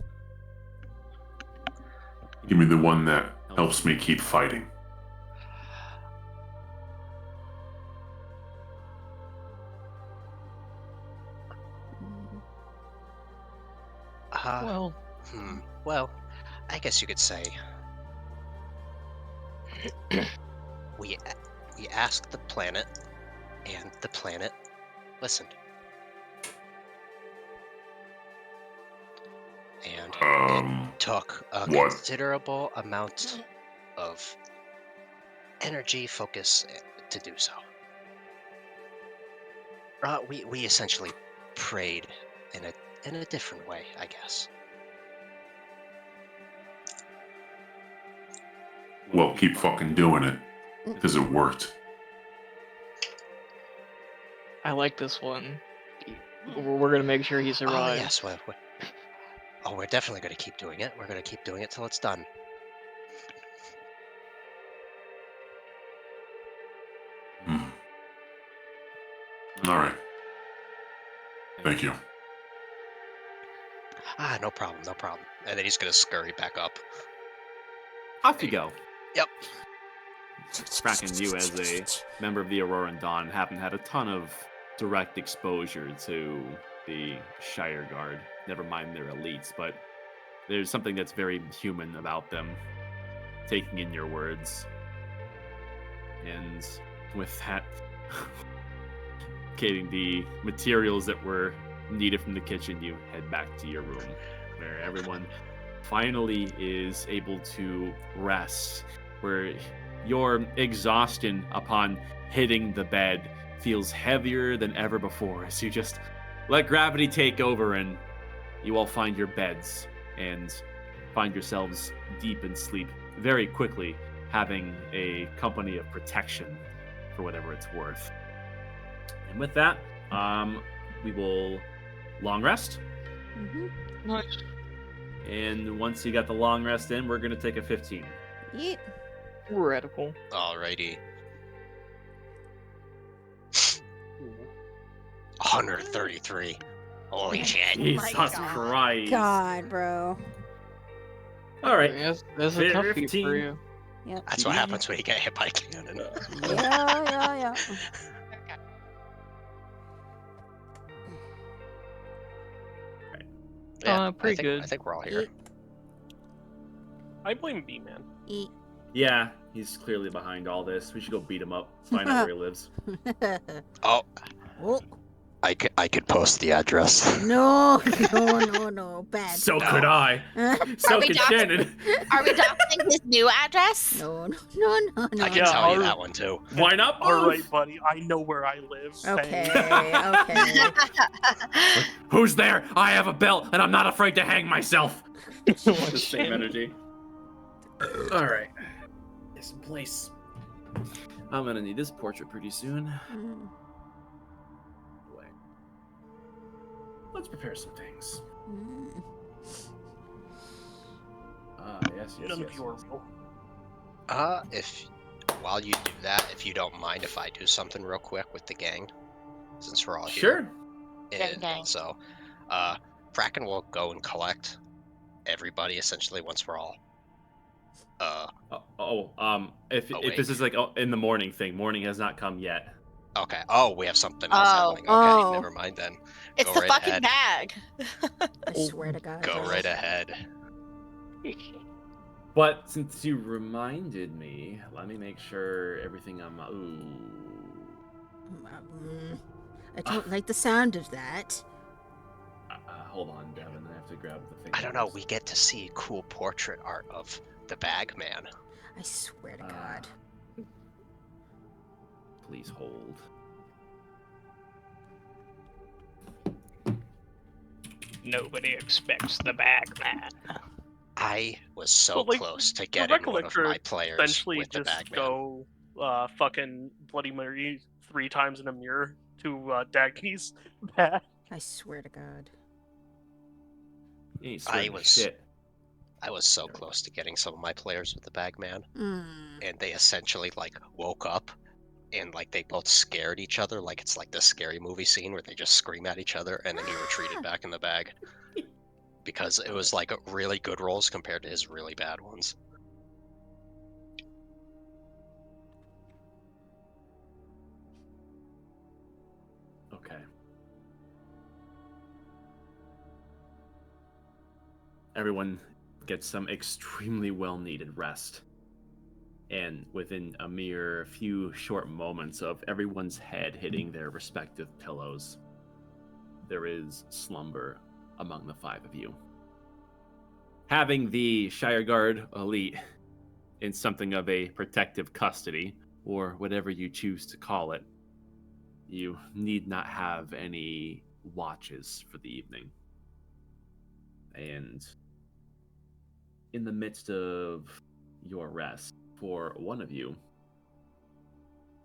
Give me the one that helps me keep fighting. Well, well, I guess you could say we asked the planet, and the planet listened. And it took a what? considerable amount of energy focus to do so. We essentially prayed in a different way, I guess. Well, keep fucking doing it, because it worked. I like this one. We're gonna make sure he survives. Oh yes, we're definitely going to keep doing it. We're going to keep doing it till it's done. All right. Thank you. No problem, no problem. And then he's going to scurry back up. Off you go. Yep. Kraken, you as a member of the Auroran Dawn haven't had a ton of direct exposure to the Shire Guard, never mind their elites, but there's something that's very human about them, taking in your words. And with that, getting the materials that were needed from the kitchen, you head back to your room, where everyone finally is able to rest, where your exhaustion upon hitting the bed feels heavier than ever before, as you just let gravity take over and you all find your beds and find yourselves deep in sleep very quickly, having a company of protection for whatever it's worth. And with that, we will long rest. Mm-hmm. Nice. And once you got the long rest in, we're going to take a 15. Yeet. Radical. Alrighty. 133. Holy shit. Jesus God. Christ. God, bro. All right. Yes, that's a tough feat 15. for you. Yep. That's what happens when you get hit by a cannon. Yeah. Pretty good. I think we're all here. Eat. I blame B-Man. Eat. Yeah, he's clearly behind all this. We should go beat him up, find out where he lives. Oh, Oh. I could post the address. No, no. Bad. So No. could I. So we could doxing- Shannon. Are we doxing his new address? No. I can Yeah, tell you our- that one too. Why not both? All right, buddy. I know where I live. Okay, Thanks. okay. Who's there? I have a belt, and I'm not afraid to hang myself. Oh, The same shit. energy. All right. Get some place. I'm gonna need this portrait pretty soon. Mm, Wait. Let's prepare some things. mm. Yes. None of you are real. If while you do that, if you don't mind if I do something real quick with the gang, since we're all here. Sure. And so, Kraken will go and collect everybody essentially once we're all. If this is like in the morning thing, morning has not come yet. Okay. Oh, we have something else Oh. happening. Okay, Oh. never mind then. It's Go the right fucking ahead. bag. I swear to God. Go right ahead. But since you reminded me, let me make sure everything on my. I don't like the sound of that. Hold on, Devin. I have to grab the thing. I don't know. We get to see cool portrait art of the bag man. I swear to God. Please hold. Nobody expects the bag man. I was so Well, like, close to the getting one of Recollector my players Essentially, with the just bag man. go fucking Bloody Mary 3 times in a mirror to Dagny's bag. I swear to God. You ain't sweating was- shit. I was so close to getting some of my players with the bag man, Mm. and they essentially like woke up and like they both scared each other, like it's like the scary movie scene where they just scream at each other and then he retreated back in the bag. Because it was like really good rolls compared to his really bad ones. Okay. Everyone gets some extremely well-needed rest. And within a mere few short moments of everyone's head hitting their respective pillows, there is slumber among the 5 of you. Having the Shire Guard elite in something of a protective custody, or whatever you choose to call it, you need not have any watches for the evening. And in the midst of your rest, for one of you,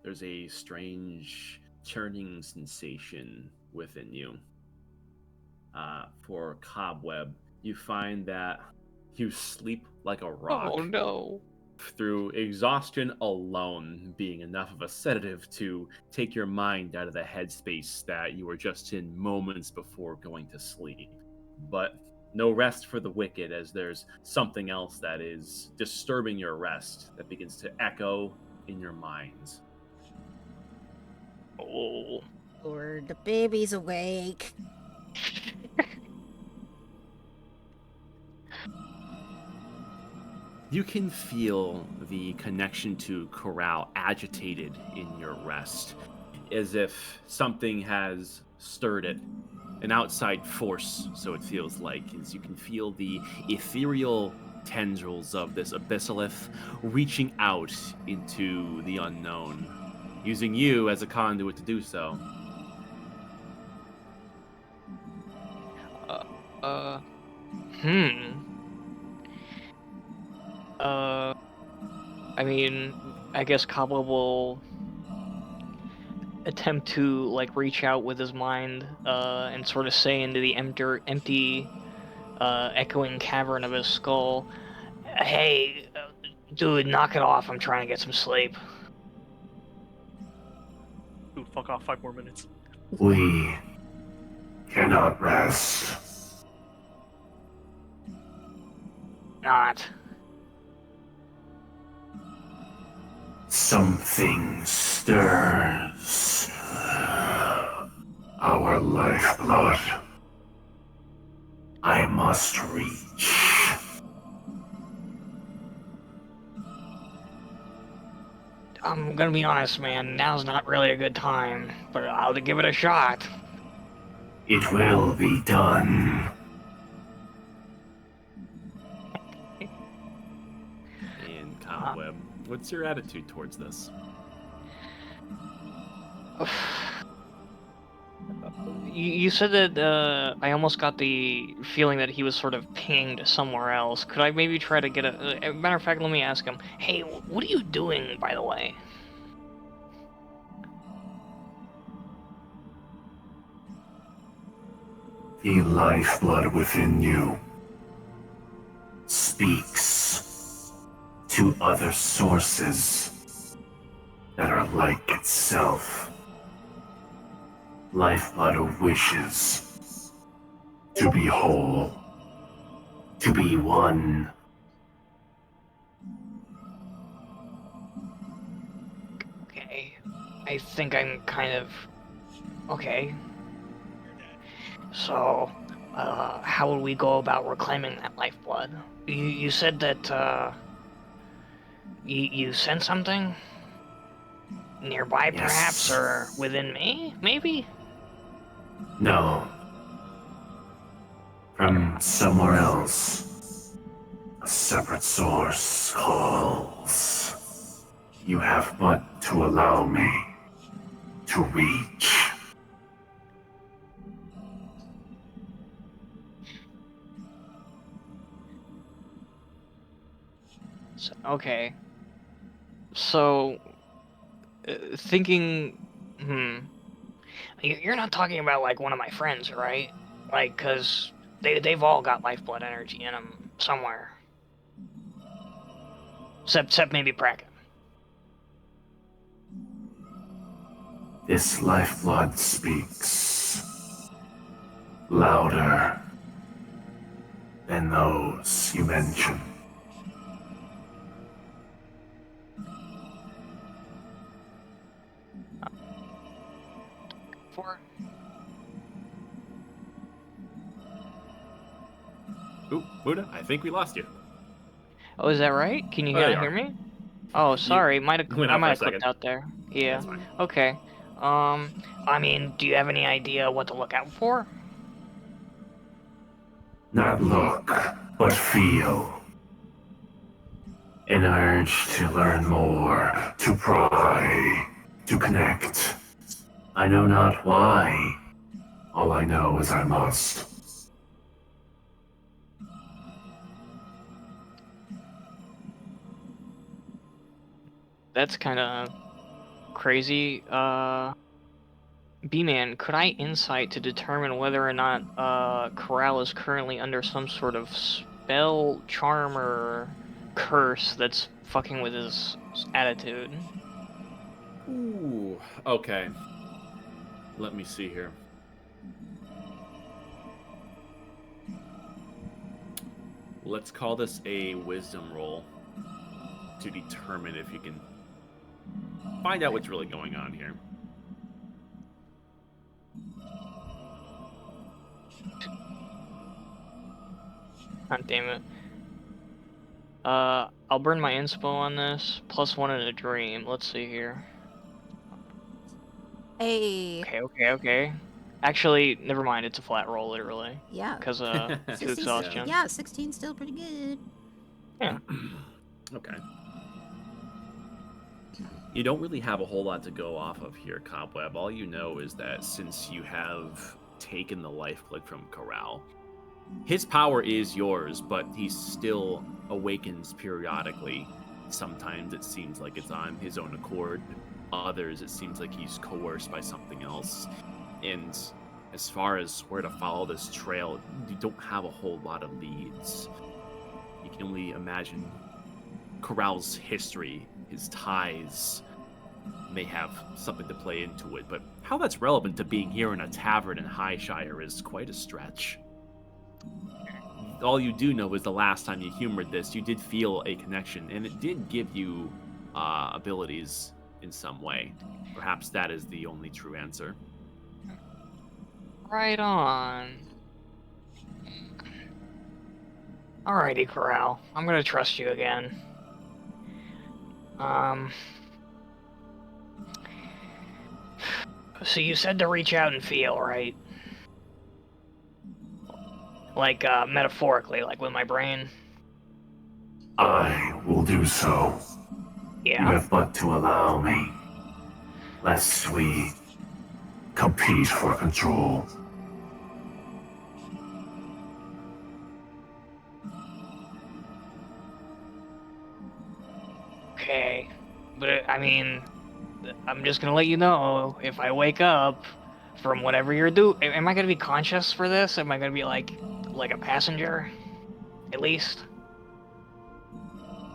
there's a strange churning sensation within you. For Cobweb, you find that you sleep like a rock. Oh no. Through exhaustion alone being enough of a sedative to take your mind out of the headspace that you were just in moments before going to sleep. But no rest for the wicked, as there's something else that is disturbing your rest that begins to echo in your minds. Oh. Lord, the baby's awake. You can feel the connection to Corral agitated in your rest, as if something has stirred it. An outside force, so it feels like, as you can feel the ethereal tendrils of this abyssalith reaching out into the unknown, using you as a conduit to do so. I mean, I guess Cobweb will attempt to like reach out with his mind and sort of say into the empty echoing cavern of his skull, "Hey, dude, knock it off. I'm trying to get some sleep." Ooh, fuck off, 5 more minutes. We cannot rest. Not. Something stirs. Our lifeblood. I must reach. I'm gonna be honest, man. Now's not really a good time, but I'll give it a shot. It will be done. And Cobweb, what's your attitude towards this? You said that I almost got the feeling that he was sort of pinged somewhere else. Could I maybe try to get a matter of fact, let me ask him. Hey, what are you doing, by the way? The lifeblood within you speaks to other sources that are like itself. Lifeblood wishes to be whole, to be one. Okay, I think I'm kind of okay. So, how would we go about reclaiming that lifeblood? You said that you sent something nearby, Yes. perhaps, or within me, maybe. No. From somewhere else. A separate source calls. You have but to allow me to reach. So, okay. So, thinking, you're not talking about like one of my friends, right? Like, cause they've all got lifeblood energy in them somewhere. Except maybe Bracken. This lifeblood speaks louder than those you mentioned. For Ooh, Buddha, I think we lost you. oh, is that right? Can you Oh, there you hear are. me? Oh, sorry, went I out for might a have clicked second. out there. Yeah. That's fine. Okay. I mean, do you have any idea what to look out for? Not look, but feel. An urge to learn more, to pry, to connect. I know not why. All I know is I must. That's kind of crazy. B-Man, could I insight to determine whether or not Corral is currently under some sort of spell, charm, or curse that's fucking with his attitude? Ooh, okay. Let me see here. Let's call this a wisdom roll to determine if you can find out what's really going on here. God damn it. I'll burn my inspo on this. +1 in a dream. Let's see here. Hey. Okay. Actually, never mind. It's a flat roll, literally. Yeah. Because, to 16 exhaustion. Yeah, 16's still pretty good. Yeah. Okay. You don't really have a whole lot to go off of here, Cobweb. All you know is that since you have taken the lifeblood from Corral, his power is yours, but he still awakens periodically. Sometimes it seems like it's on his own accord. Others, it seems like he's coerced by something else. And as far as where to follow this trail, you don't have a whole lot of leads. You can only imagine Corral's history, his ties may have something to play into it, but how that's relevant to being here in a tavern in Highshire is quite a stretch. All you do know is the last time you humored this, you did feel a connection, and it did give you abilities in some way. Perhaps that is the only true answer. Right on. Alrighty, Corral. I'm gonna trust you again. So you said to reach out and feel, right? Like, metaphorically, like with my brain. I will do so. You Yeah. have but to allow me, lest we compete for control. Okay. But, I mean, I'm just gonna let you know, if I wake up from whatever you're doing, am I gonna be conscious for this? Am I gonna be like a passenger? At least?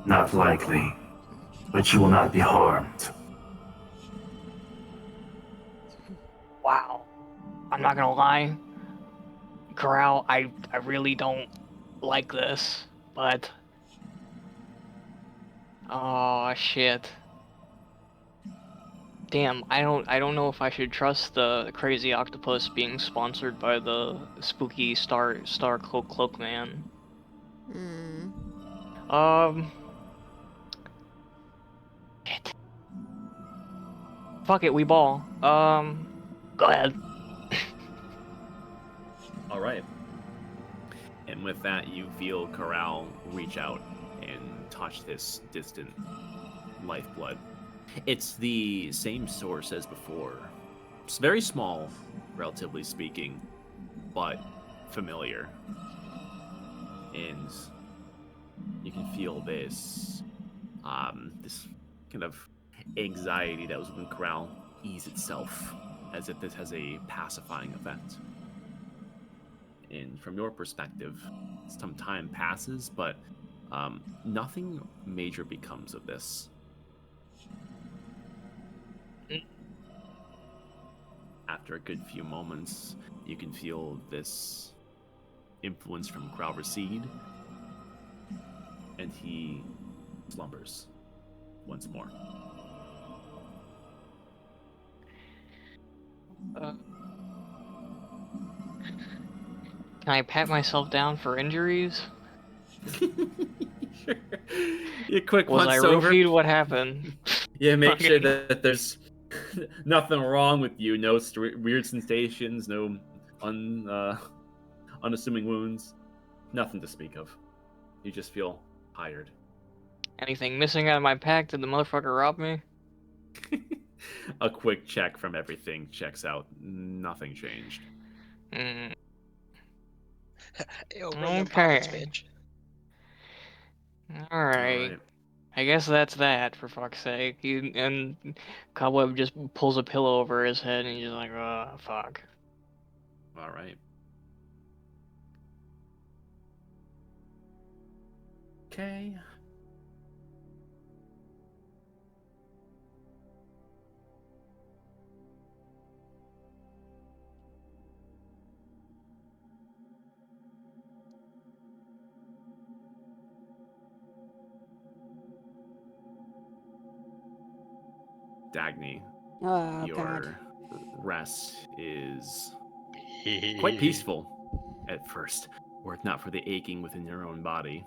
Not likely, but you will not be harmed. Wow. I'm not gonna lie. Corral, I really don't like this, but... Oh, shit. Damn, I don't know if I should trust the crazy octopus being sponsored by the spooky star cloak man. Hmm. Shit. Fuck it, we ball. Go ahead. All right. And with that, you feel Corral reach out and touch this distant lifeblood. It's the same source as before. It's very small, relatively speaking, but familiar. And you can feel this kind of anxiety that was within Corral ease itself, as if this has a pacifying effect. And from your perspective, some time passes, but nothing major becomes of this. After a good few moments, you can feel this influence from Crow recede, and he slumbers once more. Can I pat myself down for injuries? Sure. You quick Was I once over. roofied? What happened? Yeah, make Okay. sure that there's nothing wrong with you. No weird sensations. No unassuming wounds. Nothing to speak of. You just feel tired. Anything missing out of my pack? Did the motherfucker rob me? A quick check from everything checks out. Nothing changed. Mm, Yo, run them pockets, okay. bitch. Alright. I guess that's that, for fuck's sake. And Cobweb just pulls a pillow over his head and he's just like, oh, fuck. All right. Okay. Dagny, Oh, your God. rest is quite peaceful at first, were it not for the aching within your own body.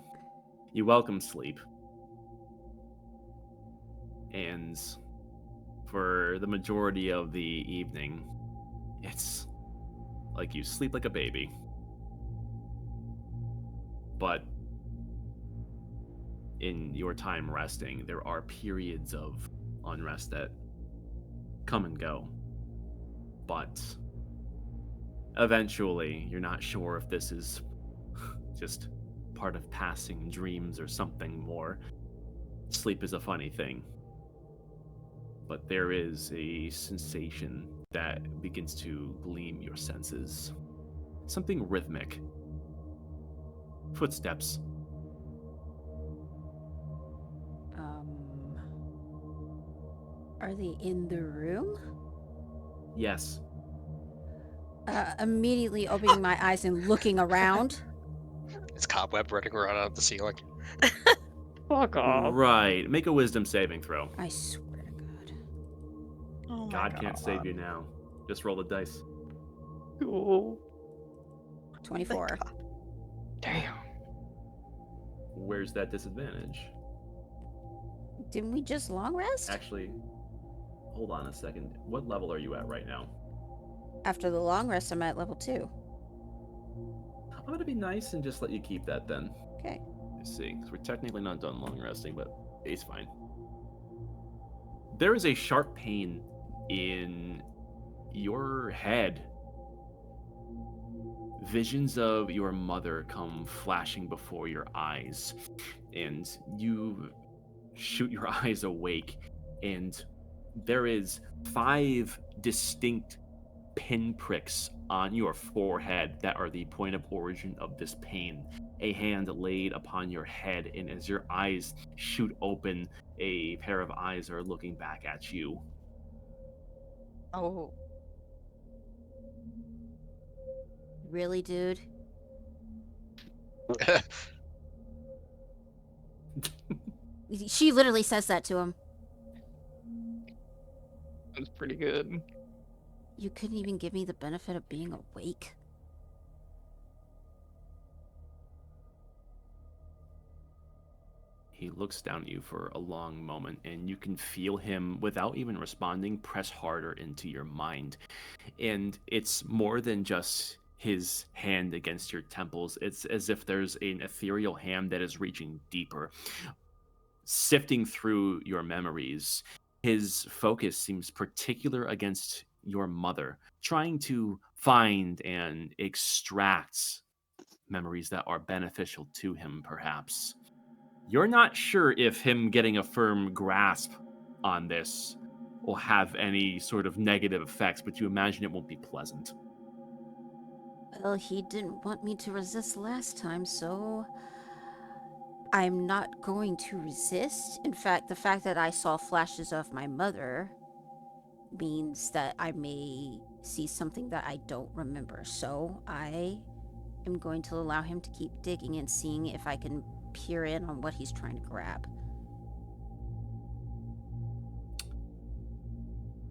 You welcome sleep. And for the majority of the evening, it's like you sleep like a baby. But in your time resting, there are periods of unrest that come and go. But eventually, you're not sure if this is just part of passing dreams or something more. Sleep is a funny thing. But there is a sensation that begins to gleam your senses. Something rhythmic. Footsteps. Are they in the room? Yes. Immediately opening my eyes and looking around. It's Cobweb running around on the ceiling. Fuck off. Right. Make a wisdom saving throw. I swear to God. Oh my God can't save you now. Just roll the dice. Oh, 24. damn. Where's that disadvantage? Didn't we just long rest? Actually, hold on a second. What level are you at right now? After the long rest, I'm at level 2. I'm going to be nice and just let you keep that then. Okay. Let's see, 'cause we're technically not done long resting, but it's fine. There is a sharp pain in your head. Visions of your mother come flashing before your eyes, and you shoot your eyes awake, and there is 5 distinct pinpricks on your forehead that are the point of origin of this pain. A hand laid upon your head, and as your eyes shoot open, a pair of eyes are looking back at you. Oh. Really, dude? She literally says that to him. That's pretty good. You couldn't even give me the benefit of being awake? He looks down at you for a long moment, and you can feel him, without even responding, press harder into your mind. And it's more than just his hand against your temples. It's as if there's an ethereal hand that is reaching deeper, sifting through your memories. His focus seems particular against your mother, trying to find and extract memories that are beneficial to him, perhaps. You're not sure if him getting a firm grasp on this will have any sort of negative effects, but you imagine it won't be pleasant. Well, he didn't want me to resist last time, so I'm not going to resist. In fact, the fact that I saw flashes of my mother means that I may see something that I don't remember. So I am going to allow him to keep digging and seeing if I can peer in on what he's trying to grab.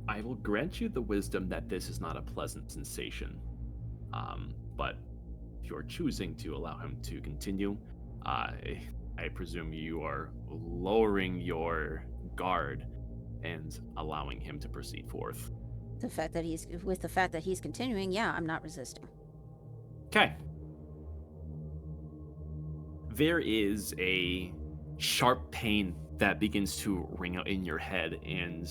I will grant you the wisdom that this is not a pleasant sensation. But if you're choosing to allow him to continue, I presume you are lowering your guard and allowing him to proceed forth. The fact that he's continuing, yeah, I'm not resisting. Okay. There is a sharp pain that begins to ring out in your head, and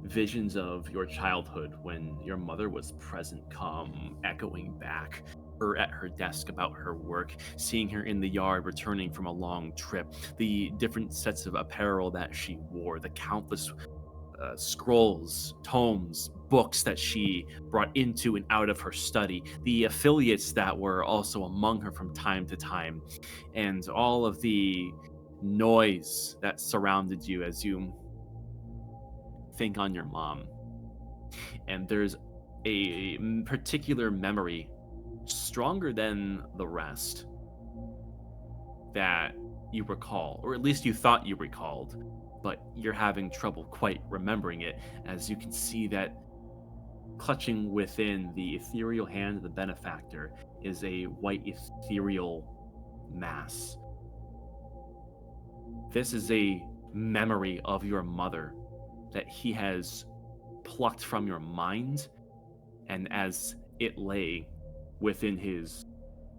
visions of your childhood when your mother was present come echoing back. Her at her desk about her work, seeing her in the yard returning from a long trip, the different sets of apparel that she wore, the countless scrolls, tomes, books that she brought into and out of her study, the affiliates that were also among her from time to time, and all of the noise that surrounded you as you think on your mom. And there's a particular memory stronger than the rest that you recall, or at least you thought you recalled, but you're having trouble quite remembering it, as you can see that clutching within the ethereal hand of the benefactor is a white ethereal mass. This is a memory of your mother that he has plucked from your mind, and as it lay within his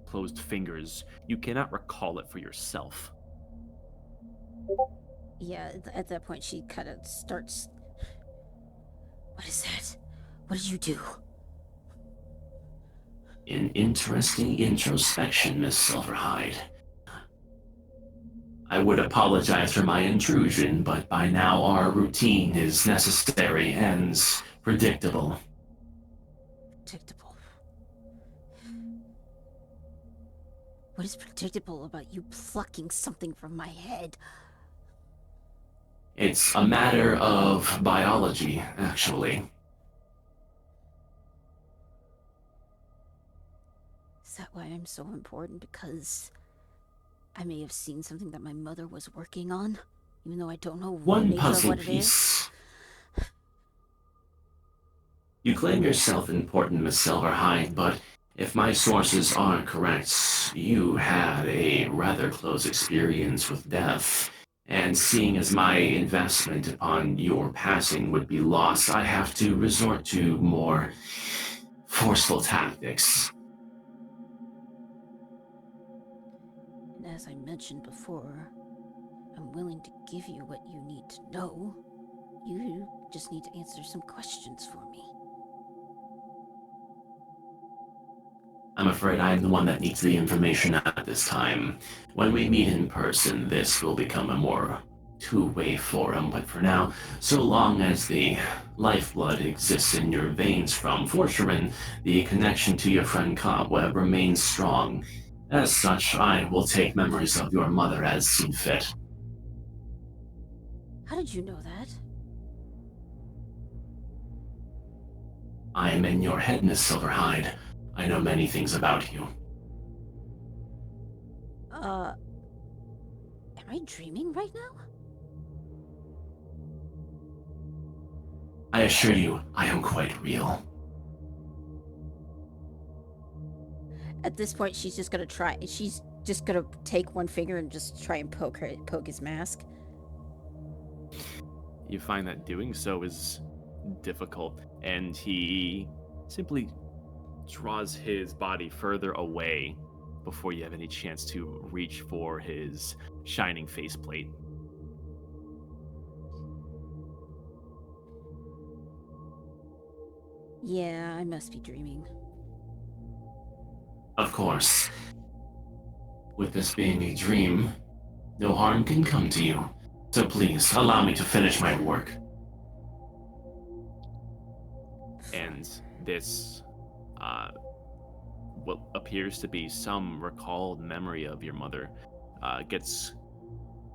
closed fingers, you cannot recall it for yourself. Yeah, at that point she kind of starts... What is that? What did you do? An interesting introspection, Miss Silverhide. I would apologize for my intrusion, but by now our routine is necessary and predictable. Predictable. What is predictable about you plucking something from my head? It's a matter of biology, actually. Is that why I'm so important? Because I may have seen something that my mother was working on, even though I don't know the One nature of puzzle what it is? piece. You claim yourself important, Miss Silverhide, but if my sources are correct, you had a rather close experience with death. And seeing as my investment upon your passing would be lost, I have to resort to more forceful tactics. And as I mentioned before, I'm willing to give you what you need to know. You just need to answer some questions for me. I'm afraid I'm the one that needs the information at this time. When we meet in person, this will become a more two-way forum, but for now, so long as the lifeblood exists in your veins from Forsherman, the connection to your friend Cobweb remains strong. As such, I will take memories of your mother as seen fit. How did you know that? I am in your head, Miss Silverhide. I know many things about you. Am I dreaming right now? I assure you, I am quite real. At this point, she's just gonna take one finger and just try and poke his mask. You find that doing so is difficult, and he simply draws his body further away before you have any chance to reach for his shining faceplate. Yeah, I must be dreaming. Of course. With this being a dream, no harm can come to you. So please, allow me to finish my work. And this, what appears to be some recalled memory of your mother, gets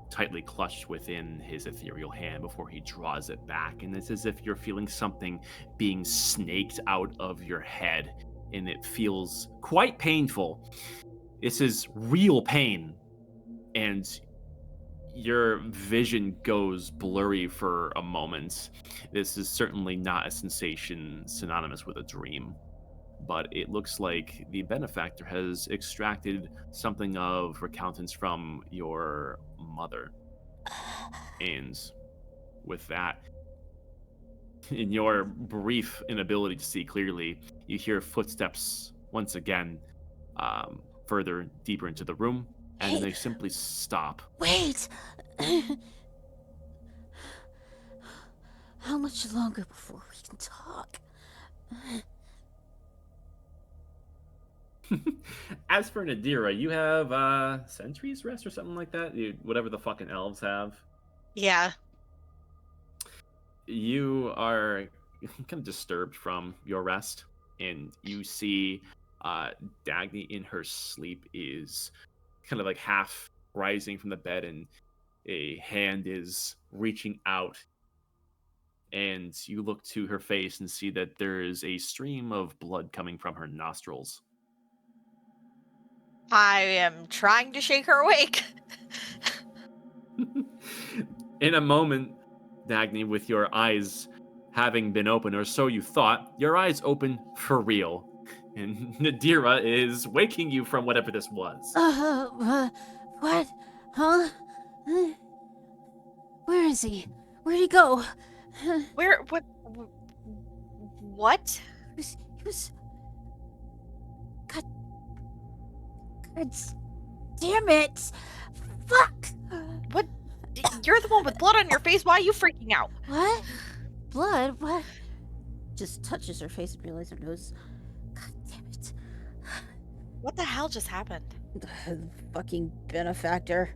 tightly clutched within his ethereal hand before he draws it back. And it's as if you're feeling something being snaked out of your head, and it feels quite painful. This is real pain, and your vision goes blurry for a moment. This is certainly not a sensation synonymous with a dream, but it looks like the benefactor has extracted something of recountance from your mother. And with that, in your brief inability to see clearly, you hear footsteps once again, further deeper into the room, and Hey. they simply stop. Wait! How much longer before we can talk? As for Nadira, you have centuries rest or something like that. Whatever the fucking elves have. Yeah. You are kind of disturbed from your rest, and you see Dagny in her sleep is kind of like half rising from the bed, and a hand is reaching out, and you look to her face and see that there is a stream of blood coming from her nostrils. I am trying to shake her awake. In a moment, Dagny, with your eyes having been open, or so you thought, your eyes open for real. And Nadira is waking you from whatever this was. What? Huh? Where is he? Where'd he go? Where? What? He was... God damn it! Fuck! What? You're the one with blood on your face. Why are you freaking out? What? Blood? What? Just touches her face and realizes her nose. God damn it. What the hell just happened? The fucking benefactor.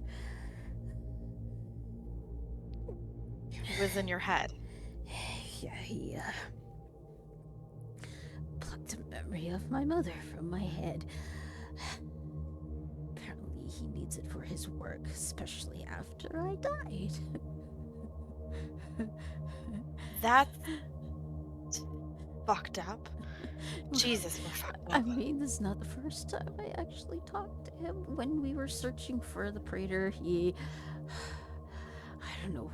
It was in your head. Yeah, he plucked a memory of my mother from my head. Apparently he needs it for his work, especially after I died. That's fucked up. Jesus, we're fucked up. I mean, this is not the first time I actually talked to him. When we were searching for the Praetor, I don't know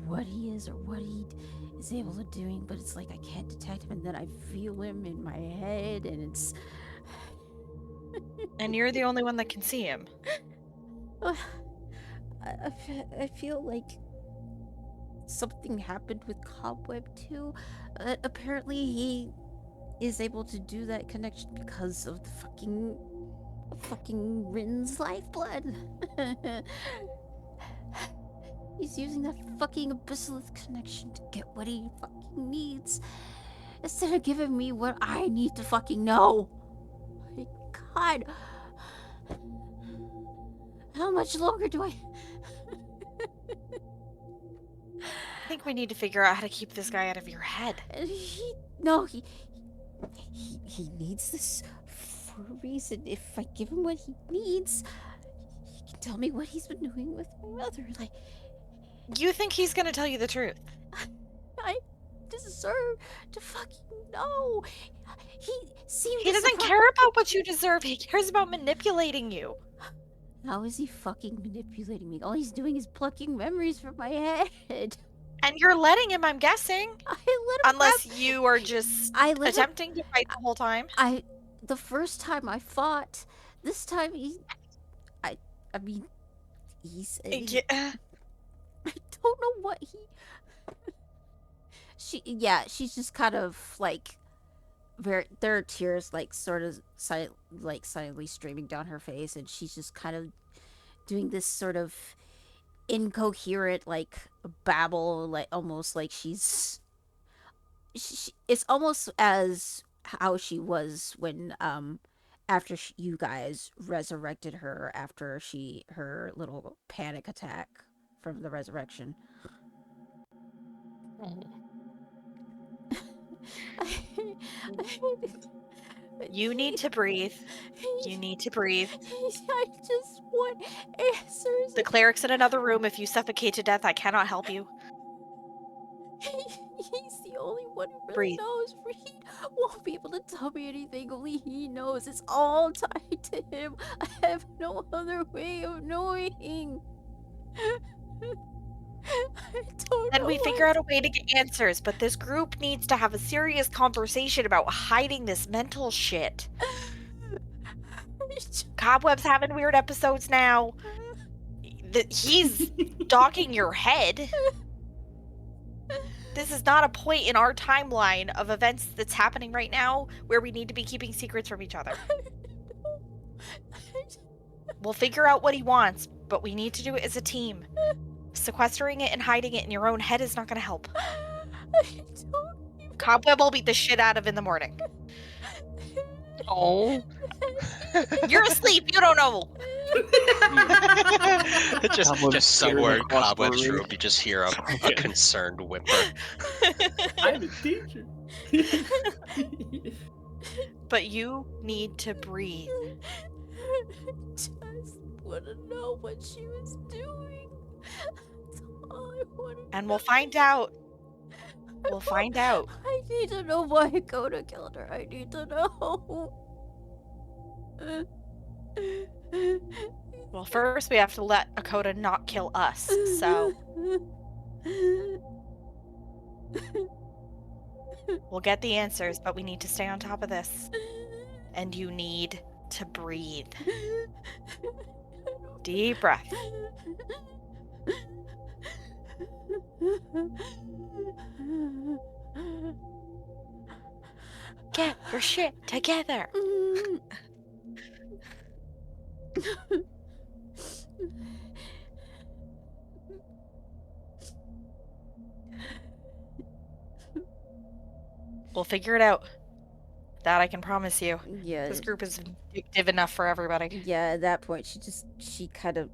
what he is or what he is able to doing, but it's like I can't detect him, and then I feel him in my head, and it's... And you're the only one that can see him. I feel like something happened with Cobweb too. Apparently he is able to do that connection because of the fucking Rin's lifeblood. He's using that fucking abyssal connection to get what he fucking needs, instead of giving me what I need to fucking know. My God. How much longer do I... I think we need to figure out how to keep this guy out of your head. He needs this for a reason. If I give him what he needs, he can tell me what he's been doing with my mother. Like, You think he's gonna tell you the truth? I deserve to fucking know. He doesn't care about what you deserve. He cares about manipulating you. How is he fucking manipulating me? All he's doing is plucking memories from my head. And you're letting him, I'm guessing. I let him Unless you are just attempting to fight the whole time. The first time I fought, this time he's I don't know what she's just kind of like there are tears like sort of silently streaming down her face, and she's just kind of doing this sort of incoherent like babble, like almost like it's almost as how she was when after you guys resurrected her after her little panic attack from the resurrection. You need to breathe. You need to breathe. I just want answers. The cleric's in another room. If you suffocate to death, I cannot help you. He's the only one who really knows. Reed won't be able to tell me anything. Only he knows. It's all tied to him. I have no other way of knowing. Then we figure out a way to get answers, but this group needs to have a serious conversation about hiding this mental shit. Cobweb's having weird episodes now. He's docking your head. This is not a point in our timeline of events that's happening right now where we need to be keeping secrets from each other. We'll figure out what he wants, but we need to do it as a team. Sequestering it and hiding it in your own head is not going to help. Cobweb will beat the shit out of in the morning. Oh. You're asleep. You don't know. just somewhere in Cobweb's room, you just hear a concerned whimper. I'm a teacher. But you need to breathe. I just want to know what she was doing. That's all I want to know. And we'll find out. We'll find out. I need to know why Coda killed her. I need to know. Well, first we have to let Akoda not kill us, so... We'll get the answers, but we need to stay on top of this. And you need to breathe. Deep breath. Get your shit together. We'll figure it out. That I can promise you. Yeah. This group is addictive enough for everybody. Yeah, at that point, she kind of...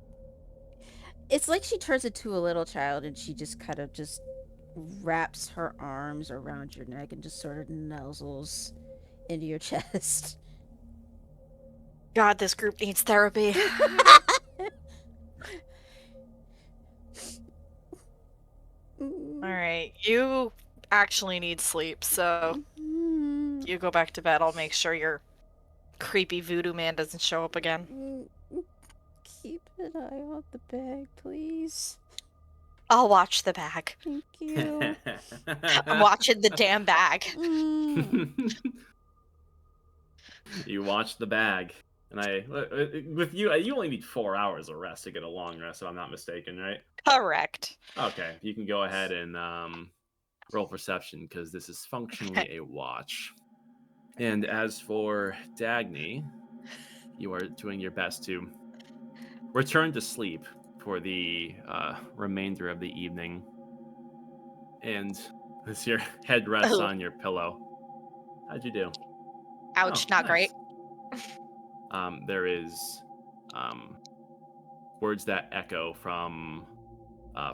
It's like she turns into a little child, and she just kind of just wraps her arms around your neck and just sort of nuzzles into your chest. God, this group needs therapy. Alright, you actually need sleep, so you go back to bed. I'll make sure your creepy voodoo man doesn't show up again. Keep an eye on the bag, please. I'll watch the bag. Thank you. I'm watching the damn bag. You watch the bag. And with you only need 4 hours of rest to get a long rest, if I'm not mistaken, right? Correct. Okay, you can go ahead and roll perception, because this is functionally a watch. And as for Dagny, you are doing your best to return to sleep for the remainder of the evening. And as your head rests Oh. on your pillow, how'd you do? Ouch, Oh, not nice. great. There is words that echo from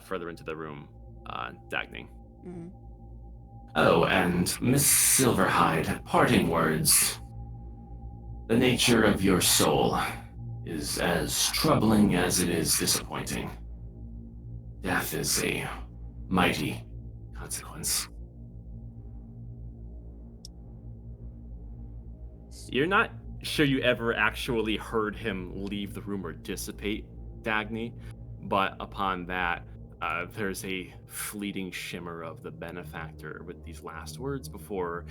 further into the room, Dagny. Mm. Oh, and Miss Silverhide, parting words. The nature of your soul is as troubling as it is disappointing. Death is a mighty consequence. You're not sure you ever actually heard him leave the room or dissipate, Dagny, but upon that, there's a fleeting shimmer of the benefactor with these last words before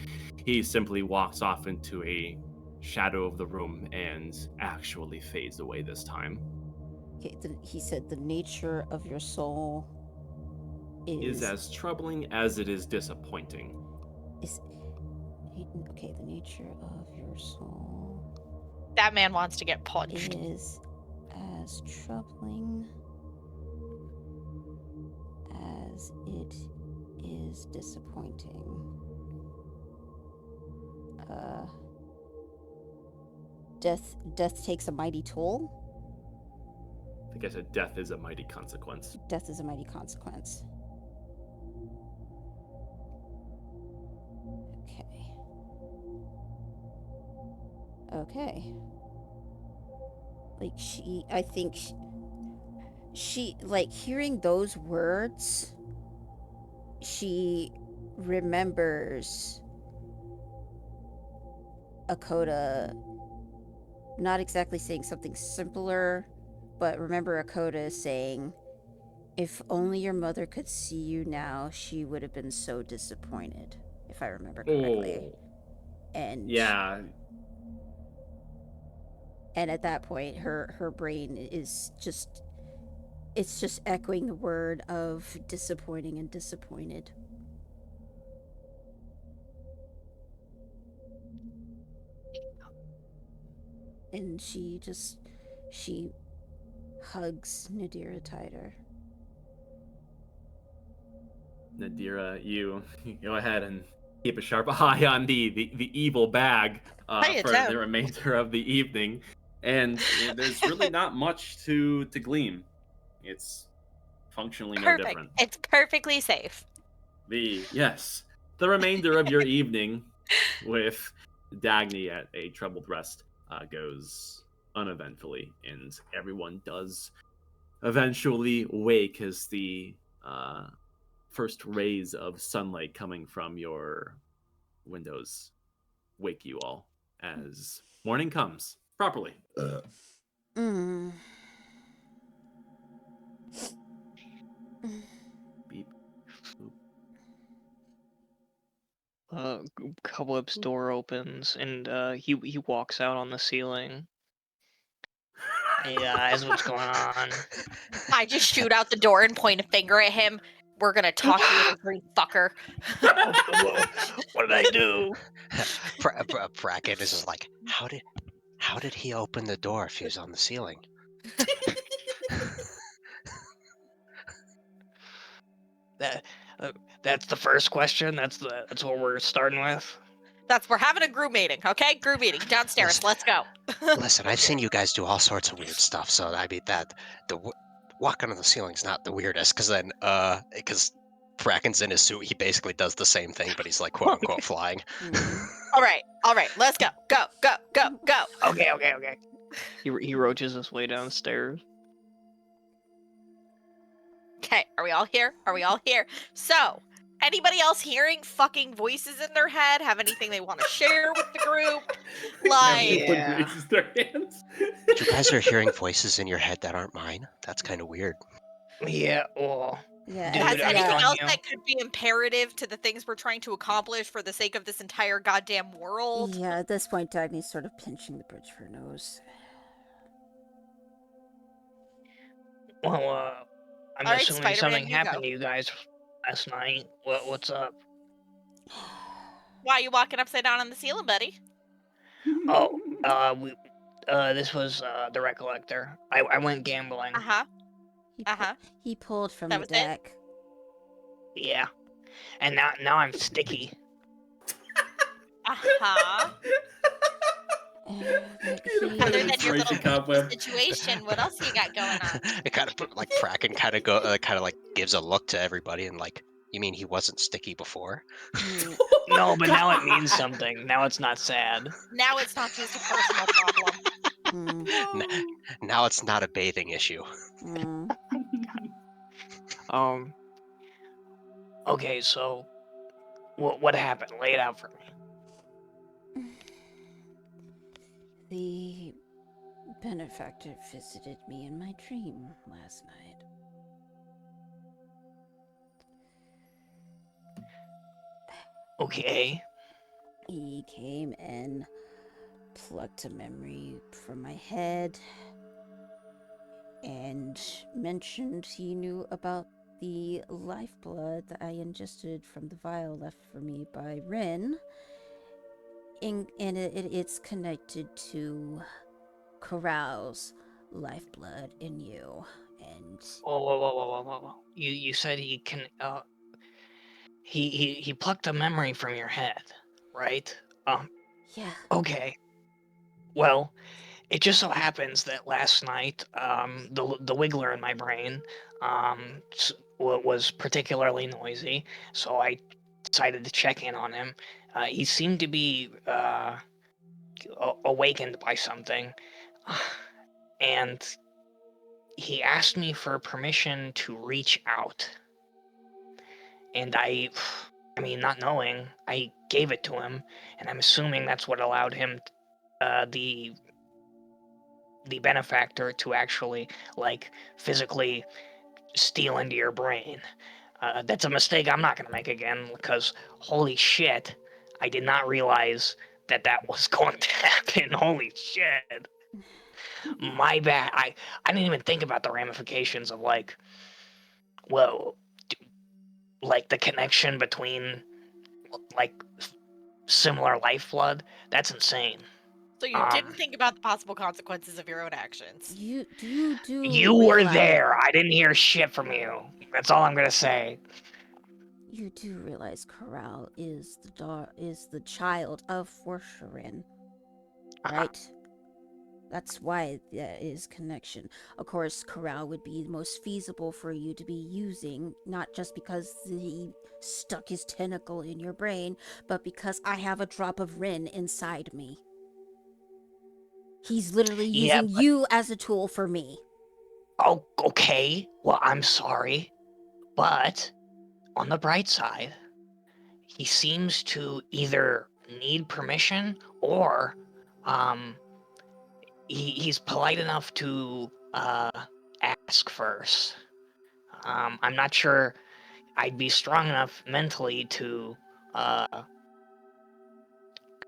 he simply walks off into a shadow of the room and actually fades away this time. Okay, he said the nature of your soul Is as troubling as it is disappointing. Okay, the nature of your soul That man wants to get punched. is as troubling as it is disappointing. Death takes a mighty toll. I think I said death is a mighty consequence. Death is a mighty consequence. Okay. Like I think she like hearing those words, she remembers Akoda not exactly saying something simpler, but remember Akoda saying, if only your mother could see you now, she would have been so disappointed, if I remember correctly. Oh. And yeah. And at that point, her brain is just, it's just echoing the word of disappointing and disappointed. And she hugs Nadira tighter. Nadira, you go ahead and keep a sharp eye on the evil bag for the remainder of the evening. And there's really not much to glean. It's functionally no different. It's perfectly safe. The remainder of your evening with Dagny at a troubled rest goes uneventfully, and everyone does eventually wake as the first rays of sunlight coming from your windows wake you all as morning comes properly. Beep. Cobweb's door opens and he walks out on the ceiling. Hey guys, what's going on? I just shoot out the door and point a finger at him. We're gonna talk, you little green fucker. What did I do? Bracken is just like, how did he open the door if he was on the ceiling? That's the first question. That's what we're starting with. We're having a group meeting, okay? Group meeting downstairs. Let's go. Listen, I've seen you guys do all sorts of weird stuff, so I mean the walking on the ceiling's not the weirdest, because Bracken's in his suit, he basically does the same thing, but he's like quote unquote flying. All right, let's go. Go. Okay. He roaches his way downstairs. Okay, are we all here? So, anybody else hearing fucking voices in their head? Have anything they want to share with the group? Like, raises their hands. You guys are hearing voices in your head that aren't mine? That's kind of weird. Yeah, well, yeah. dude, has anything else you. that could be imperative to the things we're trying to accomplish for the sake of this entire goddamn world? Yeah, at this point, Dagny's sort of pinching the bridge of her nose. Well, I'm All right, assuming Spider-Man, something you happened go. to you guys last night. What's up? Why are you walking upside down on the ceiling, buddy? Oh, this was the Recollector. I went gambling. He pulled from That the was it? deck. Yeah, and now I'm sticky. Other than your Inspiration little cobweb. situation, what else you got going on? It kind of like Kraken kind of like gives a look to everybody and like, you mean he wasn't sticky before? No, but now it means something. Now it's not sad. Now it's not just a personal problem. Now it's not a bathing issue. Okay, so what happened? Lay it out for me. The benefactor visited me in my dream last night. Okay. He came and plucked a memory from my head and mentioned he knew about the lifeblood that I ingested from the vial left for me by Rin. And it's connected to Corral's lifeblood in you. And Whoa. You said he can he plucked a memory from your head, right? Yeah. Okay. Well, it just so happens that last night, the wiggler in my brain was particularly noisy, so I decided to check in on him. He seemed to be awakened by something, and he asked me for permission to reach out. And I mean, not knowing, I gave it to him, and I'm assuming that's what allowed him, the benefactor, to actually, like, physically steal into your brain. That's a mistake I'm not going to make again, because holy shit, I did not realize that was going to happen. Holy shit. My bad. I didn't even think about the ramifications of, like, well, like the connection between, like, similar lifeblood. That's insane. So you didn't think about the possible consequences of your own actions. You were there. I didn't hear shit from you. That's all I'm gonna say. You do realize Corral is the child of Forsharin, right? That's why there is connection. Of course, Corral would be the most feasible for you to be using, not just because he stuck his tentacle in your brain, but because I have a drop of Rin inside me. He's literally using you as a tool for me. Oh, okay. Well, I'm sorry. But on the bright side, he seems to either need permission or he's polite enough to ask first. I'm not sure I'd be strong enough mentally to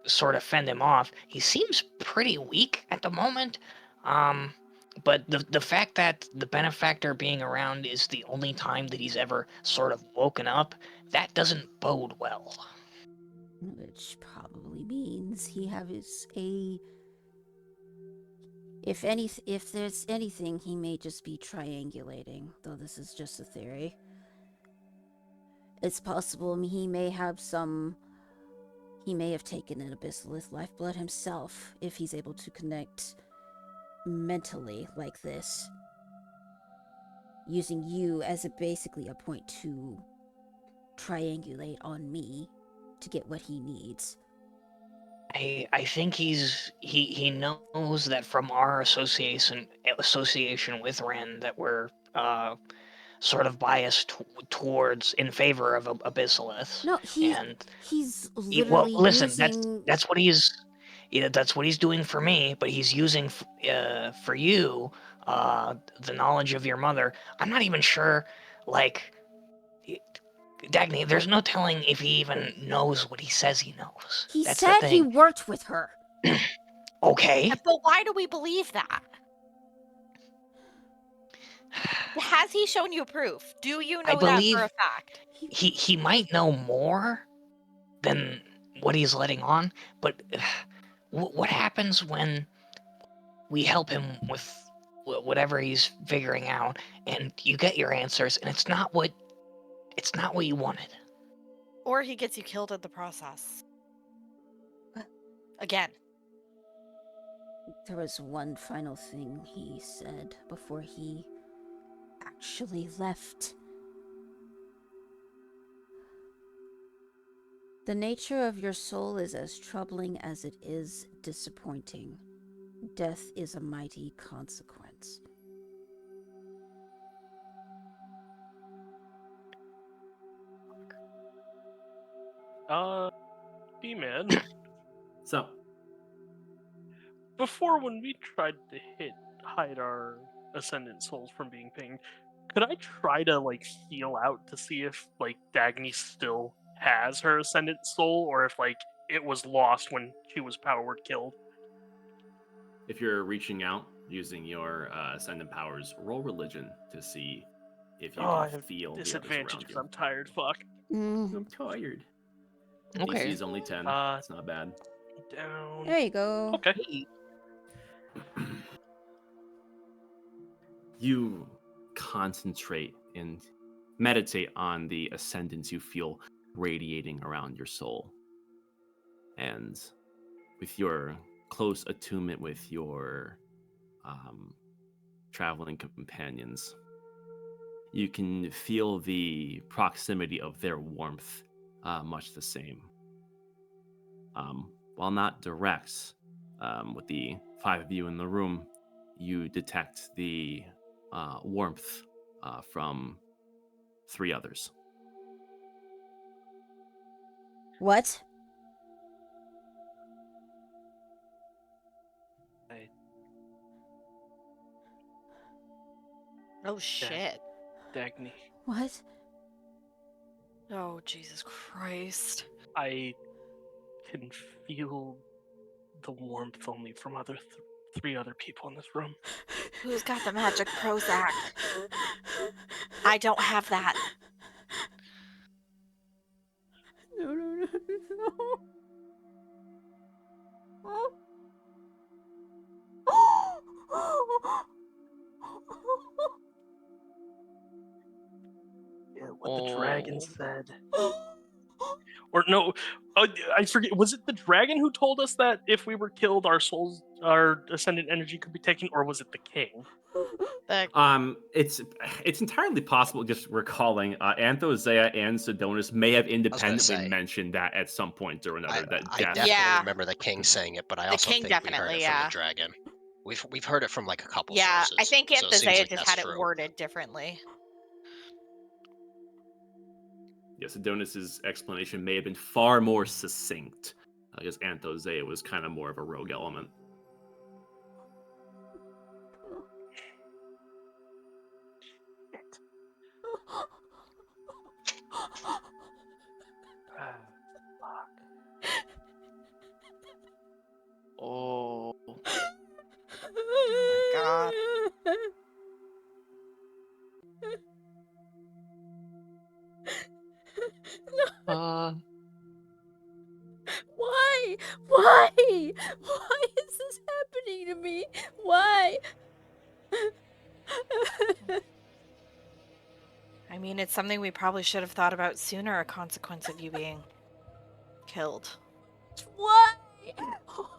sort of fend him off. He seems pretty weak at the moment. But the fact that the benefactor being around is the only time that he's ever sort of woken up, that doesn't bode well. Which probably means he has if there's anything, he may just be triangulating, though this is just a theory. It's possible he may have taken an Abyssal lifeblood himself if he's able to connect mentally like this, using you as basically a point to triangulate on me to get what he needs. I think he knows that from our association with Ren that we're sort of biased towards in favor of Abyssalists. No, he's literally listen, using... that's what he's doing for me, but he's using for you the knowledge of your mother. I'm not even sure, like, Dagny, there's no telling if he even knows what he says he knows. He That's said the thing. he worked with her. Okay. But why do we believe that? Has he shown you proof? Do you know that for a fact? He might know more than what he's letting on, but what happens when we help him with whatever he's figuring out, and you get your answers, and it's not what you wanted. Or he gets you killed in the process. Again. There was one final thing he said before he actually left. The nature of your soul is as troubling as it is disappointing. Death is a mighty consequence. B-Man, So, before when we tried to hide our Ascendant souls from being pinged, could I try to, like, feel out to see if, like, Dagny still has her Ascendant soul, or if, like, it was lost when she was power word killed? if you're reaching out using your ascendant powers, roll religion to see if you I can have feel the others disadvantage around because you. I'm tired. Fuck. I'm tired. DC Okay. is only 10. It's not bad. Down. There you go. Okay. You concentrate and meditate on the ascendance you feel radiating around your soul. And with your close attunement with your traveling companions, you can feel the proximity of their warmth much the same. While not direct, with the 5 of you in the room, you detect the warmth from 3 others. What? Oh shit. Dagny. What? Oh, Jesus Christ. I can feel the warmth only from three other people in this room. Who's got the magic Prozac? I don't have that. No. Yeah, what the dragon said. Or no, I forget. Was it the dragon who told us that if we were killed, our souls, our ascendant energy could be taken, or was it the king? It's entirely possible. Just recalling, Anthozea and Sidonis may have independently say, mentioned that at some point or another. I death. definitely Yeah. remember the king saying it, but I The also king think we heard definitely, it from yeah. the dragon. We've heard it from like a couple Yeah, sources. I think so it seems Anthozea like just that's had it true. worded differently. Yes, Adonis's explanation may have been far more succinct, because Anthozea was kind of more of a rogue element. Oh. Oh my god. Why? Why? Why is this happening to me? Why? I mean, it's something we probably should have thought about sooner, a consequence of you being killed. Why? Why?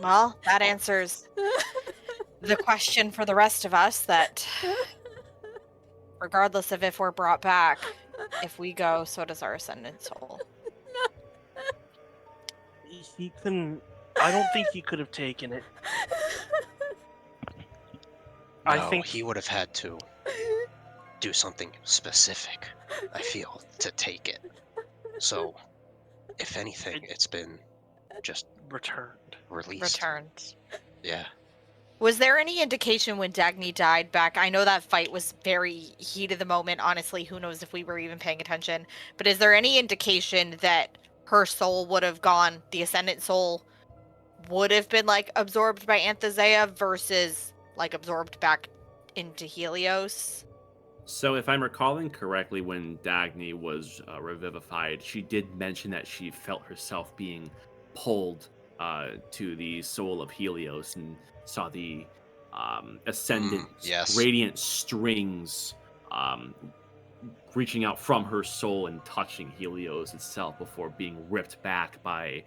Well, that answers the question for the rest of us that regardless of if we're brought back, if we go, so does our ascendant soul. He couldn't. I don't think he could have taken it. No, I think he would have had to do something specific, I feel, to take it. So, if anything, it's been just returned. released. Returned. Yeah. Was there any indication when Dagny died back? I know that fight was very heat of the moment. Honestly, who knows if we were even paying attention. But is there any indication that her soul would have gone, the Ascendant soul would have been, like, absorbed by Anthozea versus, like, absorbed back into Helios? So, if I'm recalling correctly, when Dagny was revivified, she did mention that she felt herself being pulled to the soul of Helios and saw the ascendant yes. radiant strings um, reaching out from her soul and touching Helios itself before being ripped back by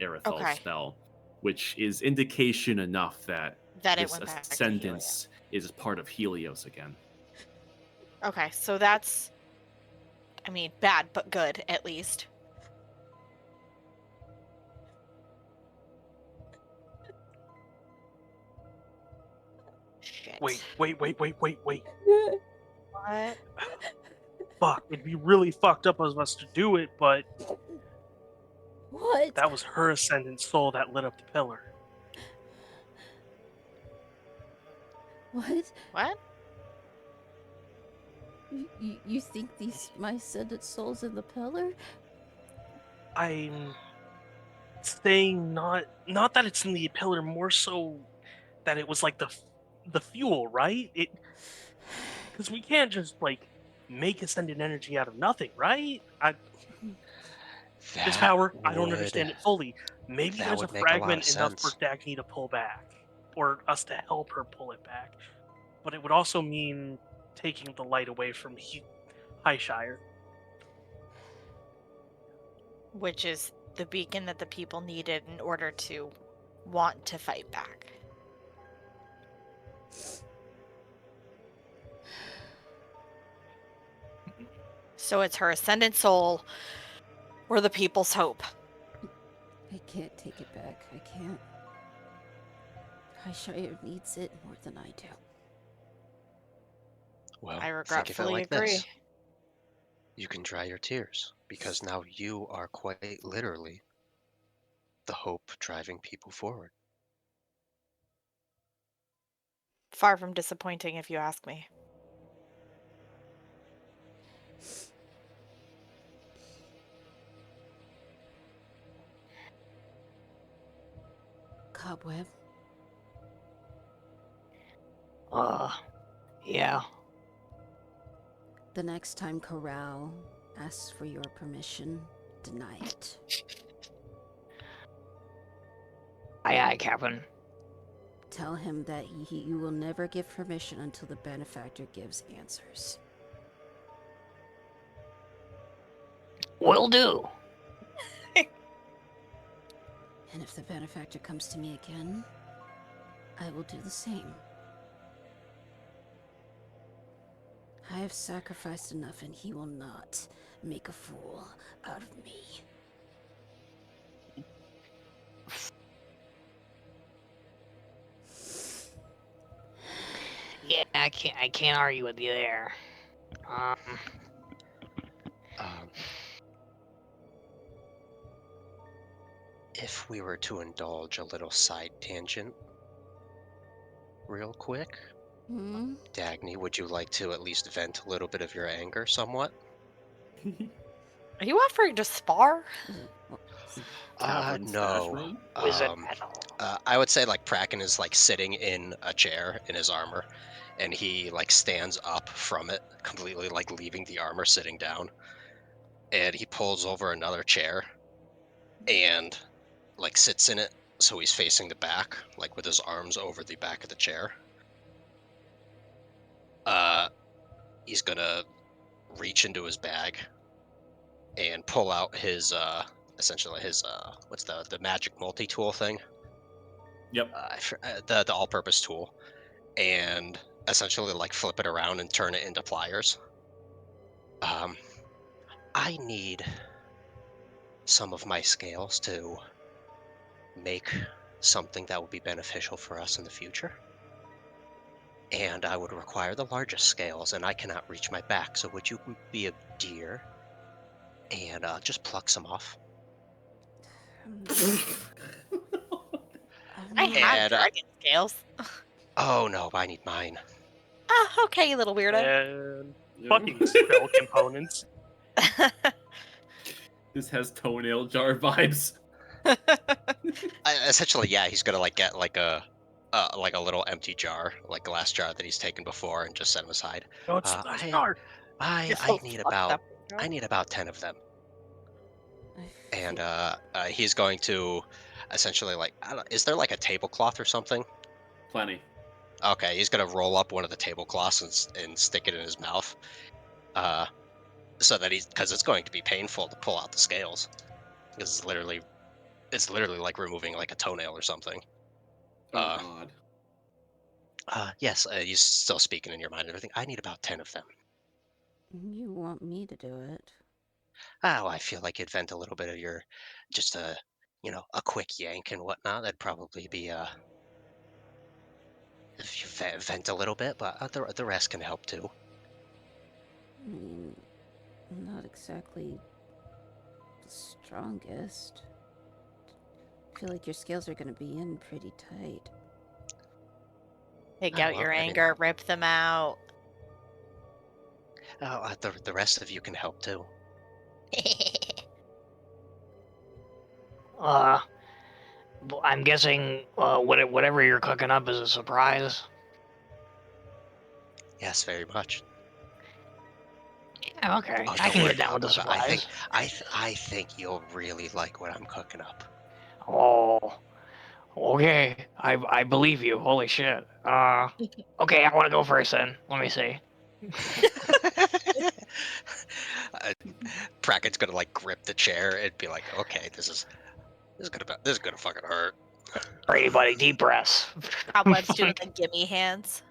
Erethal's Okay. spell, which is indication enough that That it this went back to Helios. ascendance is part of Helios again. Okay, so that's, I mean, bad but good at least. Shit. Wait. What? Fuck, it'd be really fucked up of us to do it, but What? that was her ascendant soul that lit up the pillar. What? What? You think my ascended souls in the pillar? I'm saying not that it's in the pillar, more so that it was like the fuel, right? It because we can't just like make ascendant energy out of nothing, right? This power, I don't understand it fully. Maybe that there's a would make a lot of fragment enough for sense. Dagny to pull back, or us to help her pull it back. But it would also mean taking the light away from Highshire. Which is the beacon that the people needed in order to want to fight back. So it's her ascendant soul or the people's hope. I can't take it back. I can't. Highshire needs it more than I do. Well, I think of it regretfully like agree. this. You can dry your tears, because now you are quite literally the hope driving people forward. Far from disappointing, if you ask me. Cobweb. Yeah. The next time Corral asks for your permission, deny it. Aye, Captain. Tell him that you will never give permission until the benefactor gives answers. Will do. And if the benefactor comes to me again, I will do the same. I have sacrificed enough, and he will not make a fool out of me. Yeah, I can't argue with you there. If we were to indulge a little side tangent real quick, Dagny, would you like to at least vent a little bit of your anger somewhat? Are you offering to spar? Tavern stash room? Wizard battle. I would say like Praken is like sitting in a chair in his armor, and he like stands up from it, completely like leaving the armor, sitting down, and he pulls over another chair and like sits in it, so he's facing the back, like with his arms over the back of the chair. He's gonna reach into his bag and pull out his essentially his what's the magic multi-tool thing? Yep. The all-purpose tool, and essentially like flip it around and turn it into pliers. I need some of my scales to make something that will be beneficial for us in the future. And I would require the largest scales, and I cannot reach my back, so would you be a dear and just pluck some off? I have And, dragon scales. Oh no, I need mine. Ah, okay, you little weirdo. And fucking spell components. This has toenail jar vibes. Essentially, yeah, he's gonna like get like a like a little empty jar, like glass jar that he's taken before, and just set them aside. No, it's a glass I, jar. You're I so need fucked about up, bro. I need about 10 of them, I and feel- he's going to essentially like I don't, is there like a tablecloth or something? Plenty. Okay, he's gonna roll up one of the tablecloths and stick it in his mouth, uh, so that because it's going to be painful to pull out the scales, because it's literally like removing like a toenail or something. Oh Uh, God. yes, you're still speaking in your mind and everything. I need about 10 of them. You want me to do it? Oh, I feel like you'd vent a little bit of your, just a, a quick yank and whatnot. That'd probably be if you vent a little bit, but the rest can help too. I mean, I'm not exactly the strongest. I feel like your scales are gonna be in pretty tight. Take Oh, out well, your I mean, anger, rip them out. oh, the rest of you can help too. I'm guessing whatever you're cooking up is a surprise. Yes, very much. Yeah, okay. Oh, I don't can worry, get down with the Cobweb. surprise. I think you'll really like what I'm cooking up. Oh, okay. I believe you. Holy shit. Okay, I want to go first then. Let me see. Brackett's gonna like grip the chair and be like, "Okay, this is gonna fucking hurt." Alrighty, buddy. Deep breaths. Cobweb's doing the gimme hands.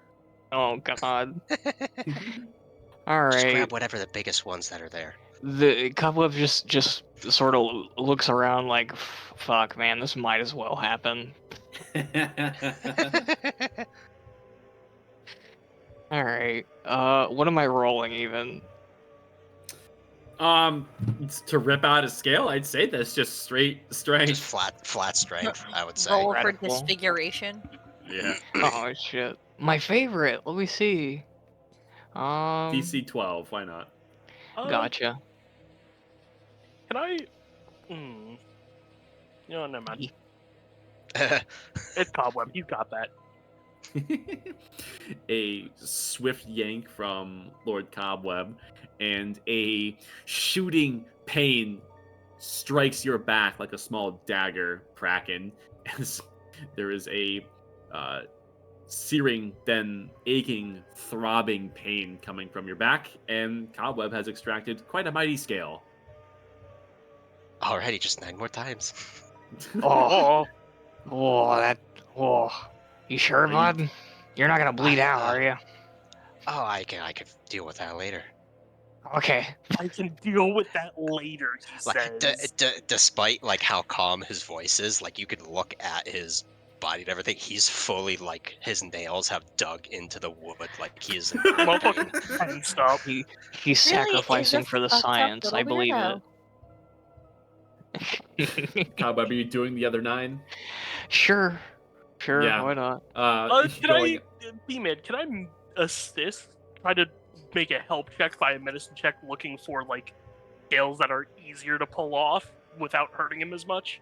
Oh God. Just Alright. grab whatever the biggest ones that are there. The cobweb just sort of looks around like, fuck, man, this might as well happen. All right. What am I rolling even? To rip out a scale, I'd say that's just straight strength. Just flat strength, I would say. Roll for Radical. disfiguration. Yeah. Oh shit. My favorite. Let me see. DC 12. Why not? Gotcha. Can I? No, never mind. Oh, It's Cobweb. You got that. A swift yank from Lord Cobweb, and a shooting pain strikes your back like a small dagger, Kraken. As there is a searing, then aching, throbbing pain coming from your back, and Cobweb has extracted quite a mighty scale. Alrighty, just 9 more times. Oh. Oh. You sure, Are you- bud? You're not gonna bleed out, uh, are you? Oh, I could deal with that later. Okay. I can deal with that later, he Like, says. despite like how calm his voice is, like you could look at his body and everything. He's fully like his nails have dug into the wood, like he is in great pain. Motherfucker tensed up. He's Really is sacrificing a for the fucked up science. little I believe weirdo. it. Cobweb, are you doing the other 9? Sure. Yeah. Why not? Can I, B-Mid, can I assist? Try to make a help check by a medicine check looking for, like, scales that are easier to pull off without hurting him as much?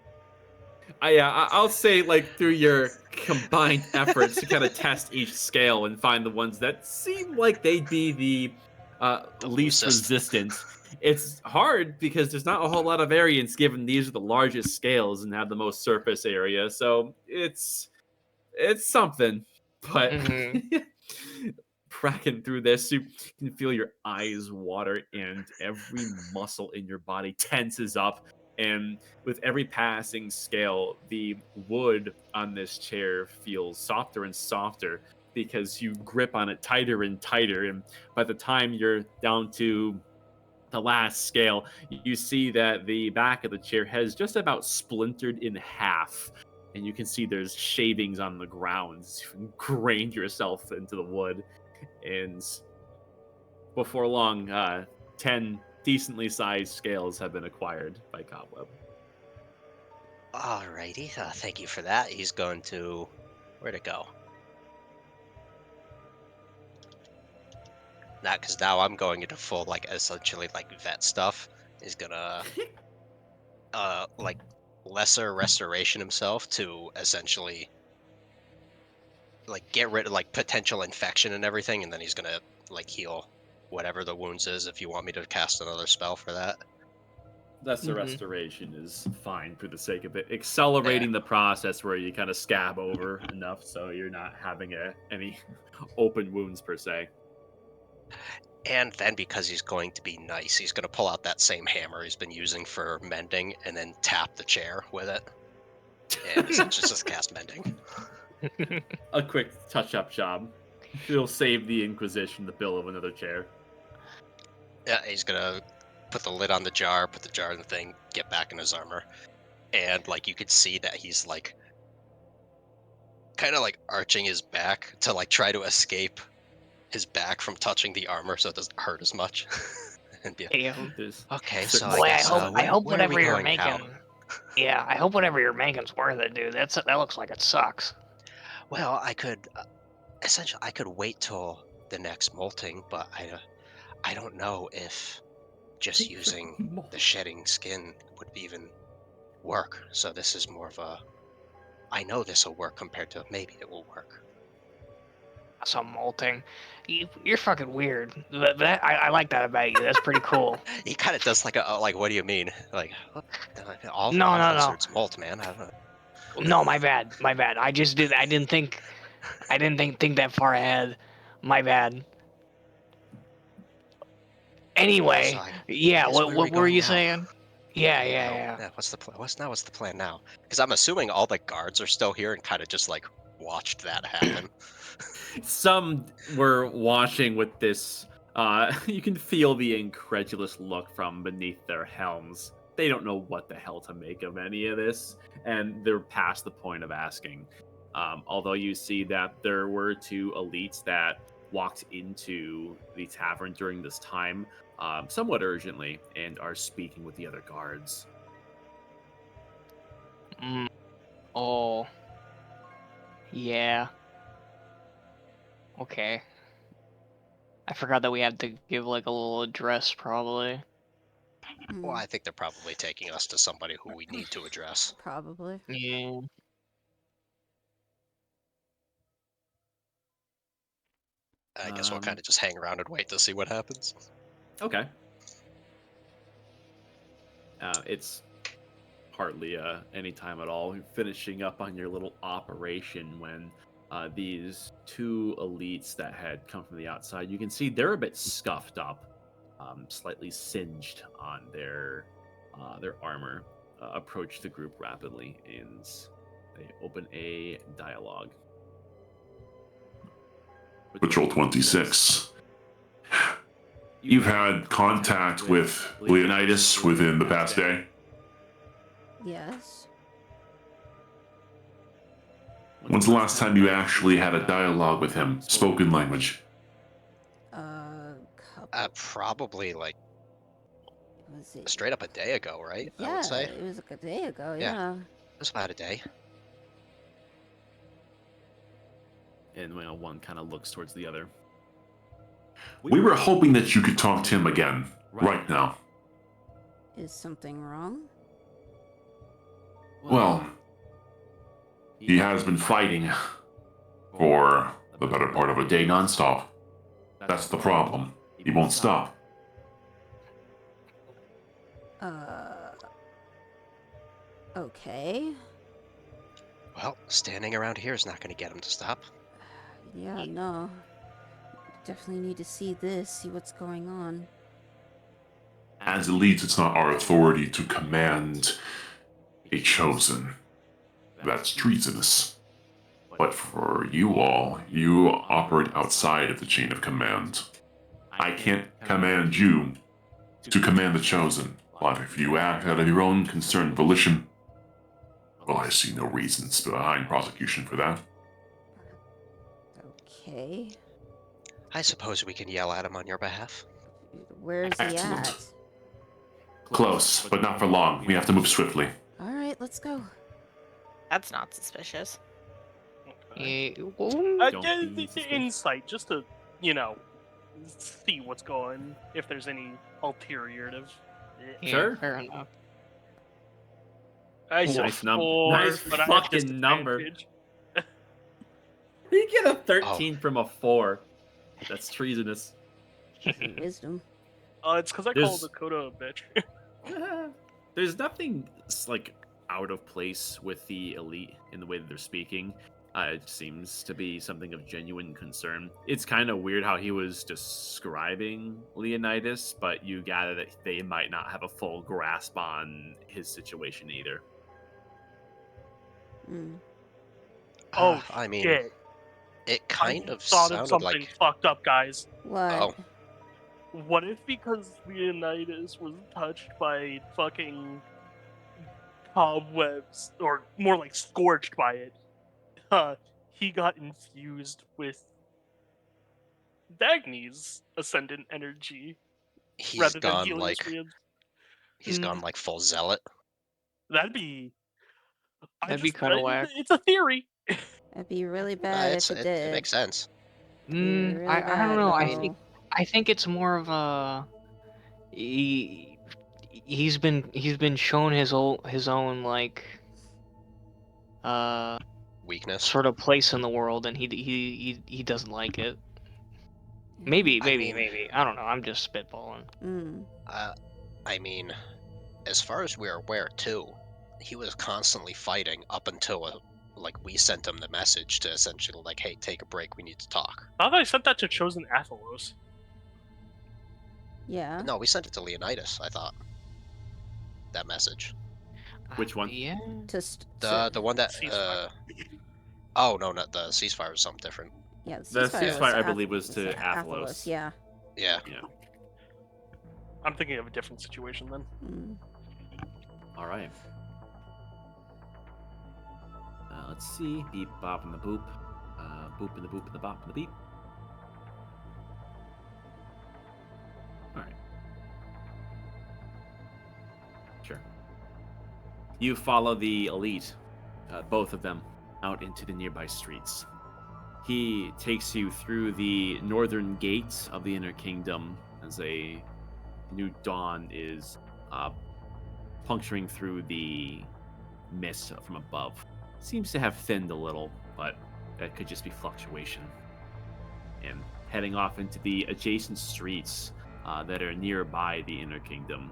I'll say, like, through your combined efforts to kind of test each scale and find the ones that seem like they'd be the least loosest. resistant. It's hard because there's not a whole lot of variance given these are the largest scales and have the most surface area, so it's something. But cracking through this, you can feel your eyes water and every muscle in your body tenses up. And with every passing scale, the wood on this chair feels softer and softer because you grip on it tighter and tighter. And by the time you're down to the last scale, you see that the back of the chair has just about splintered in half. And you can see there's shavings on the ground. You've ingrained yourself into the wood. And before long, 10 decently sized scales have been acquired by Cobweb. Alrighty, thank you for that. He's going to where'd it go? Not because now I'm going into full like essentially like vet stuff. He's gonna like lesser restoration himself to essentially like get rid of like potential infection and everything, and then he's gonna like heal whatever the wounds is. If you want me to cast another spell for that, That's the Mhm. restoration is fine for the sake of it. Accelerating the process where you kind of scab over enough so you're not having any open wounds per se. and then because he's going to be nice, he's gonna pull out that same hammer he's been using for mending, and then tap the chair with it, and essentially just cast mending. A quick touch-up job. It'll save the Inquisition the bill of another chair. Yeah, he's gonna put the lid on the jar, put the jar in the thing, get back in his armor, and like you could see that he's like kind of like arching his back to like try to escape his back from touching the armor so it doesn't hurt as much. And be Damn. There's okay, certain so I Boy, guess I hope where are we whatever you're going now? making. Yeah, I hope whatever you're making's worth it, dude. That looks like it sucks. Well, I could essentially I could wait till the next molting, but I don't know if just using the shedding skin would even work. So this is more of a I know this will work compared to maybe it will work. Some molting. You're fucking weird. I like that about you. That's pretty cool. He kind of does like a like what do you mean? Like all No, no, no. lizards molt, man. I don't know. No, my bad. My bad. I didn't think that far ahead. My bad. Anyway, I yeah, guess where are we what were going you now? saying? Yeah, I don't yeah, know. yeah. Yeah, what's the plan? What's the plan now? Because I'm assuming all the guards are still here and kind of just like watched that happen. Some were watching with this. You can feel the incredulous look from beneath their helms. They don't know what the hell to make of any of this, and they're past the point of asking. Although you see that there were two elites that walked into the tavern during this time, somewhat urgently, and are speaking with the other guards. Mm. Oh. Yeah. Okay. I forgot that we had to give like a little address, probably. Well, I think they're probably taking us to somebody who we need to address. Probably. Yeah. I guess we'll kind of just hang around and wait to see what happens. Okay. It's hardly any time at all. You're finishing up on your little operation when these two elites that had come from the outside, you can see they're a bit scuffed up, slightly singed on their armor, approach the group rapidly, and they open a dialogue. Patrol 26. You've had contact with Leonidas within the past day? Yes. When's the last time you actually had a dialogue with him, spoken language? Couple. Probably like Was it? straight up a day ago, right? Yeah, I would say. it was like a day ago. Yeah. Yeah. It was about a day. And one kind of looks towards the other. We were hoping that you could talk to him again, right now. Is something wrong? Well, he has been fighting for the better part of a day nonstop. That's the problem. He won't stop. Okay. Well, standing around here is not going to get him to stop. Yeah, no. Definitely need to see this, see what's going on. As elites, it's not our authority to command a chosen. That's treasonous. But for you all, you operate outside of the chain of command. I can't command you to command the chosen, but if you act out of your own concerned volition, well, I see no reasons behind prosecution for that. Okay. I suppose we can yell at him on your behalf. Where's he Excellent. at? Close, but not for long. We have to move swiftly. Alright, let's go. That's not suspicious. Yeah. Don't Yeah, be the suspicious. insight, just to, see what's going, if there's any ulterior. Yeah, Sure. Fair enough. I saw Nice number. 4, Nice but I had fucking number. disadvantage. You get a 13 from a 4. That's treasonous. Wisdom. It's because I call Dakota a bitch. There's nothing like out of place with the elite in the way that they're speaking. It seems to be something of genuine concern. It's kind of weird how he was describing Leonidas, but you gather that they might not have a full grasp on his situation either. Mm. Oh, I mean, shit. it I kind of thought of sounded something like. fucked up, guys. What? Oh, What if because Leonidas was touched by fucking cobwebs, or more like scorched by it, he got infused with Dagny's ascendant energy he's rather than gone healing like strands? he's gone like full zealot. That'd be. That'd be kind of whack. It's a theory. That'd be really bad if it did. It makes sense. It'd be really I bad, don't know. though. I think it's more of a he's been shown his own like Weakness. sort of place in the world, and he doesn't like it. Maybe I don't know. I'm just spitballing. Mm. I mean, as far as we're aware, too, he was constantly fighting up until like we sent him the message to essentially like, hey, take a break. We need to talk. I thought I sent that to Chosen Athelos. Yeah. No, we sent it to Leonidas. I thought that message. Which one? Yeah. The one that Ceasefire. Oh no, not the ceasefire was something different. Yeah, The ceasefire, ceasefire, I believe, was to Athelos. Athelos. Yeah. Yeah. I'm thinking of a different situation then. Mm. All right. Let's see. Beep, bop, and the boop. Boop, and the boop, and the bop, and the beep. All right. Sure. You follow the elite, both of them, out into the nearby streets. He takes you through the northern gates of the Inner Kingdom as a new dawn is puncturing through the mist from above. Seems to have thinned a little, but that could just be fluctuation. And heading off into the adjacent streets that are nearby the Inner Kingdom,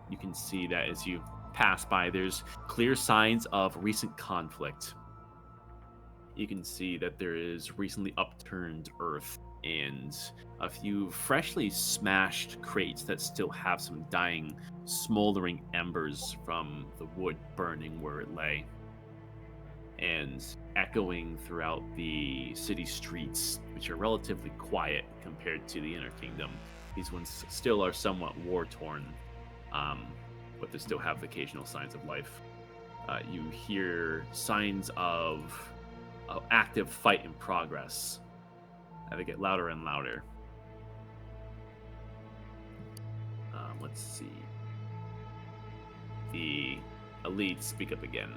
you can see that as you pass by, there's clear signs of recent conflict. You can see that there is recently upturned earth and a few freshly smashed crates that still have some dying, smoldering embers from the wood burning where it lay. And echoing throughout the city streets, which are relatively quiet compared to the Inner Kingdom. These ones still are somewhat war-torn, but they still have occasional signs of life. You hear signs of active fight in progress. They get louder and louder. Let's see. The elites speak up again.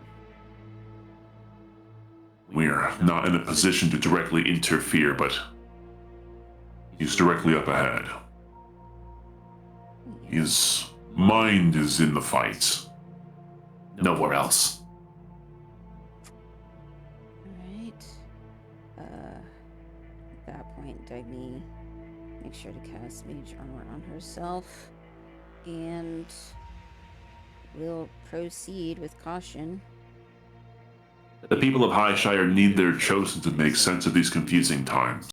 We're not in a position to directly interfere, but he's directly up ahead. His mind is in the fight. Nowhere else. Alright. At that point, Dagny makes sure to cast Mage Armor on herself. And will proceed with caution. The people of Highshire need their chosen to make sense of these confusing times.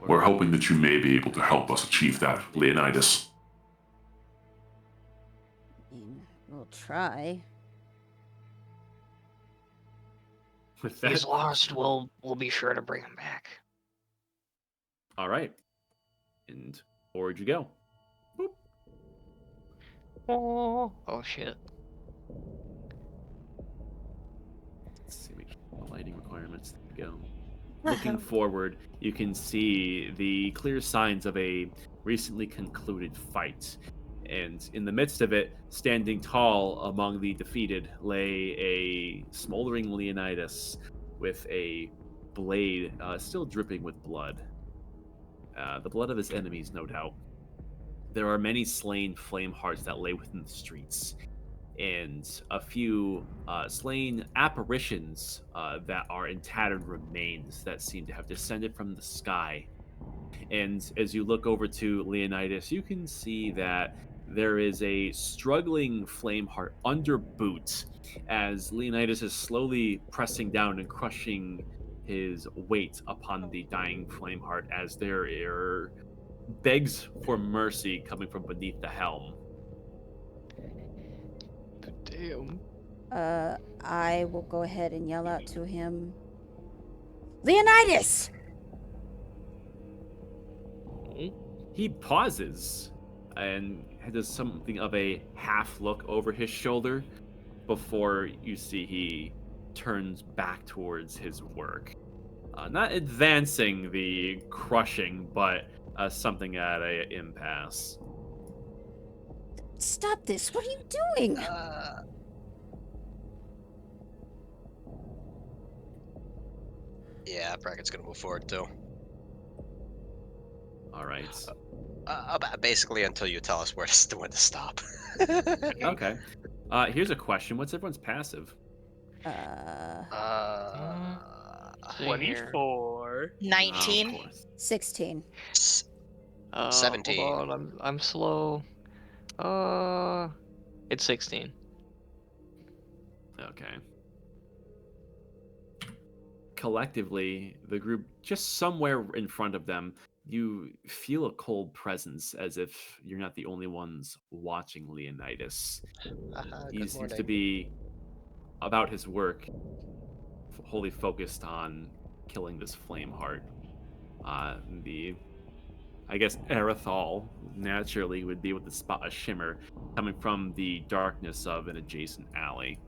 We're hoping that you may be able to help us achieve that, Leonidas. I mean, we'll try. With He's that, lost. We'll be sure to bring him back. all right. And forward you go. Boop. Oh shit. Let's see, make sure the lighting requirements go. Looking forward, you can see the clear signs of a recently concluded fight. And in the midst of it, standing tall among the defeated, lay a smoldering Leonidas with a blade still dripping with blood. The blood of his enemies, no doubt. There are many slain flame hearts that lay within the streets. and a few slain apparitions that are in tattered remains that seem to have descended from the sky. And as you look over to Leonidas, you can see that there is a struggling Flameheart under boot as Leonidas is slowly pressing down and crushing his weight upon the dying Flameheart as there are begs for mercy coming from beneath the helm. Damn. I will go ahead and yell out to him, Leonidas! He pauses and does something of a half look over his shoulder before you see he turns back towards his work. Not advancing the crushing, but something at a impasse. Stop this! What are you doing? Yeah, Brackett's gonna move forward too. All right. Basically, until you tell us when to stop. Okay. Here's a question. What's everyone's passive? See here. 24. 19. Of course. 16. 17. Hold on, I'm slow. It's 16. Okay. Collectively, the group, just somewhere in front of them, you feel a cold presence as if you're not the only ones watching Leonidas. He Good seems to morning. be about his work, wholly focused on killing this Flameheart. I guess Erethal naturally would be able to spot a shimmer coming from the darkness of an adjacent alley.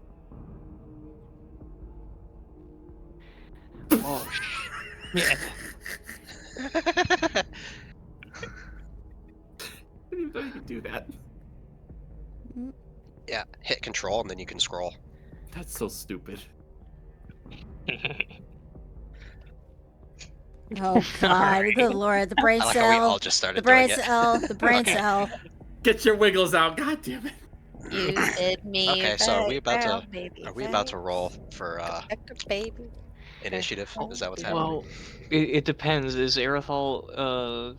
Oh shit. I didn't even know you could do that. Yeah, hit control and then you can scroll. That's so stupid. Oh God, good Lord, the brain I like how we all cell, just started the brain doing it. cell, the brain Okay. cell. Get your wiggles out, god damn it. You said me. Okay, so are we about to round, baby, roll for baby? initiative? Is that what's happening? Well, it depends. Is Erethal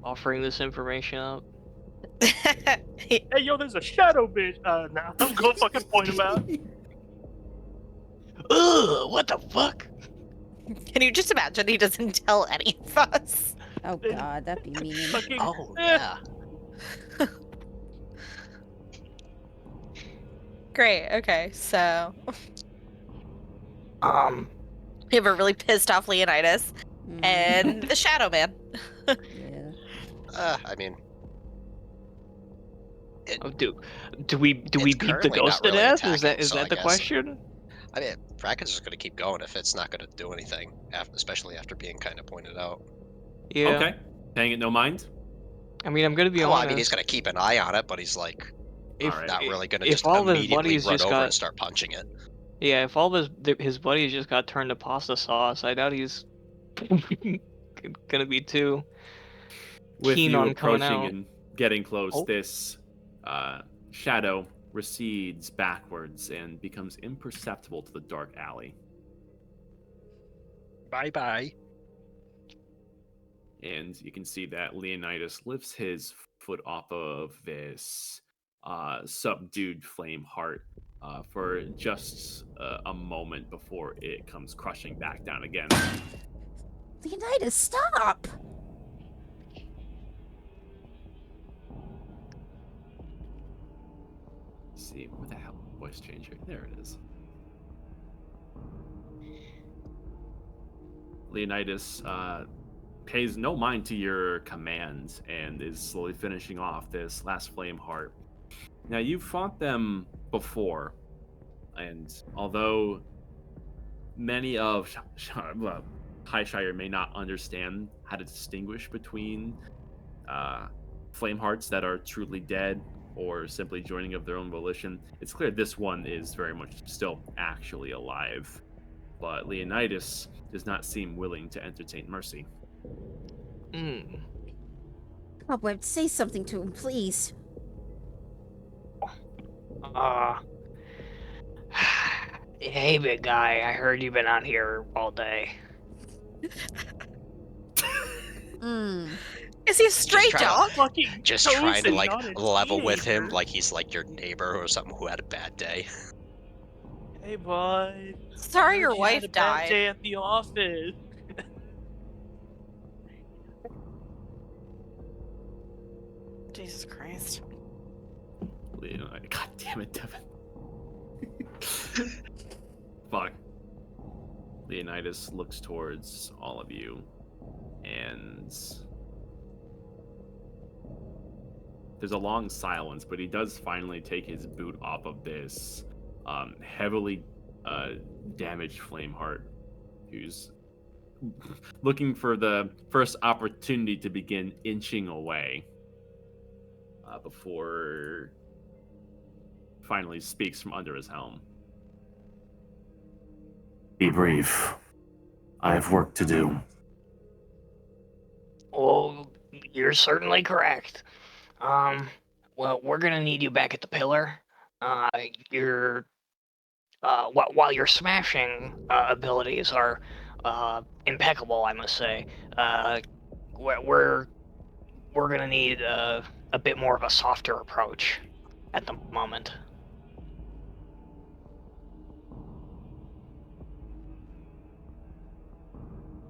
offering this information up? Hey, yo, there's a shadow bitch. Nah, I'm gonna fucking point him out. Ugh, what the fuck? Can you just imagine he doesn't tell any of us? Oh God, that'd be mean. Fucking, Oh yeah. Great. Okay, so Um, we have a really pissed off Leonidas Mhm. and the Shadow Man. Yeah. I mean, do we It's beat the currently ghost not to really death? Is attacking, that so I the guess- question? I mean, Brackett's just gonna keep going if it's not gonna do anything, especially after being kind of pointed out. Yeah. Okay. Paying it no mind? I mean, I'm gonna be Well, honest. I mean, he's gonna keep an eye on it, but he's like if Alright. not really gonna if just all of his immediately buddies run just over got and start punching it. yeah, if all of his buddies just got turned to pasta sauce, I doubt he's gonna be too With keen you on coming approaching out. and getting close, Oh. this shadow recedes backwards and becomes imperceptible to the dark alley. Bye bye. And you can see that Leonidas lifts his foot off of this subdued flame heart for just a moment before it comes crushing back down again. Leonidas, stop! Let's see, where the hell is the voice changer? There it is. Leonidas pays no mind to your commands and is slowly finishing off this last flame heart. Now, you've fought them before, and although many of High Shire may not understand how to distinguish between flame hearts that are truly dead or simply joining of their own volition, it's clear this one is very much still actually alive. But Leonidas does not seem willing to entertain mercy. Cobweb, say something to him, please. Hey, big guy, I heard you've been out here all day. Mm. Is he a stray try to- dog? Fucking Just trying to chosen, like not a level with him teenager. like he's like your neighbor or something who had a bad day. Hey, bud. I Sorry heard your you had a wife bad died. day at the office. Jesus Christ. God damn it, Devin. Fuck. Leonidas looks towards all of you, and there's a long silence, but he does finally take his boot off of this heavily damaged Flameheart, who's looking for the first opportunity to begin inching away before finally speaks from under his helm. Be brief. I have work to do. Well, you're certainly correct. Well, we're gonna need you back at the pillar. Your while your smashing abilities are impeccable, I must say. We're gonna need a bit more of a softer approach at the moment.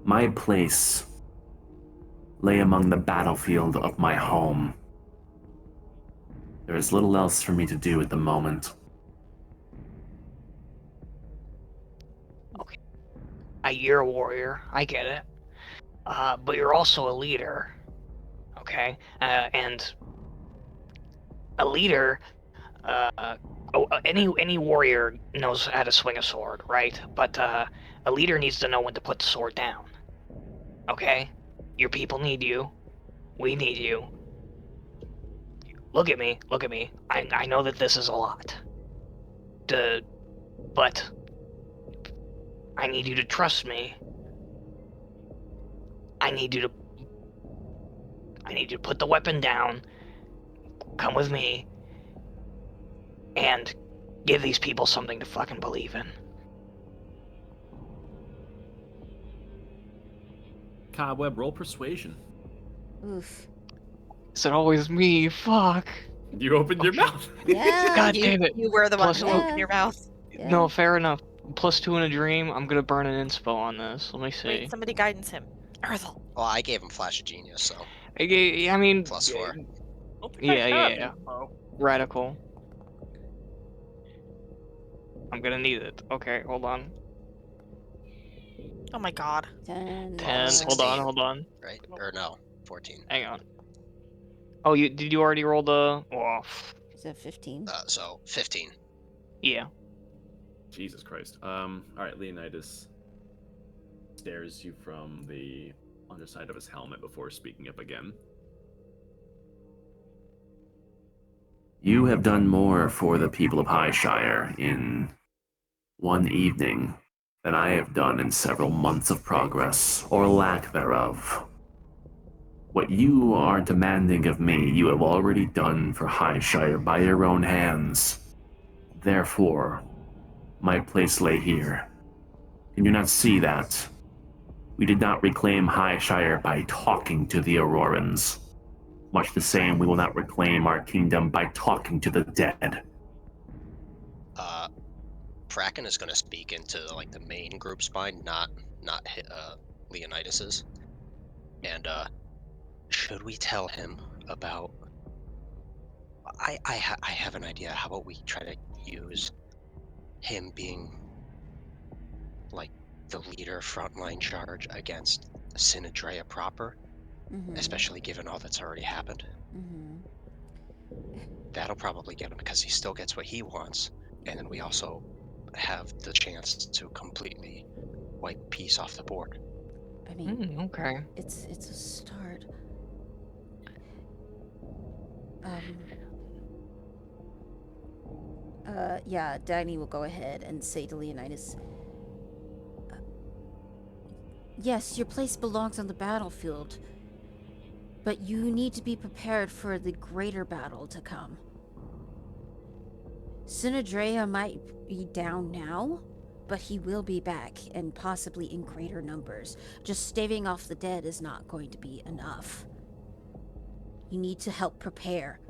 My place lay among the battlefield of my home. There is little else for me to do at the moment. Okay, you're a warrior. I get it. But you're also a leader. Okay, and a leader. Any warrior knows how to swing a sword, right? But a leader needs to know when to put the sword down. Okay, your people need you. We need you. Look at me. Look at me. I know that this is a lot. But I need you to trust me. I need you to put the weapon down. Come with me. And give these people something to fucking believe in. Cobweb, roll persuasion. Oof. Is it always me? Fuck. You opened your mouth. Yeah. God damn it. You were the one Plus who two. opened your mouth. Yeah. No, fair enough. +2 in a dream. I'm gonna burn an inspo on this. Let me see. Wait, somebody guidance him. Erthel. Well, I gave him Flash of Genius, so I mean, +4. I don't think I have info. Radical. I'm gonna need it. Okay, hold on. Oh my god. 10. 10. 16. Hold on. Right? Or no, 14. Hang on. Oh, did you already roll the? Oh, Is that 15? So 15. yeah. Jesus Christ. All right, Leonidas stares you from the underside of his helmet before speaking up again. You have done more for the people of Highshire in one evening than I have done in several months of progress, or lack thereof. What you are demanding of me, you have already done for Highshire by your own hands. Therefore, my place lay here. Can you not see that? We did not reclaim Highshire by talking to the Aurorans. Much the same, we will not reclaim our kingdom by talking to the dead. Kraken is going to speak into like the main group's mind, not Leonidas's. And should we tell him about? I have an idea. How about we try to use him being like the leader frontline charge against Sinadrea proper, especially given all that's already happened. That'll probably get him because he still gets what he wants, and then we also have the chance to completely wipe peace off the board. I mean, Okay. it's a start. Yeah, Dagny will go ahead and say to Leonidas, yes, your place belongs on the battlefield, but you need to be prepared for the greater battle to come. Sinadrea might be down now, but he will be back, and possibly in greater numbers. Just staving off the dead is not going to be enough. You need to help prepare.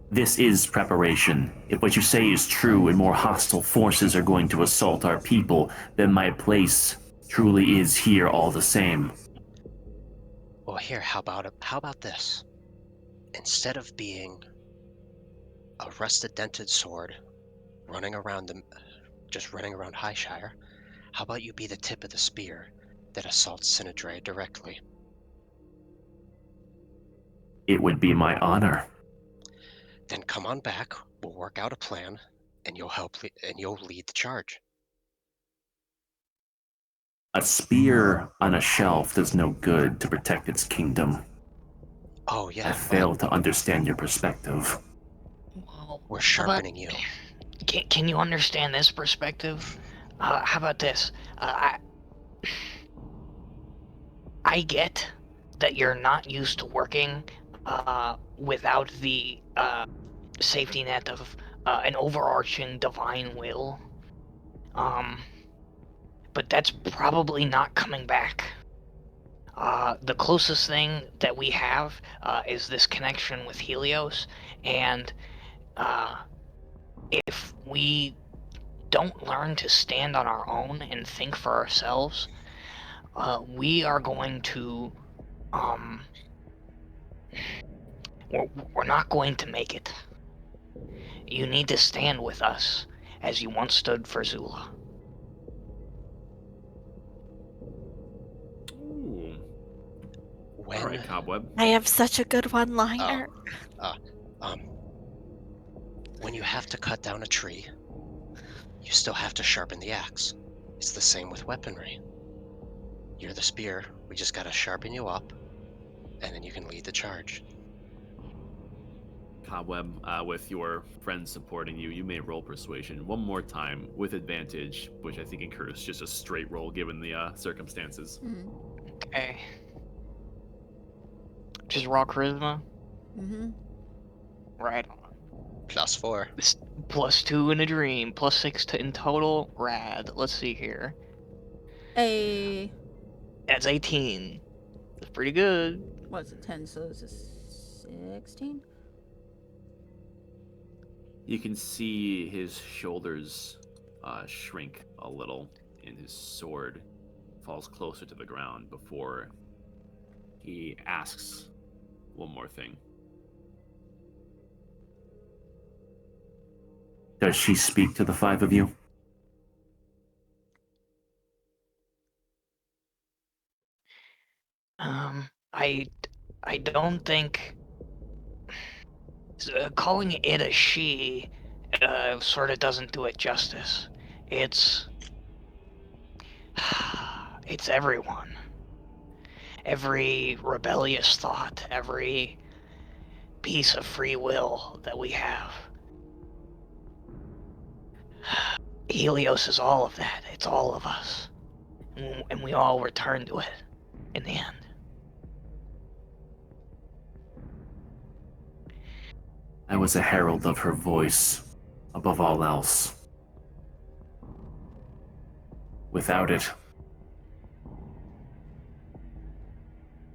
This is preparation. If what you say is true and more hostile forces are going to assault our people, then my place truly is here all the same. Well, here, how about this? Instead of being a rusted, dented sword running around Highshire, how about you be the tip of the spear that assaults Sinadre directly? It would be my honor. Then come on back. We'll work out a plan, and you'll lead the charge. A spear on a shelf does no good to protect its kingdom. Oh yeah, I fail to understand your perspective. Well, we're how about- sharpening you. Can you understand this perspective? How about this? I get that you're not used to working without the safety net of an overarching divine will. But that's probably not coming back. The closest thing that we have is this connection with Helios, and if we don't learn to stand on our own and think for ourselves, we are going to we're not going to make it. You need to stand with us as you once stood for Zula. Ooh. When All right, Cobweb. I have such a good one-liner. when you have to cut down a tree, you still have to sharpen the axe. It's the same with weaponry. You're the spear. We just gotta sharpen you up, and then you can lead the charge. Cobweb, with your friends supporting you, you may roll persuasion one more time with advantage, which I think incurs just a straight roll given the circumstances. Okay. Just raw charisma? Mm-hmm. Right. +4. +2 in a dream, +6 in total. Rad. Let's see here. A That's 18. That's pretty good. what's it? 10, so it's a 16. You can see his shoulders shrink a little, and his sword falls closer to the ground before he asks one more thing. Does she speak to the five of you? I don't think calling it a she sort of doesn't do it justice. It's everyone. Every rebellious thought, every piece of free will that we have. Helios is all of that. It's all of us. And we all return to it in the end. I was a herald of her voice, above all else. Without it,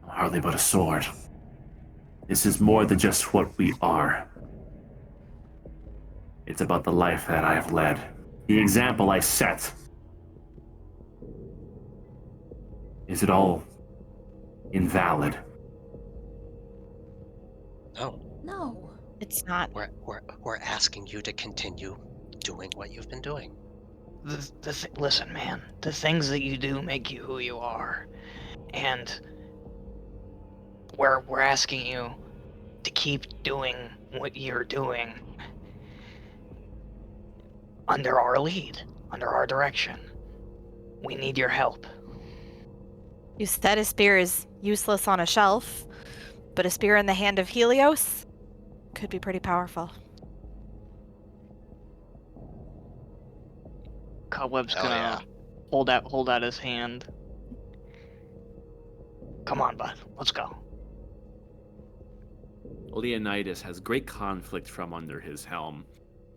I'm hardly but a sword. This is more than just what we are. It's about the life that I have led, the example I set. Is it all invalid? No. It's not. We're asking you to continue doing what you've been doing. Listen, man. The things that you do make you who you are, and we're asking you to keep doing what you're doing under our lead, under our direction. We need your help. You said a spear is useless on a shelf, but a spear in the hand of Helios could be pretty powerful. Cobweb's Hell gonna hold out his hand. Come on, bud. Let's go. Leonidas has great conflict from under his helm,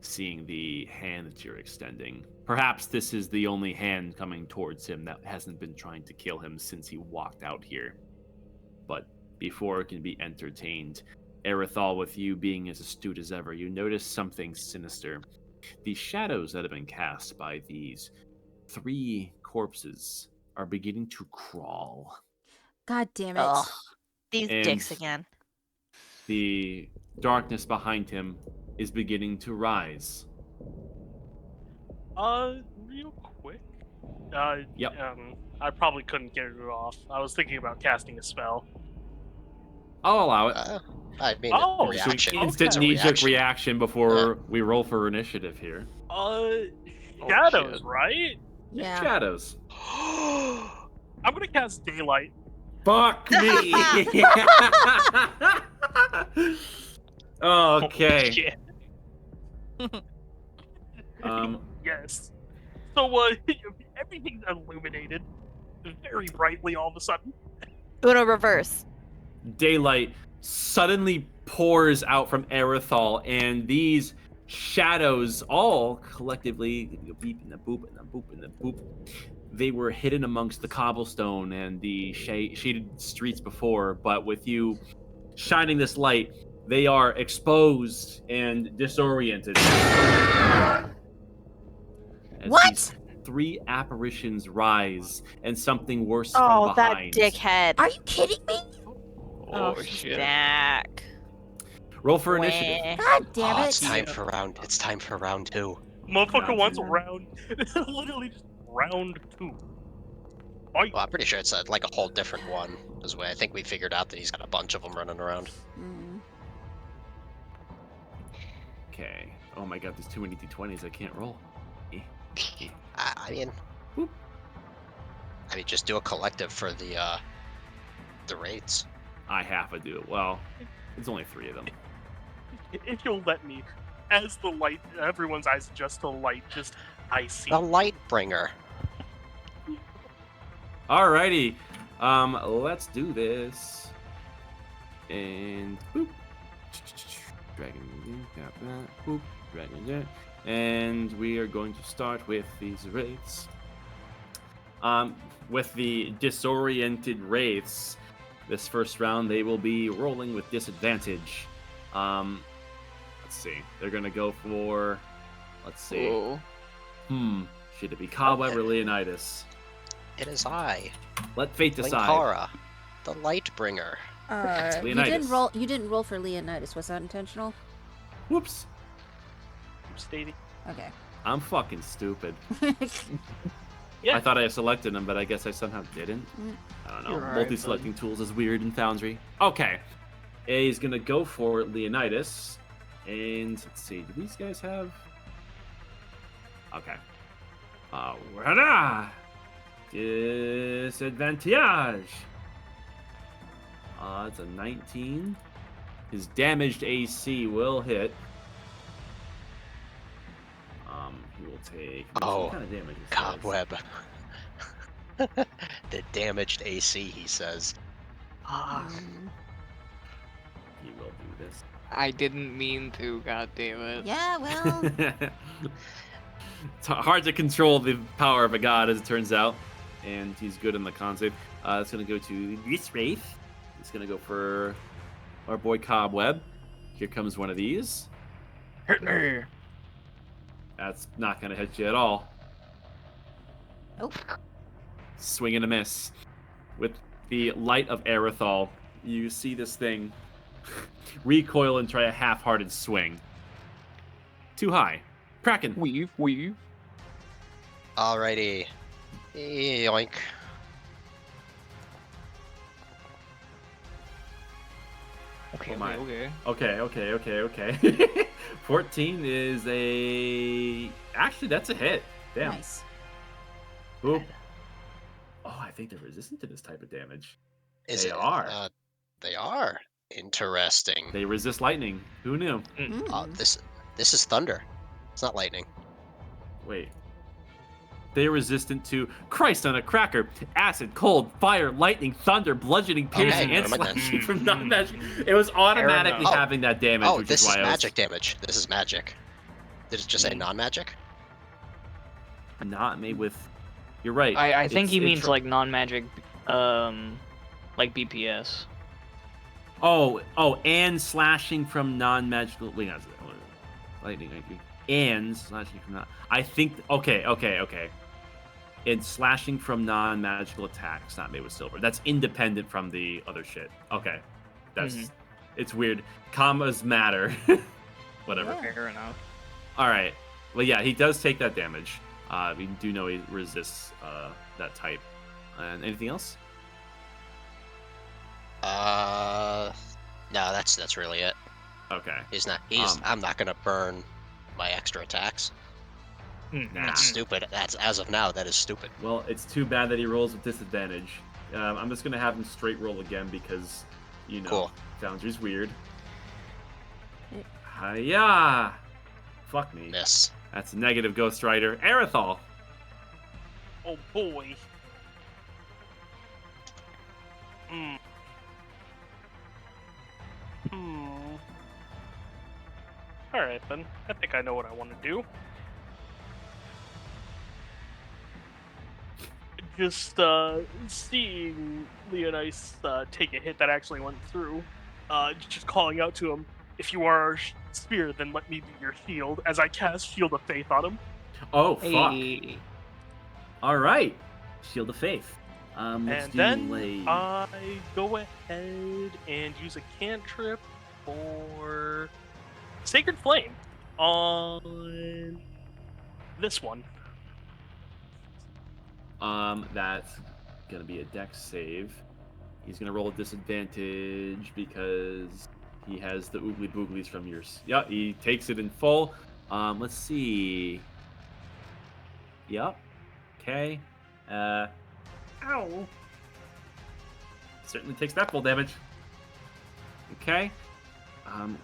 seeing the hand that you're extending. Perhaps this is the only hand coming towards him that hasn't been trying to kill him since he walked out here. But before it can be entertained, Erithal, with you being as astute as ever, you notice something sinister. The shadows that have been cast by these 3 corpses are beginning to crawl. God damn it. Ugh. These And dicks again. the darkness behind him is beginning to rise. Real quick. Yep. I probably couldn't get it off. I was thinking about casting a spell. I'll allow it. I mean, Oh, it's a So reaction. instant It's a knee-jerk reaction before we roll for initiative here. Shadows, shit. right? Yeah. Shadows. I'm gonna cast Daylight. Fuck me. Okay. Shit. Um, Yes. So, everything's illuminated very brightly all of a sudden. Uno reverse. daylight suddenly pours out from Erithal, and these shadows all collectively beep and a boop and a boop and a boop. They were hidden amongst the cobblestone and the shaded streets before, but with you shining this light, they are exposed and disoriented. As What? these 3 apparitions rise, and something worse Oh, from that behind. dickhead. Are you kidding me? Oh, she's back. Roll for initiative. Wah. God damn it. It's time for round. It's time for round 2. Motherfucker Round wants two. round. Literally just round 2. Fight. Well, I'm pretty sure it's like a whole different one. This way, I think we figured out that he's got a bunch of them running around. Mm. Okay. Oh my god, there's too many d20s. I can't roll. I mean, Boop. just do a collective for the raids. I have to do it. Well, there's only 3 of them. If you'll let me, as the light, everyone's eyes adjust to the light, I see. The light bringer. Alrighty. Let's do this. And boop. Dragon, got that. Boop. Dragon, that. And we are going to start with these wraiths. With the disoriented wraiths, this first round they will be rolling with disadvantage. Let's see. They're gonna go for. Let's see. Whoa. Should it be Cobweb or Leonidas? It is I, Let fate decide. Linkara, the light bringer. You Leonidas. didn't roll. You didn't roll for Leonidas. Was that intentional? Whoops. Stating. Okay. I'm fucking stupid. Yeah. I thought I selected them, but I guess I somehow didn't. I don't know. You're alright, Multi-selecting tools is weird in Foundry. Okay. He's gonna go for Leonidas. And let's see, do these guys have? Okay. Disadvantage. It's a 19. His damaged AC will hit. He will take. What kind of damage is this? Cobweb. The damaged AC, he says. Mm. He will do this. I didn't mean to, god damn it. Yeah. Well. It's hard to control the power of a god, as it turns out. And he's good in the con save. It's going to go to this Wraith. It's going to go for our boy Cobweb. Here comes one of these. Hit me. That's not going to hit you at all. Nope. Swing and a miss. With the light of Erithal, you see this thing recoil and try a half-hearted swing. Too high. Kraken. Weave. Alrighty. Yoink. Okay, Oh my. okay. Okay. 14 is a... Actually, that's a hit. Damn. Nice. Oop. Oh, I think they're resistant to this type of damage. Is They it? are. They are. Interesting. They resist lightning. Who knew? Mm. This is thunder. It's not lightning. Wait. They are resistant to Christ on a cracker, acid, cold, fire, lightning, thunder, bludgeoning, piercing, Okay, and never mind then. slashing from non-magic. It was automatically enough. having that damage, Oh, which this is is why magic damage. This is magic. Did it just say non-magic? I was not made with. You're right. I think he It means tr- like non-magic, like BPS. Oh, and slashing from non-magical. Wait, not lightning. And slashing from non. I think. Okay. And slashing from non-magical attacks, not made with silver. That's independent from the other shit. Okay, that's it's weird. Commas matter. Whatever. Yeah. Fair enough. All right. Well, yeah, he does take that damage. We do know he resists that type. And anything else? No, that's really it. Okay. I'm not gonna burn my extra attacks. That's stupid. That's as of now. That is stupid. Well, it's too bad that he rolls with disadvantage. I'm just gonna have him straight roll again because, Cool. Foundry's weird. Hiya! Fuck me. Miss. That's a negative Ghost Rider. Aerithal. Oh boy. Alright then. I think I know what I want to do. Just seeing Leonice take a hit that actually went through. Just calling out to him, if you are our spear, then let me be your shield, as I cast Shield of Faith on him. Oh, fuck. Hey. All right. Shield of Faith. Let's And do then Lay. I go ahead and use a cantrip for Sacred Flame on this one. That's gonna be a dex save. He's gonna roll a disadvantage because he has the oogly booglies from yours. Yeah, he takes it in full. Let's see. Yep. Okay. Ow. Certainly takes that full damage. Okay.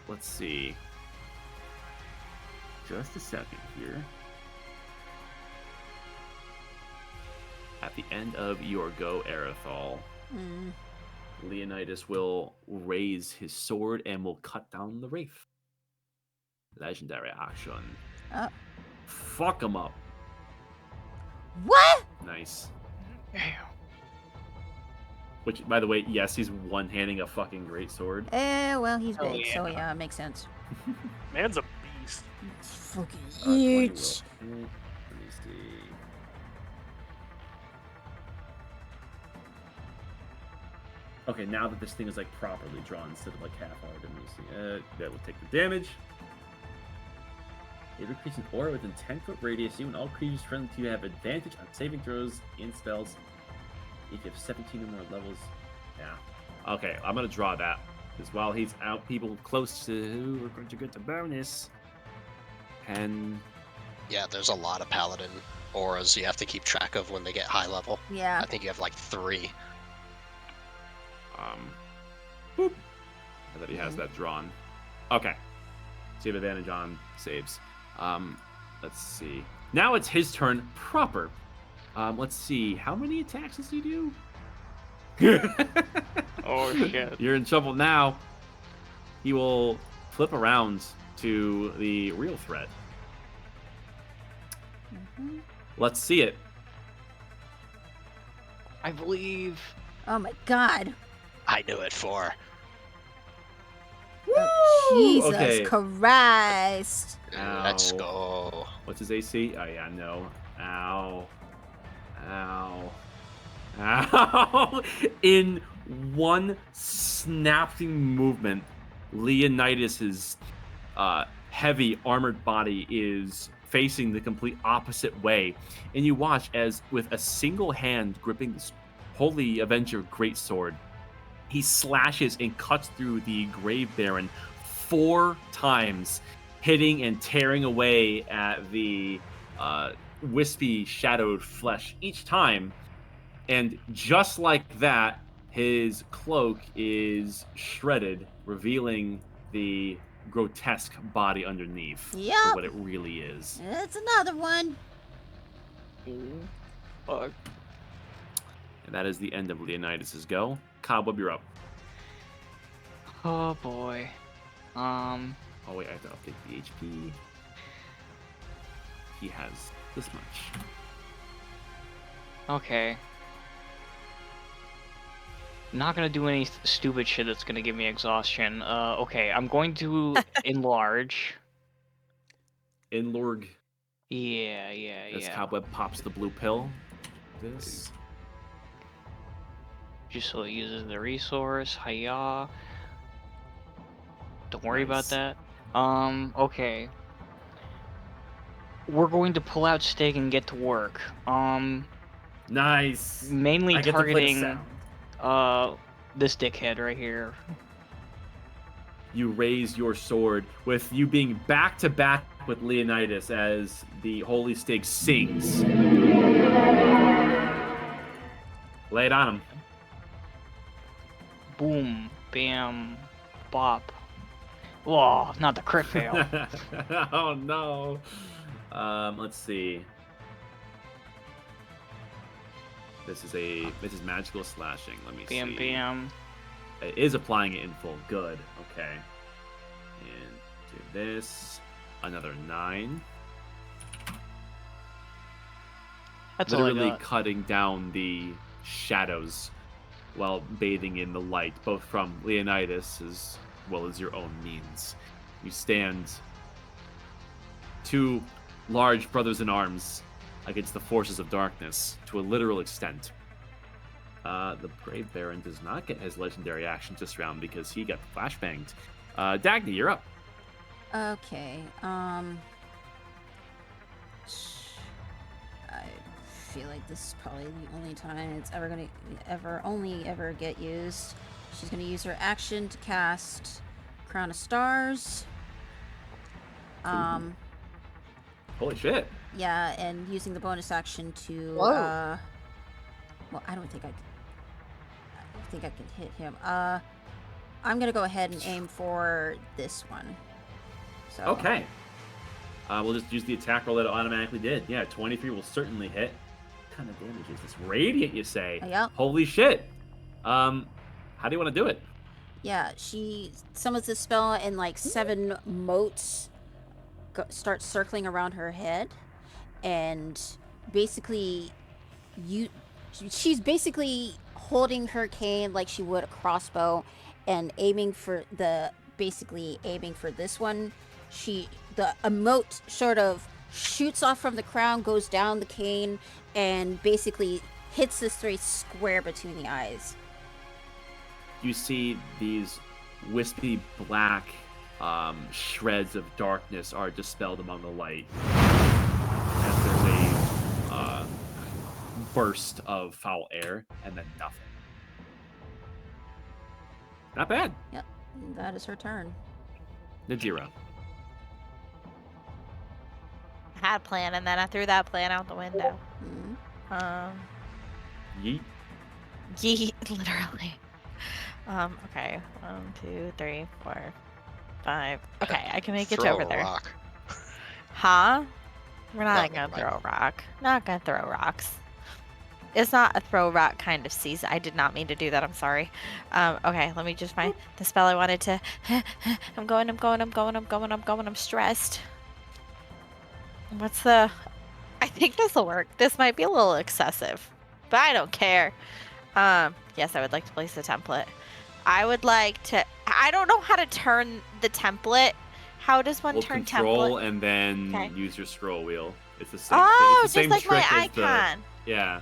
Let's see. Just a second here. At the end of your go, Aerithal, Leonidas will raise his sword and will cut down the Wraith. Legendary action. Fuck him up. What? Nice. Which, by the way, yes, he's one-handing a fucking great sword. Well, he's Oh, big, yeah. so yeah, it makes sense. Man's a beast. Fucking 20 will huge. hit. Let me see. Okay, now that this thing is like properly drawn instead of like half-hard, let me see. That will take the damage. It creates an aura within 10-foot radius. You and all creatures friendly to you have advantage on saving throws and spells if you have 17 or more levels. Yeah. Okay, I'm gonna draw that because while he's out, people close to who are going to get the bonus. And Yeah, there's a lot of paladin auras you have to keep track of when they get high level. Yeah. I think you have like 3. boop. Now that he has that drawn. Okay. So you have advantage on saves. Let's see. Now it's his turn proper. Let's see. How many attacks does he do? Oh shit. You're in trouble now. He will flip around to the real threat. Let's see it. I believe. Oh my god. I knew it for. Oh, Jesus Okay. Christ. Let's Ow. go. What's his AC? Oh yeah, no. Ow. Ow. Ow. In one snapping movement, Leonidas's heavy armored body is facing the complete opposite way. And you watch as with a single hand gripping this Holy Avenger greatsword, he slashes and cuts through the Grave Baron 4 times, hitting and tearing away at the wispy, shadowed flesh each time. And just like that, his cloak is shredded, revealing the grotesque body underneath Yep. for what it really is. It's another one. Ooh. Fuck. And that is the end of Leonidas' go. Cobweb, you're up. Oh boy. Oh wait, I have to update the HP. He has this much. Okay. Not gonna do any stupid shit that's gonna give me exhaustion. Okay, I'm going to enlarge. Inlorg, Yeah, as yeah. Cobweb pops the blue pill. This. Just so it uses the resource. Hiya. Don't worry about Nice. that. Okay. We're going to pull out Stig and get to work. Nice. Mainly I get to play the targeting sound. this dickhead right here. You raise your sword with you being back to back with Leonidas as the Holy Stake sings. Lay it on him. Boom, bam, bop. Whoa, not the crit fail. Oh no. Let's see. This is magical slashing. Let me Bam, see. bam. It is applying it in full. Good. Okay. And do this. Another 9. That's all I Literally got. cutting down the shadows while bathing in the light, both from Leonidas as well as your own means. You stand 2 large brothers in arms against the forces of darkness to a literal extent. The Brave Baron does not get his legendary action this round because he got flashbanged. Dagny, you're up. Okay. I feel like this is probably the only time it's ever gonna ever get used. She's gonna use her action to cast Crown of Stars. Holy shit. Yeah, and using the bonus action to Whoa. well, I don't think I can hit him. I'm gonna go ahead and aim for this one. So Okay. We'll just use the attack roll that it automatically did. Yeah, 23 will certainly hit. What kind of damage is this? Radiant, you say? Yep. Holy shit. How do you want to do it? Yeah, she summons the spell and like 7 motes start circling around her head, and basically she's basically holding her cane like she would a crossbow and aiming for this one. The emote sort of shoots off from the crown, goes down the cane, and basically hits this three square between the eyes. You see these wispy black shreds of darkness are dispelled among the light as there's a burst of foul air and then nothing. Not bad. Yep, that is her turn. Najira. I had a plan, and then I threw that plan out the window. Mhm. Yeet. Yeet, literally. Okay, 1, 2, 3, 4, 5. Okay, I can make it Throw over a there. rock. Huh? We're not No, gonna never throw a rock. Not gonna throw rocks. It's not a throw rock kind of season. I did not mean to do that. I'm sorry. Okay, let me just find the spell I wanted to. I'm going. I'm stressed. What's the? I think this will work. This might be a little excessive, but I don't care. Yes, I would like to place the template. I would like to. I don't know how to turn the template. How does one Hold turn control template? and then Okay. use your scroll wheel. It's the same. Oh, it's the just same like my trick as icon. Yeah.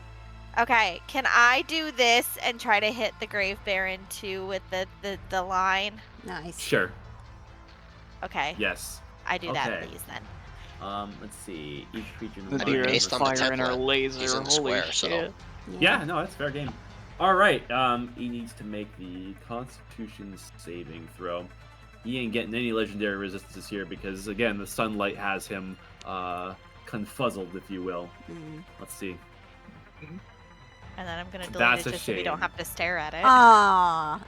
Okay, can I do this and try to hit the Grave Baron too with the line? Nice. Sure. Okay. Yes. I do that, Okay. please, then. Let's see. Each creature in The the I mean, deer line is based on the firing her template, laser. he's in the Holy square, so- shit. Yeah, no, that's fair game. All right. He needs to make the Constitution saving throw. He ain't getting any legendary resistances here because, again, the sunlight has him confuzzled, if you will. Mhm. Let's see. And then I'm gonna delete That's it a just so we don't shame. have to stare at it. Ah.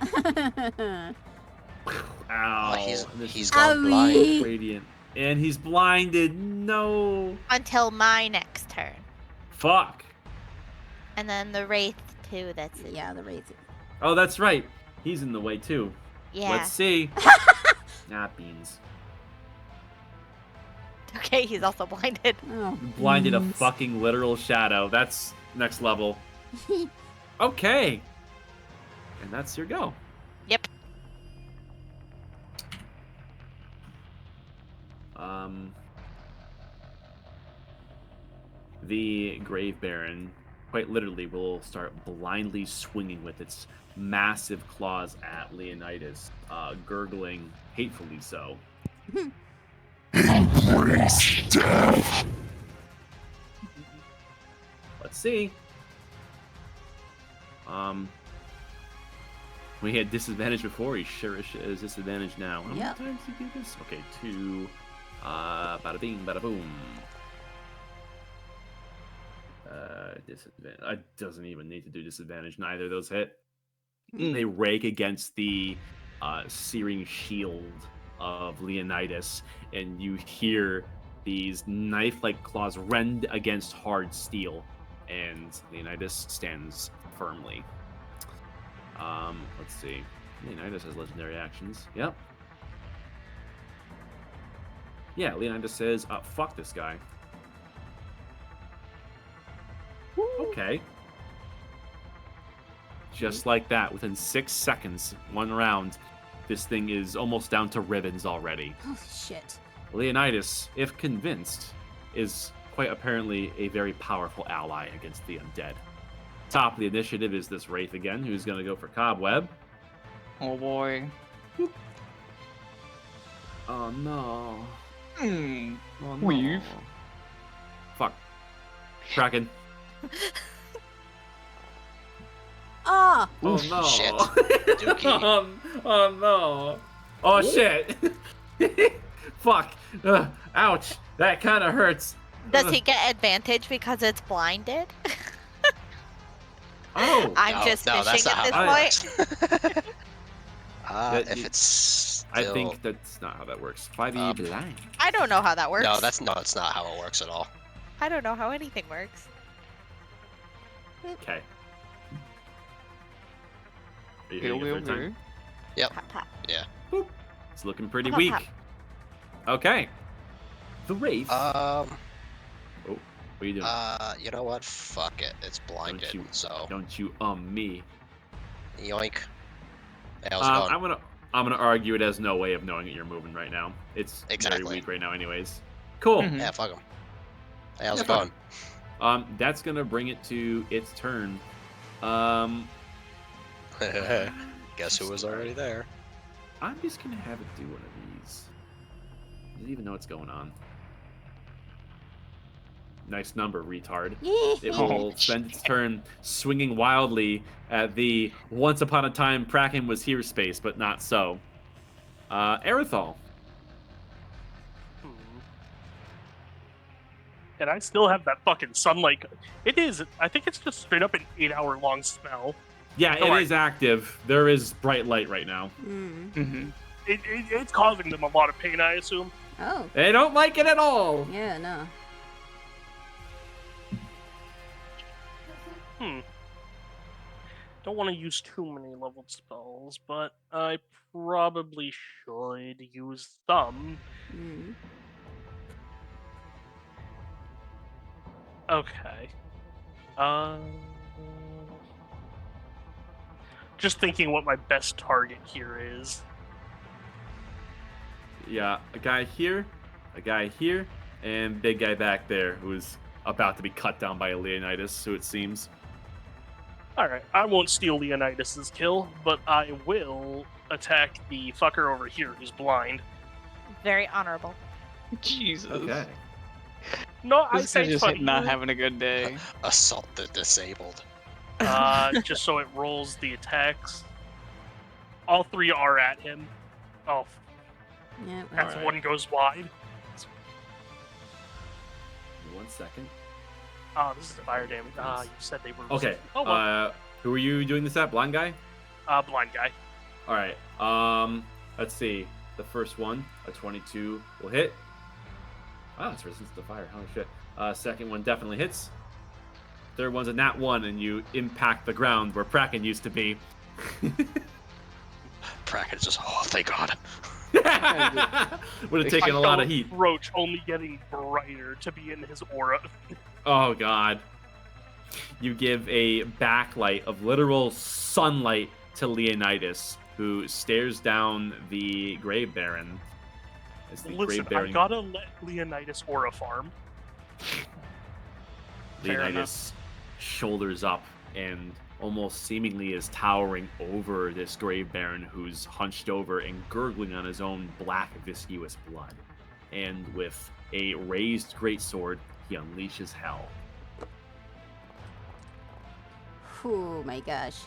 Ow. He's is gone blind. Radiant. And he's blinded. No. Until my next turn. Fuck. And then the Wraith, too, that's it. Yeah, the wraith. Oh, that's right. He's in the way, too. Yeah. Let's see. Nah, beans. Okay, he's also blinded. Oh, Blinded a beans. fucking literal shadow. That's next level. Okay. And that's your go. Yep. The Grave Baron quite literally will start blindly swinging with its massive claws at Leonidas, gurgling hatefully so. Embrace death. Let's see. We had disadvantage before. He sure is disadvantage now. How many Yep. times did you do this? Okay, 2. Bada bing, bada boom. Disadvantage. It doesn't even need to do disadvantage. Neither of those hit. They rake against the searing shield of Leonidas, and you hear these knife-like claws rend against hard steel, and Leonidas stands firmly. Let's see. Leonidas has legendary actions. Yep. Yeah, Leonidas says, fuck this guy. Okay. Just like that, within 6 seconds, 1 round, this thing is almost down to ribbons already. Holy shit. Leonidas, if convinced, is quite apparently a very powerful ally against the undead. Top of the initiative is this Wraith again, who's going to go for Cobweb. Oh boy. Oh no. Oh no. Weave. Fuck. Kraken. Ah! Oh Oof, no. shit. Dookie. Oh no. Oh shit. Fuck. Ouch. That kind of hurts. Does he get advantage because it's blinded? Oh. I'm just no, that's fishing not at how this that point. works. That If you- it's I still... think that's not how that works. 5e blind. I don't know how that works. No, it's not how it works at all. I don't know how anything works. Okay. Are you Here hitting it we'll third time? do. Yep. Pop, pop. Yeah. It's looking pretty Pop, weak. pop. Okay. The Wraith. Um. What are you doing? You know what? Fuck it. It's blinded. you- So Don't you me. yoink. Hey, how's it going? I'm gonna argue it has no way of knowing that you're moving right now. It's Exactly. very weak right now, anyways. Cool. Mhm. Yeah, fuck him. Hey, how's Yeah, it fuck going? That's gonna bring it to its turn. Guess who was already there? I'm just gonna have it do one of these. Doesn't even know what's going on. Nice number, retard. It will spend its turn swinging wildly at the once upon a time Kraken was here space, but not so. Aerithal. And I still have that fucking sunlight. It is. I think it's just straight up an 8-hour-long spell. Yeah, Oh, it is active. There is bright light right now. Mhm. It's causing them a lot of pain, I assume. Oh, They don't like it at all. yeah, no. Don't want to use too many leveled spells, but I probably should use some. Mm. Okay. Just thinking what my best target here is. Yeah, a guy here, and big guy back there who's about to be cut down by a Leonidas, so it seems. Alright, I won't steal Leonidas's kill, but I will attack the fucker over here who's blind. Very honorable. Jesus. Okay. No, I This guy say just funny. not having a good day. Assault the disabled. Just so it rolls the attacks. All 3 are at him. Oh, Yeah, as Alright. one goes wide. 1 second. Oh, this is fire damage. You said they were. Okay. Oh, well. Who are you doing this at? Blind guy? Blind guy. All right. Let's see. The first one, a 22, will hit. Wow, it's resistant to fire. Holy shit. Second one definitely hits. third one's a nat 1, and you impact the ground where Bracken used to be. Bracken's just, oh, thank God. Would have taken a lot of heat. Roach only getting brighter to be in his aura. Oh, God. You give a backlight of literal sunlight to Leonidas, who stares down the Grave Baron. As the Listen, Grave Baron... I gotta let Leonidas aura farm. Leonidas shoulders up and almost seemingly is towering over this Grave Baron, who's hunched over and gurgling on his own black viscous blood. And with a raised greatsword, he unleashes hell. Oh my gosh.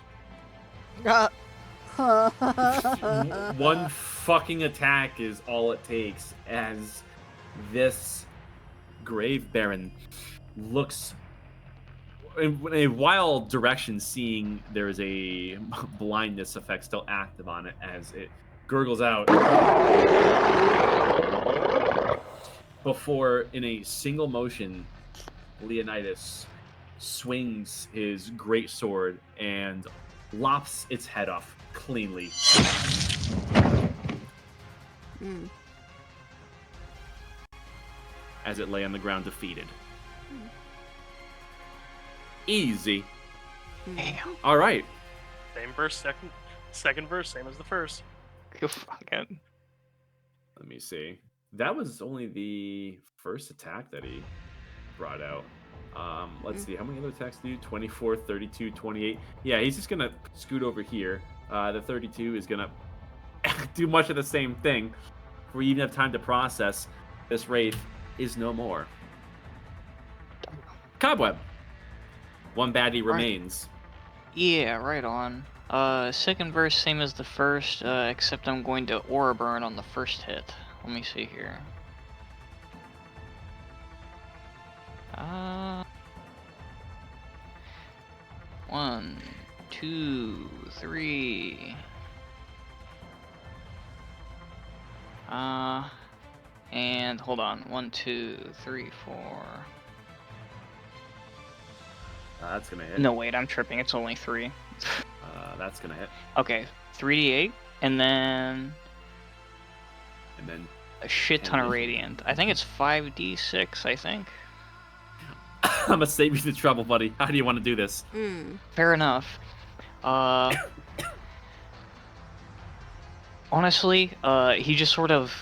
One fucking attack is all it takes as this Grave Baron looks in a wild direction, seeing there's a blindness effect still active on it as it gurgles out before, in a single motion, Leonidas swings his great sword and lops its head off cleanly. As it lay on the ground defeated. Easy. Damn. All right. Same verse, second verse, same as the first. You fucking... Let me see. That was only the first attack that he brought out. Let's see. How many other attacks do you do? 24, 32, 28. Yeah, he's just going to scoot over here. The 32 is going to do much of the same thing. Before you even have time to process, this wraith is no more. Cobweb. One baddie remains. Yeah, right on. Second verse, same as the first, except I'm going to Aura Burn on the first hit. Let me see here. 1, 2, 3. And hold on. 1, 2, 3, 4. That's gonna hit. No, wait, I'm tripping. It's only 3. That's gonna hit. Okay, 3d8, and then a shit ton of 10d. radiant. I think it's 5d6. I think. I'm gonna save you the trouble, buddy. How do you want to do this? Fair enough. Honestly, he just sort of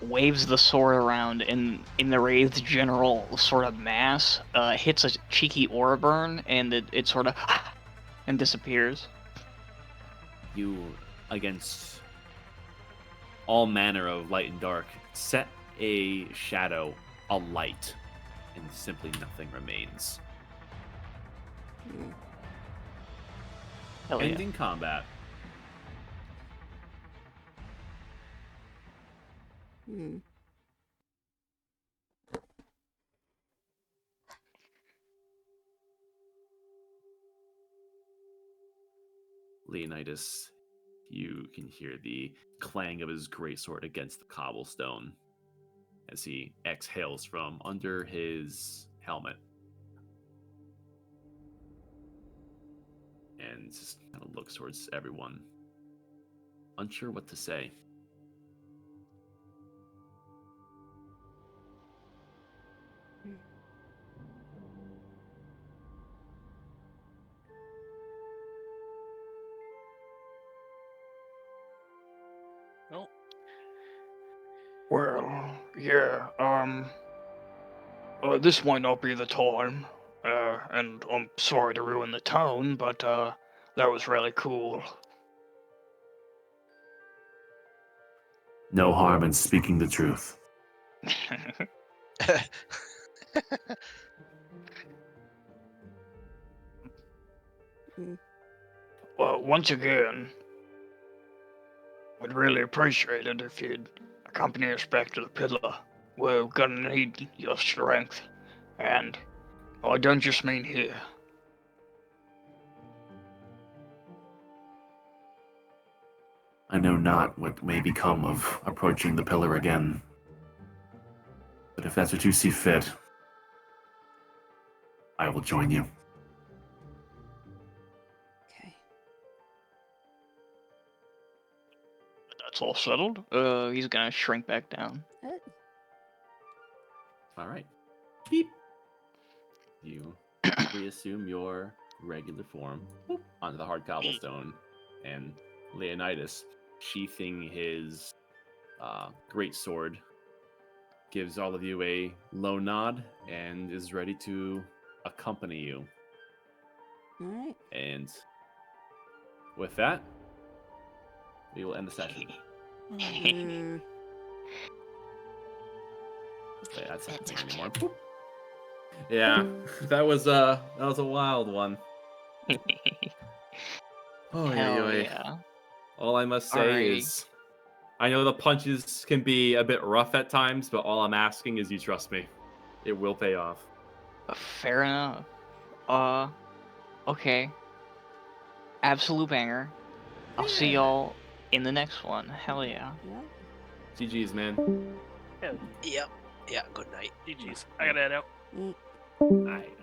waves the sword around in the wraith's general sort of mass, hits a cheeky aura burn, and it sort of and disappears. You, against all manner of light and dark, set a shadow alight, and simply nothing remains. Hell yeah. Ending combat. Leonidas, you can hear the clang of his greatsword against the cobblestone as he exhales from under his helmet. And just kind of looks towards everyone, unsure what to say. Well, yeah, this might not be the time, and I'm sorry to ruin the tone, but, that was really cool. No harm in speaking the truth. Well, once again, we'd really appreciate it if you'd accompany us back to the pillar. We're gonna need your strength, and I don't just mean here. I know not what may become of approaching the pillar again. But if that's what you see fit, I will join you. It's all settled. He's gonna shrink back down. All right. Beep. You reassume your regular form onto the hard cobblestone, and Leonidas, sheathing his great sword, gives all of you a low nod and is ready to accompany you. All right. And with that, we will end the session. Mm, Wait, that's not thing anymore. Boop. Yeah, that was a wild one. Oh Hell yeah. yeah. All I must say Alrighty. is, I know the punches can be a bit rough at times, but all I'm asking is you trust me. It will pay off. Fair enough. Okay. Absolute banger. I'll see y'all in the next one. Hell yeah. yep. GG's, man. Yeah, Yep. Yeah. Good night. GG's. I gotta head out. Mm. Alright,